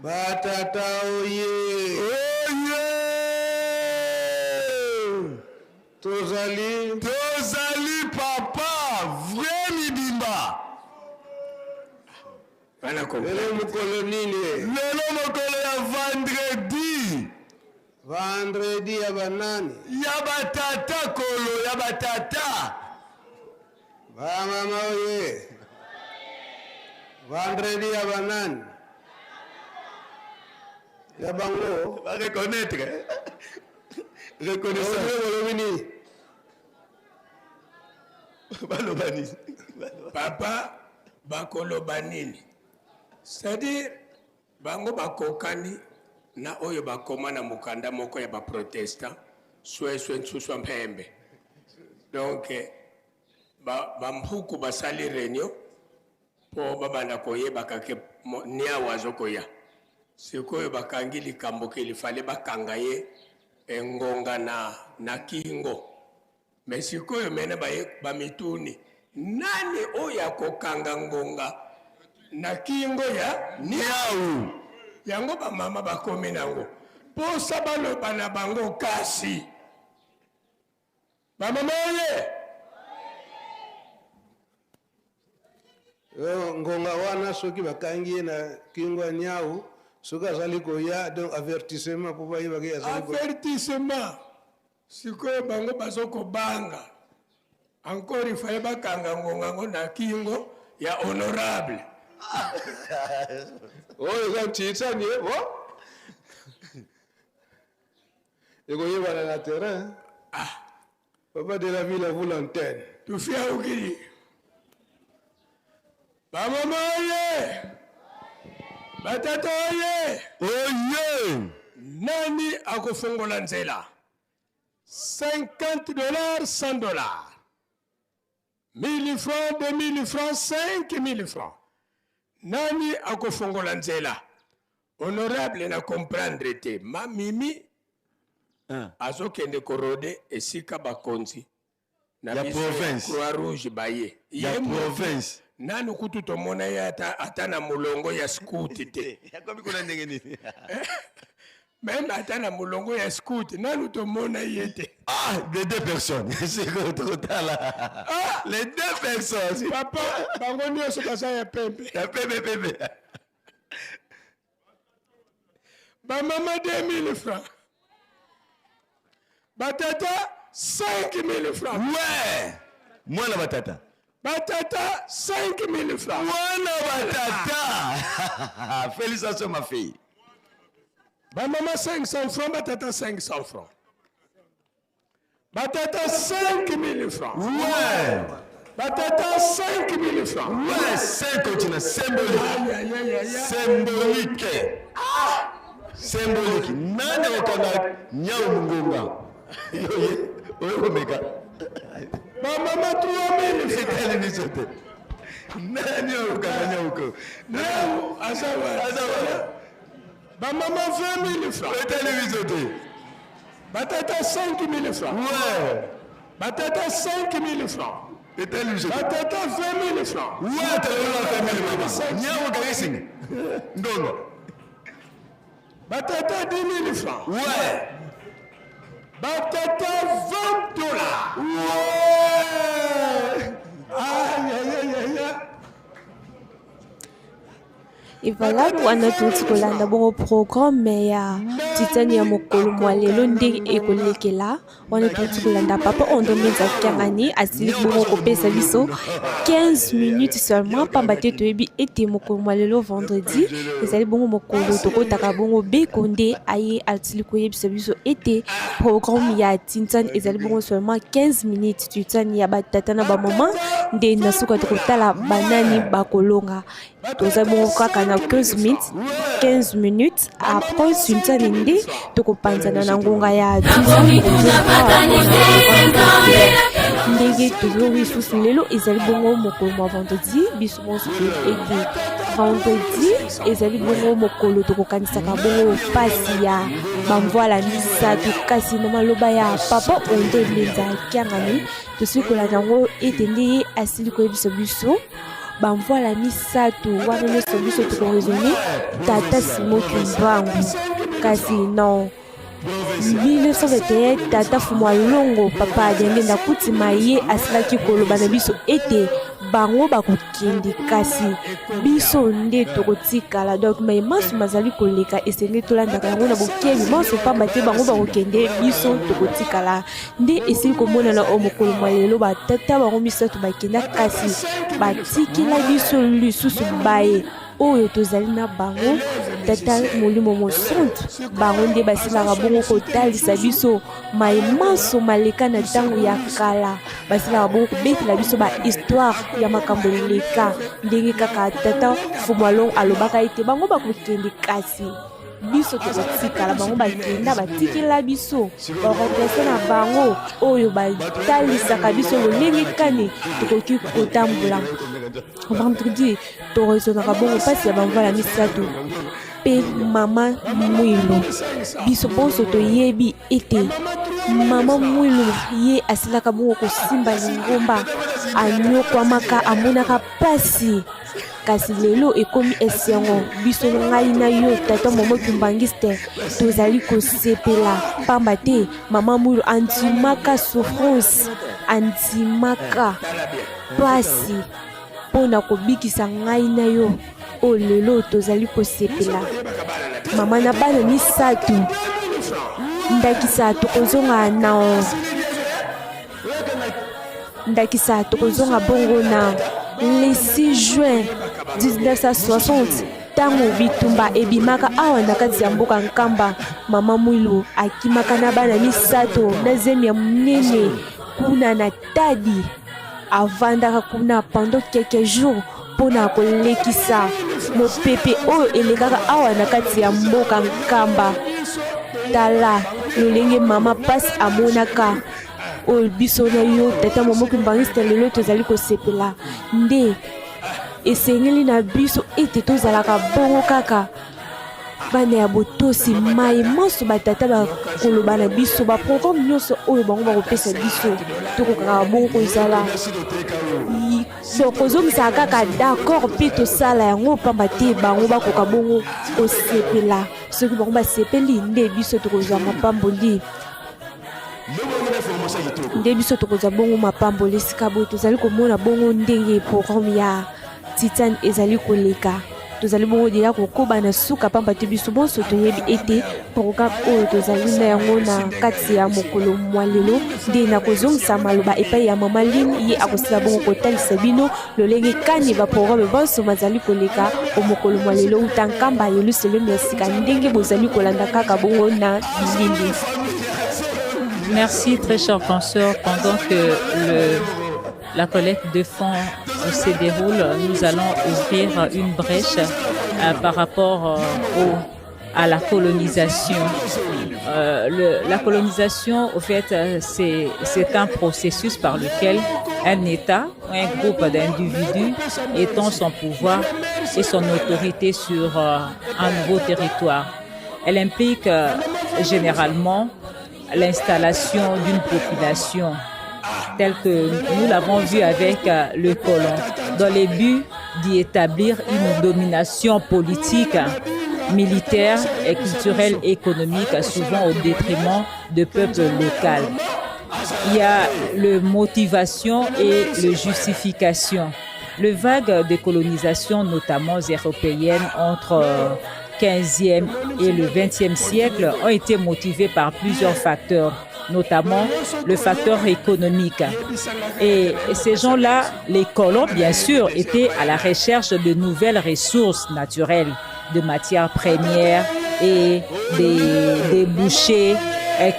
Ba tata oye. Oye. Tozali papa vrai bimba. Lelo mukolo nini? Lelo mukolo ya vendredi. Vendredi ya banani? Ya batata kolo ya batata. Ba mama oye. Vendredi ya banani? Ya bango. Va reconnaître. Reconnaissance. Papa bakoloba nini? C'est-à-dire bango bakokani na oyo bakoma na mukanda moko ya ba protestant sweswe nsuswa mpembe. Donc ba mpuku basali réunion po babanda koyeba kake nia wazokoya. Sikoyo bakangi likambo ke lifale bakanga ye engonga na kingo. Mais sikoyo mene ba mituni nani oya kokanga ngonga na kingo ya niau yango ba mama bakomi nango po sabaloba na bango kasi ba mama ngonga wana soki bakangi na kingo ya niau soki azali koya donc avertissement po bayeba ke azali koya avertissement sikoyo bango bazokobanga encore ifaye bakanga ngonga ngo na kingo ya honorable oyo kantitsa ni bo ekoyebana na terrain papa de la ville à vous l'antenne tufia ukili bamama oye batata oye oye nani akufungola nzela $50, $100. 1000 francs, 2000 francs, 5000 francs. Nani akufungola nzela. Honorable na comprendre te. Ma mimi azokende korode esika bakonzi. Na ya province. Croix Rouge baye. Ya province. Nani kutu tomona ya ata na mulongo ya scout te. Yakobi kuna ndenge nini? Même atana mulongo ya scout nanu to mona yete. Ah, les deux personnes. C'est total là. Ah, les deux personnes. Papa, bango nyoso basa ya pembe. Ya pembe. Ba mama 2000 francs. Batata 5000 francs. Ouais. Moi la batata. Batata 5000 francs. Moi la batata. Félicitations ma fille. Ba maman 500 francs, batata 500 francs. Batata 5000 francs. Ouais. Batata 5000 francs. Ouais, 5 continents symbolique. Symbolique. Symbolique. Nani wakana nyao mungonga. Oye omega. Ba maman 3000 francs. Nani wakana nyao ko. Nyao asawa. Ba maman 20 000 francs. Batata 5 000 francs. Ouais. Batata 5 000 francs. Batata 20 000 francs. Ouais, t'as le 20 000 francs. Nyao karising. Ndongo. Batata 10 000 francs. Ouais. Batata $20. Ouais. Aïe. Et voilà, on a tout ce bon programme ya titani ya mokolo mwalelo ndenge ekolekela on tout ce papa on domine za kangani asili bongo kopesa biso 15 minutes seulement pambate toyebi ete mokolo mwalelo vendredi ezali bongo mokolo tokotaka bongo bekonde aye asili koyebisa biso ete programme ya tintani ezali bongo seulement 15 minutes titani ya batata na ba maman nde nasuka tokotala banani bakolonga toza bongo kaka na 15 minutes après tintani nde tokopanzana na ngonga ya ndenge tozori susu lelo ezali bongo mokolo mwa vendredi biso bonso ete vendredi ezali bongo mokolo tokokanisaka bongo pasi ya bamvoala misato kasi na maloba ya papa ondo mbenza kiangani tosikola yango ete nde ye asili koyebisa biso bamvoala misato wana nyonso biso tokoresone tata Simon Kimbangu kasi non 1921 tata Fumwa Longo papa adenge ndakutima ye asilaki koloba na biso ete bango bakokende kasi biso nde tokotikala donc mai masu mazali koleka esenge tolandaka yango na bokebi masu pamba te bango bakokende biso tokotikala nde esili komonana o mokolo mwalelo batata bango misato bakenda kasi batikila biso lisusu baye oyo tozali na bango tata molimo mosantu bango nde basilaka bongo kotalisa biso mai maso maleka na ntango ya kala basilaka bongo kobetela biso bahistoire ya makambo leka ndenge kaka tata Fumwalong alobaka ete bango bakokende kasi biso tokotikala bango bakenda batikela biso bakomplase na bango oyo batalisaka biso lolenge kani tokoki kotambola vendredi toresonaka bongo mpasi ya bamvoala misato mpe mama Mwilu biso bonso toyebi ete mama Mwilu ye asilaka bongo kosimba lingomba anyokwamaka amonaka pasi kasi lelo ekomi esengo biso ngai na yo tata Momo Kimbangiste tozali kosepela pamba te mama Mwilu andimaka souffrance andimaka pasi mpona kobikisa ngai na yo o lelo tozali kosepela mama na bana misato ndakisa tokozonga bongo na le 6 juin 1960 ntango bitumba ebimaka awa na kati ya mboka Nkamba mama Mwilu akimaka na bana misato na zemi ya monene kuna na Tadi avandaka kuna pendant quelques jours mpona kolekisa mopepe oyo elekaka awa na kati ya mboka Nkamba tala lolenge mama pasi amonaka oyo biso na yo tata Momo Kimbangiste lelo tozali kosepela nde esengeli na biso ete tozalaka bongo kaka bana ya botosi mai maso batata bakoloba na biso baprogramme nyonso oyo bango bakopesa biso tokokaka bongo kozala kozongisaka kaka d'accord mpe tosala yango pamba te bango bakoka bongo kosepela soki bango basepeli nde biso tokozwa mapamboli nde biso tokozwa bongo mapamboli esika boye tozali komona bongo ndenge programme ya titane ezali koleka tozali bongo deja kokoba na suka pamba te biso bonso toyebi ete programme oyo tozali na yango na kati ya mokolo mwalelo nde na kozongisa maloba epai ya mama Line ye akosila bongo kotalisa bino lolenge kani baprogramme bonso bazali koleka o mokolo mwalelo uta Nkamba Yelusalemu ya sika ndenge bozali kolanda kaka bongo na bilili. Merci très chers penseurs. Pendant que la collecte de fonds se déroule, nous allons ouvrir une brèche par rapport à la colonisation. La colonisation, au fait, c'est un processus par lequel un État ou un groupe d'individus étend son pouvoir et son autorité sur un nouveau territoire. Elle implique généralement l'installation d'une population telle que nous l'avons vu avec le colon, dans le but d'y établir une domination politique, militaire et culturelle et économique, souvent au détriment de peuples locaux. Il y a le motivation et le justification. Les vagues de colonisation, notamment européennes, entre 15e et le 20e siècle, ont été motivées par plusieurs facteurs, notamment le facteur économique. Et ces gens-là, les colons, bien sûr, étaient à la recherche de nouvelles ressources naturelles, de matières premières et des débouchés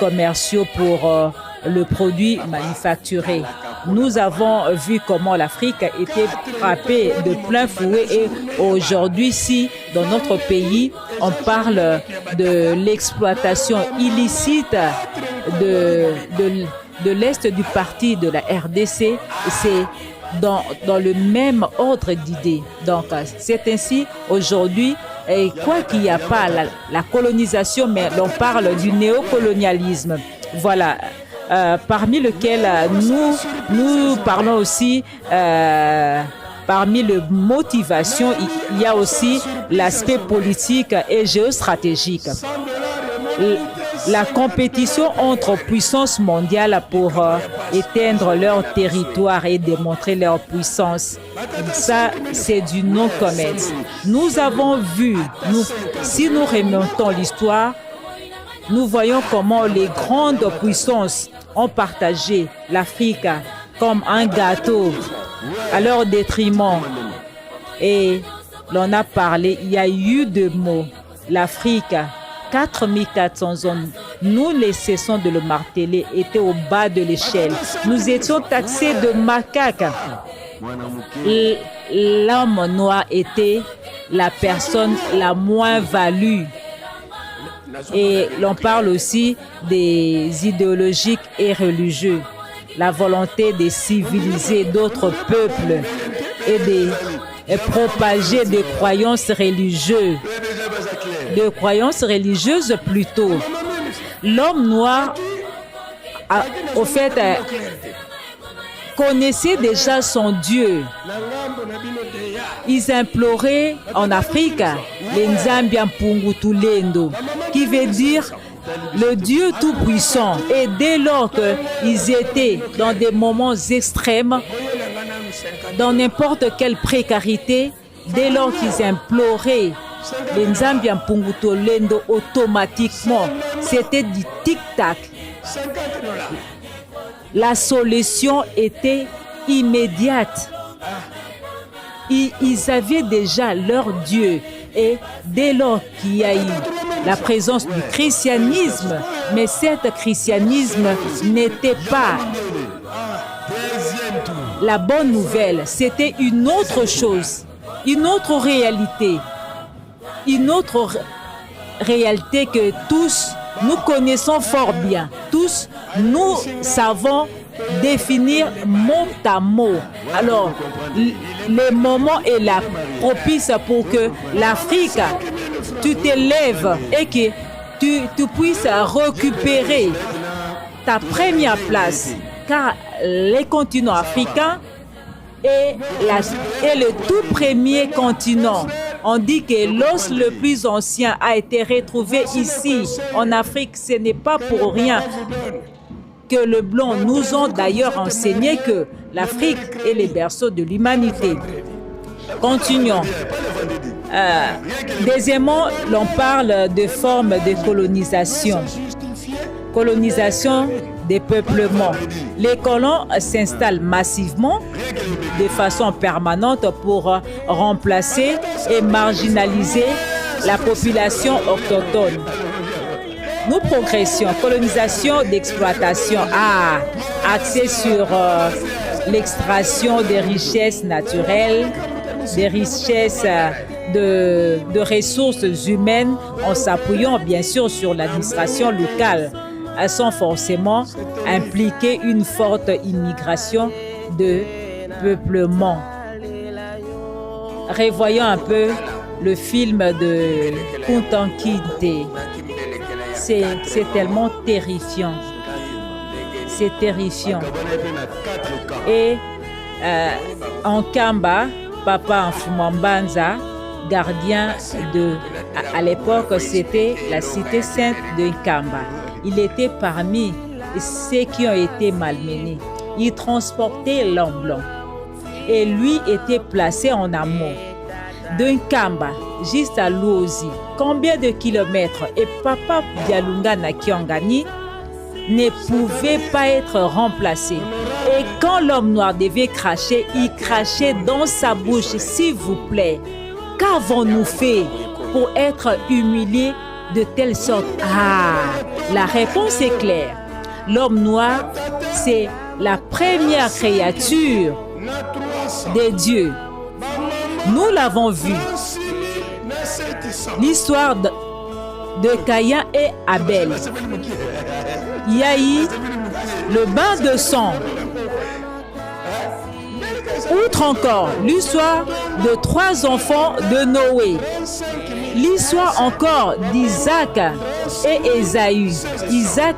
commerciaux pour le produit manufacturé. Nous avons vu comment l'Afrique était frappée de plein fouet et aujourd'hui, si dans notre pays, on parle de l'exploitation illicite de l'Est du parti de la RDC, c'est dans le même ordre d'idées. Donc, c'est ainsi aujourd'hui, et quoi qu'il n'y a pas la colonisation, mais l'on parle du néocolonialisme. Voilà. Parmi lesquels nous parlons aussi, parmi les motivations, il y a aussi l'aspect politique et géostratégique. La compétition entre puissances mondiales pour éteindre leur territoire et démontrer leur puissance, ça c'est du non-commerce. Nous avons vu, si nous remontons l'histoire, nous voyons comment les grandes puissances ont partagé l'Afrique comme un gâteau à leur détriment. Et l'on a parlé, il y a eu deux mots. L'Afrique, 4400 hommes, nous ne cessons de le marteler, était au bas de l'échelle. Nous étions taxés de macaques. L'homme noir était la personne la moins value. Et l'on parle aussi des idéologiques et religieux, la volonté de civiliser d'autres peuples et de propager des croyances religieuses. Plutôt. L'homme noir, au fait, connaissait déjà son Dieu. Ils imploraient en Afrique les Nzambi Mpungutu Lendo, qui veut dire le Dieu tout-puissant. Et dès lors qu'ils étaient dans des moments extrêmes, dans n'importe quelle précarité, dès lors qu'ils imploraient les Nzambi Mpungutu Lendo, automatiquement, c'était du tic-tac. La solution était immédiate. Ils avaient déjà leur Dieu. Et dès lors qu'il y a eu la présence du christianisme, mais cet christianisme n'était pas la bonne nouvelle, c'était une autre chose, une autre réalité que tous nous connaissons fort bien. Tous nous savons définir mot à mot. Alors, le moment est là propice pour que l'Afrique, tu t'élèves et que tu puisses récupérer ta première place. Car les continents africains est le tout premier continent. On dit que l'os le plus ancien a été retrouvé ici, en Afrique. Ce n'est pas pour rien que les Blancs nous ont d'ailleurs enseigné que l'Afrique est le berceau de l'humanité. Continuons. Deuxièmement, l'on parle de formes de colonisation. Colonisation, dépeuplement. Les colons s'installent massivement de façon permanente pour remplacer et marginaliser la population autochtone. Nous progressions, colonisation d'exploitation, axée sur l'extraction des richesses naturelles, des richesses de ressources humaines, en s'appuyant bien sûr sur l'administration locale, sans forcément impliquer une forte immigration de peuplement. Revoyons un peu le film de Kunta Kinte. C'est tellement terrifiant. C'est terrifiant. Et en Kamba, Papa Mfumambanza, gardien de... À l'époque, c'était la cité sainte de Kamba. Il était parmi ceux qui ont été malmenés. Il transportait l'homme blanc. et lui était placé en amont. D'un Kamba jusqu'à Luozi, combien de kilomètres, et Papa Byalunga na Kiangani ne pouvait pas être remplacé. Et quand l'homme noir devait cracher, il crachait dans sa bouche. S'il vous plaît, qu'avons-nous fait pour être humiliés de telle sorte? La réponse est claire. L'homme noir, c'est la première créature de Dieu. Nous l'avons vu. L'histoire de Caïn et Abel. Il y a eu le bain de sang. Outre encore l'histoire de 3 enfants de Noé. L'histoire encore d'Isaac et Ésaü. Ésaü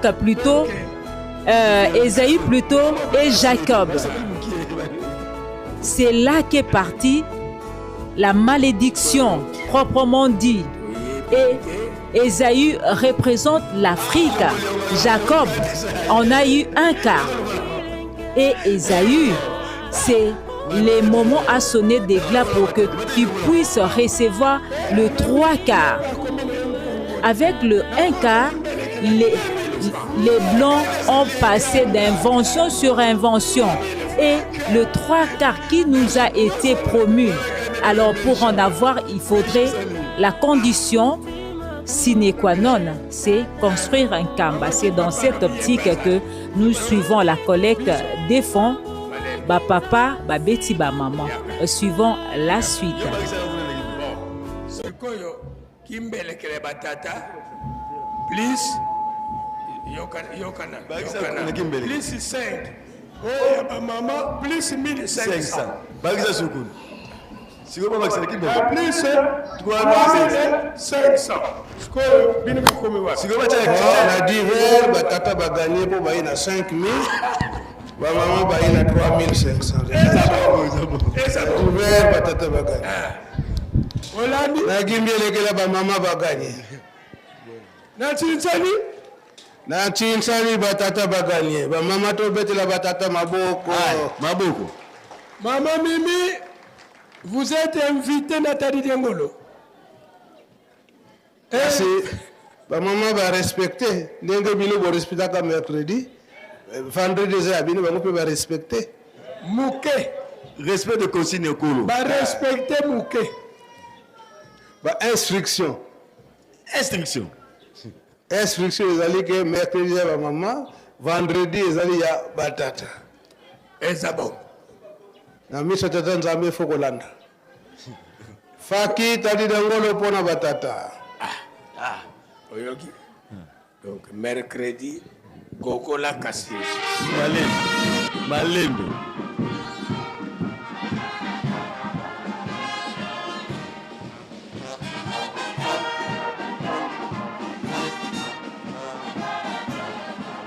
plutôt et Jacob. C'est là qu'est partie la malédiction proprement dit. Et Ésaü représente l'Afrique. Jacob en a eu 1/4. Et Ésaü, c'est les moments à sonner des glas pour que tu puisses recevoir le 3/4. Avec le 1/4, les Blancs ont passé d'invention sur invention. Et le 3/4 qui nous a été promu. Alors pour en avoir, il faudrait la condition sine qua non, c'est construire un Kamba. C'est dans cette optique que nous suivons la collecte des fonds. Papa, Betty, maman. Suivons la suite. Plus 5. Oh, maman, plus 1500. Si vous avez plus 3500. Si vous avez divers, batata va gagner pour bailler à 5000. Maman va bailler à 3500. Divers, batata va gagner. La Gimbie, la maman va gagner. Na chinsani batata va gagner. Maman to bête la batata maboko. Maboko. Maman Mimi. Vous êtes invité Nathalie Diangolo. Merci. Maman va respecter. Nengo bino va respecter comme mercredi. Vendredi déjà bino va respecter. Mouké. Respect de consigne kolo. Va respecter Mouké. Va instruction. Instruction. Instruction ezali que mercredi ya maman, vendredi ezali ya batata. Ezabo. Na misa tata nzambe fokolanda. Faki tadi dangolo pona batata. Oyoki. Donc mercredi Gogola Kassis. Malembe.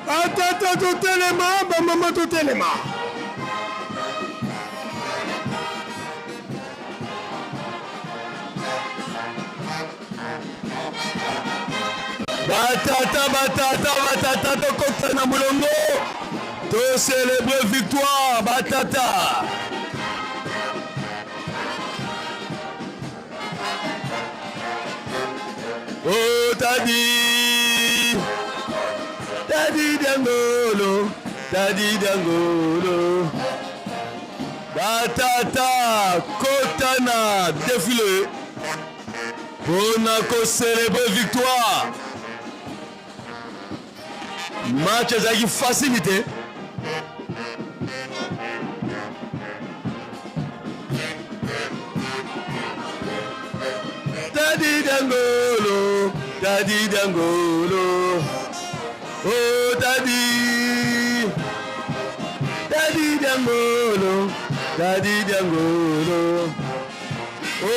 Batata tout élément, maman tout élément. Batata, tokota na mulongo. To célébrer victoire, batata. Oh, Tadi Dangolo. Batata, kotana, défilé. Pour célébrer victoire. Match avec facilité. Tadi Dangolo. Oh, Tadi Dangolo. Oh,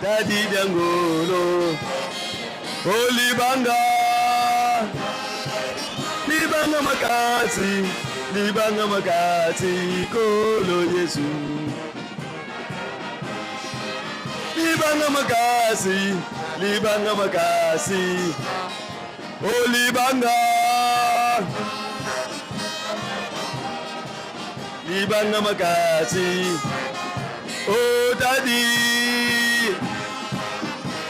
Tadi Dangolo. Oh, Libanga makasi, kolo Yesu. Libanga makasi. Oh, Libanga libanga makasi. Oh daddy,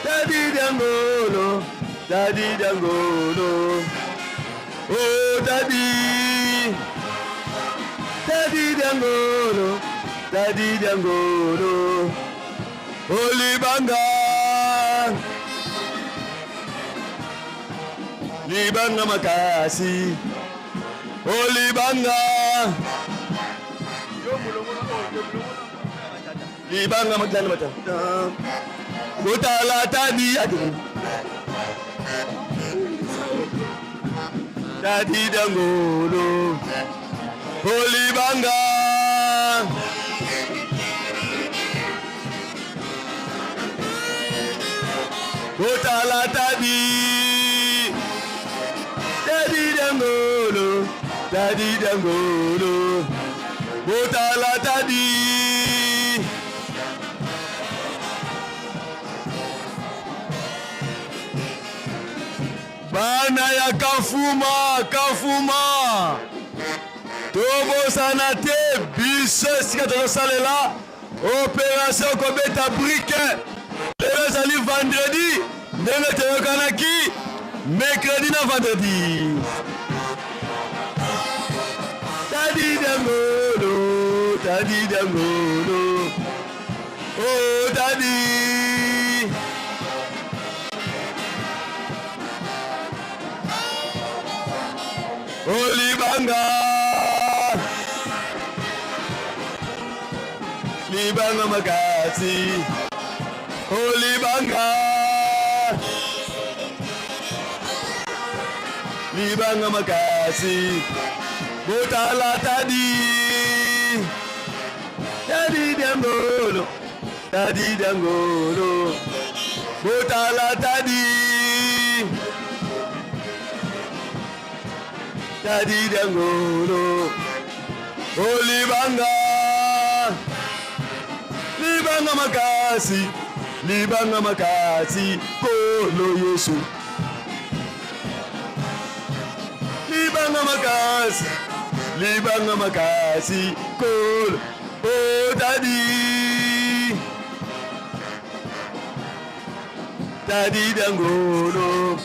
daddy Dangolo, daddy Dangolo. Oh daddy, daddy Dangolo, daddy Dangolo. Oh libanga, libanga makasi. Oh libanga, libanga makasi mata. Kutala tadi aduh. Daddy Dangolo, oh libanga. Kutala tadi, Daddy Dangolo, Daddy Dangolo, Kutala tadi. Bana ya Kafuma, Kafuma. Tobo sanate, biso sika tozo salela. Opération kobeta brique. Les allez vendredi, ndenge toyokanaki, mercredi na vendredi. Daddy Dangolo, Daddy Dangolo. Oh daddy. Oh libanga, libanga makasi. Oh libanga, libanga makasi. Botala tadi, Daddy Dangolo, Daddy Dangolo. Botala tadi, Daddy Dangolo. Oh libanga, libanga makasi, libanga makasi, kolo Yesu. Libanga makasi, libanga makasi, kolo. Oh daddy, Daddy Dangolo.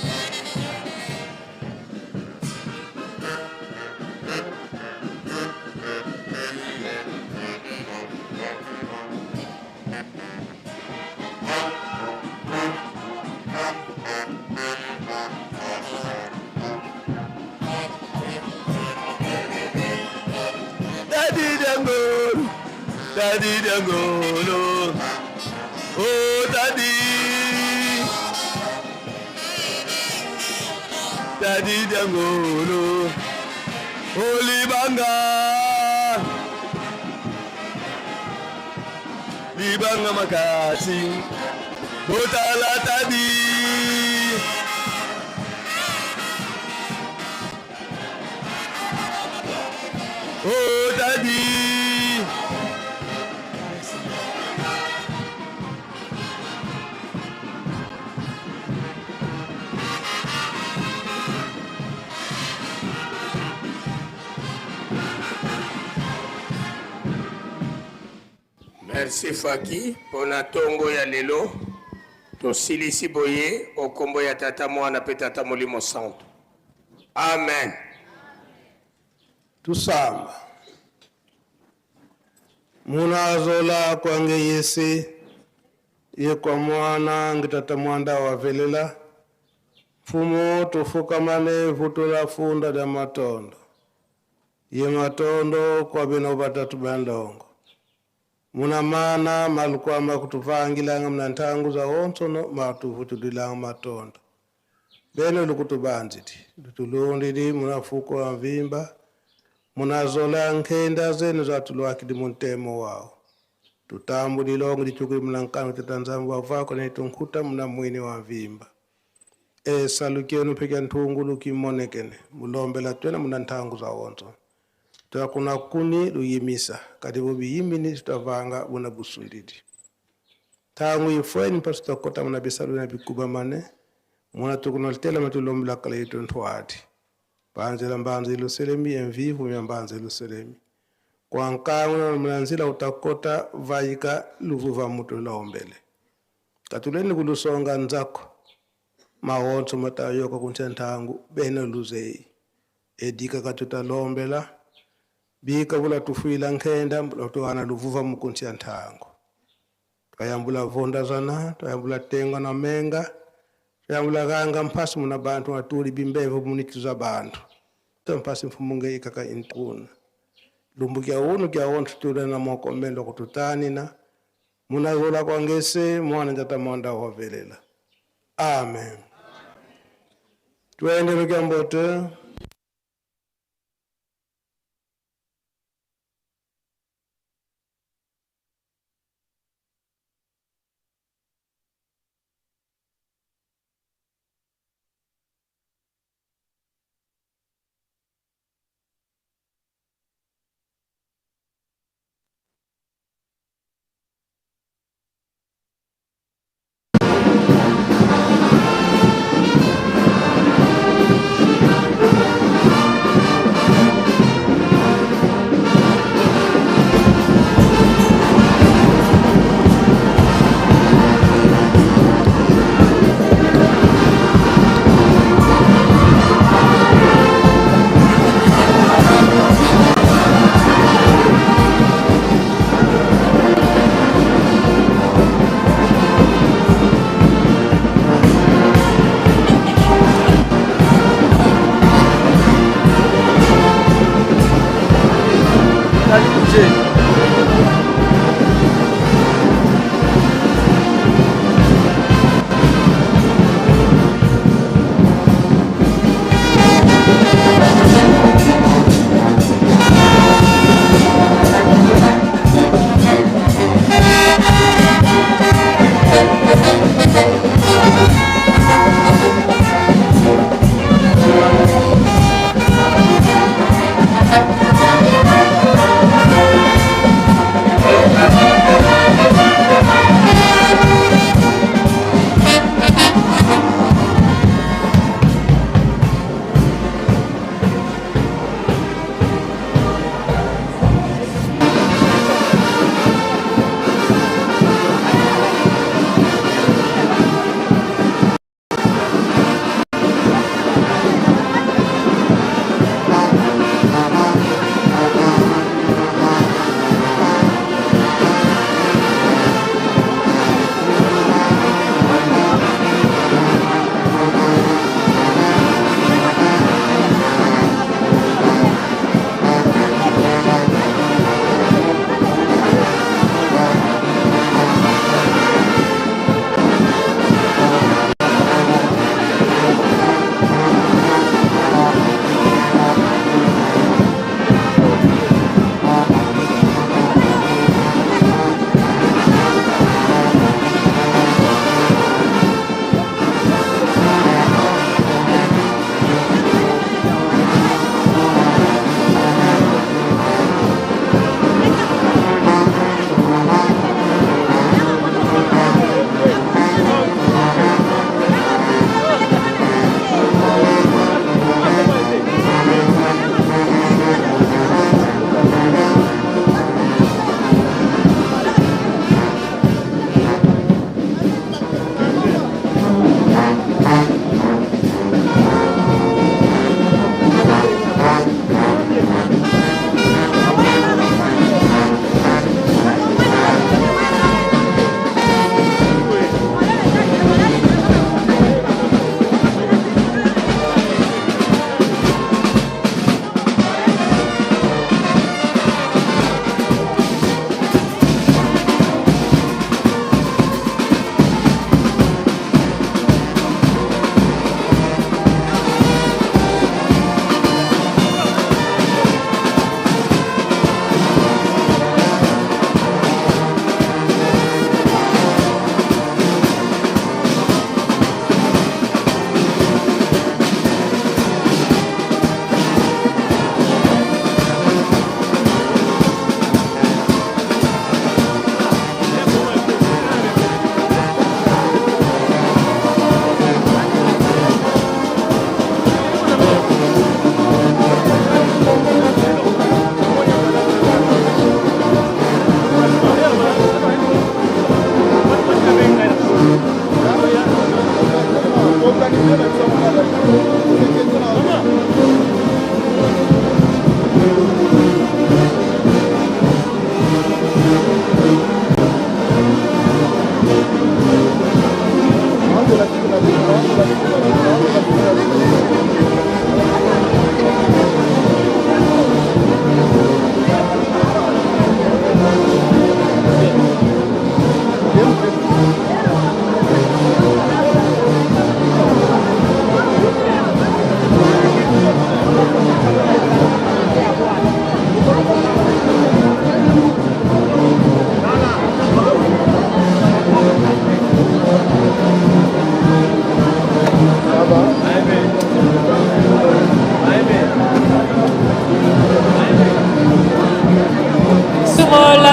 Daddy Dangolo, Daddy Dangolo, oh Daddy, Daddy Dangolo, oh libanga, libanga makasi, botala Daddy. Oh daddy, merci Faki pona tongo ya lelo tosilisi boye okombo ya tata mwana pe tata molimo santo. Amen. Tusamba munazola kwange yese ye kwa mwana ngitata mwanda wavelela fumo tufukamane vutula funda da matondo ye matondo kwa bino batatu bandongo muna mana malukwama kutuvangilanga mna ntangu za onsono matuvutulilanga matondo beno lukutubanziti lutulundidi munafuko wa mvimba munazola nkenda zenu za tulwakidi muntemo wao tutambu dilongo dichukuri mnankano tetanzambu wavako na itunkuta mna mwini wa mvimba salukenu peke ntungulu kimonekene mulombela twena muna ntangu za onsono kuna kuni luyimisa kati bobi yimini tutavanga buna busundidi tangu ifweni pastor kota muna bisalu na bikuba mane muna tukunoltela matulombela kala yitu ntwadi banze la mbanze luselemi envivu ya mbanze luselemi kwa nkangu na mlanzila utakota vaika luvuva mutu laombele katuleni kulusonga nzako mawonso matayoka kunchantangu bene luzei edika katutalombela bika vula tufuila nkenda mbula tuwana luvuva mukunchantangu twayambula vonda zana twayambula tenga na menga twayambula ganga mpasi muna bantu watuli bimbevu munikiza bantu mpasi mfumunge ikaka intukuna lumbu kya unu kya wontu tule na moko mendo kututani na munazola kwa ngese mwana njata mwanda wavelela. Amen. Tuende lukia mbote.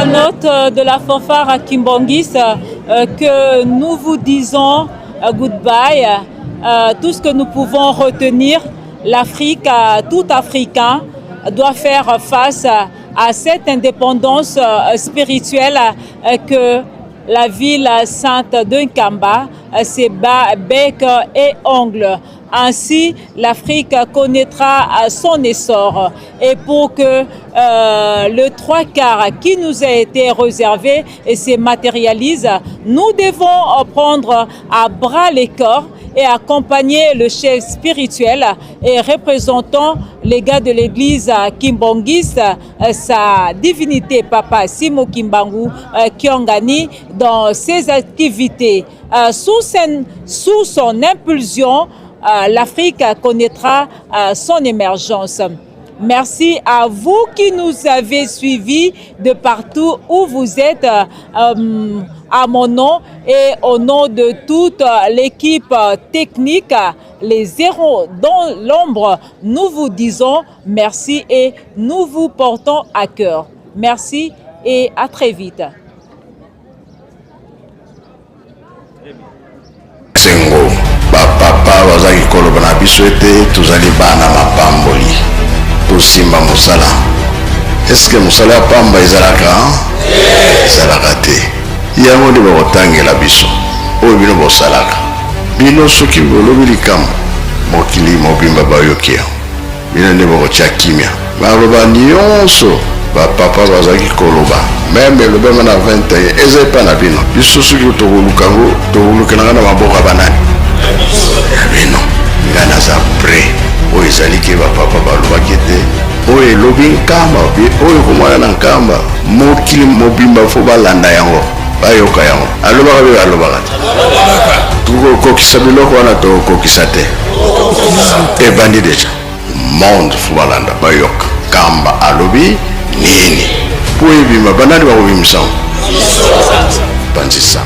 la note de la fanfare à Kimbongis que nous vous disons goodbye. Tout ce que nous pouvons retenir, l'Afrique, tout Africain doit faire face à cette indépendance spirituelle que la ville sainte de Nkamba se bat bec et ongle. Ainsi, l'Afrique connaîtra son essor. Et pour que le 3/4 qui nous a été réservé se matérialise, nous devons prendre à bras les corps et accompagner le chef spirituel et représentant les gars de l'église Kimbongis, sa divinité Papa Simo Kimbangu Kiongani, dans ses activités. Sous son impulsion, l'Afrique connaîtra son émergence. Merci à vous qui nous avez suivis de partout où vous êtes, à mon nom et au nom de toute l'équipe technique, les héros dans l'ombre. Nous vous disons merci et nous vous portons à cœur. Merci et à très vite. Sengo, papa wazaki koloba na biso ete tozali bana mapamboli posimba mosala. Eske mosala ya pamba ezalaka? Ezalaka te. Yango nde bakotangela biso oyo bino bosalaka. Bino soki bolobi likambo mokili mobimba bayoki yango, bino nde bakotya kimia. Baloba nyonso bapapa bazalaki koloba meme elobema na 21 eza epa na bino. Biso soki tokoluka ngo tokolukelanga na maboko ya banani ya bino. Nga naza pre oyo ezaliki bapapa balobaki te oyo elobi nkamba oyo komwana na nkamba mokili mobimba fo balanda yango bayoka yango. Alobaka be alobaka te tukokokisa biloko wana tokokisa te ebandi deja monde fo balanda bayoka kamba alobi nini po ebima banani bakobimisa panzisa.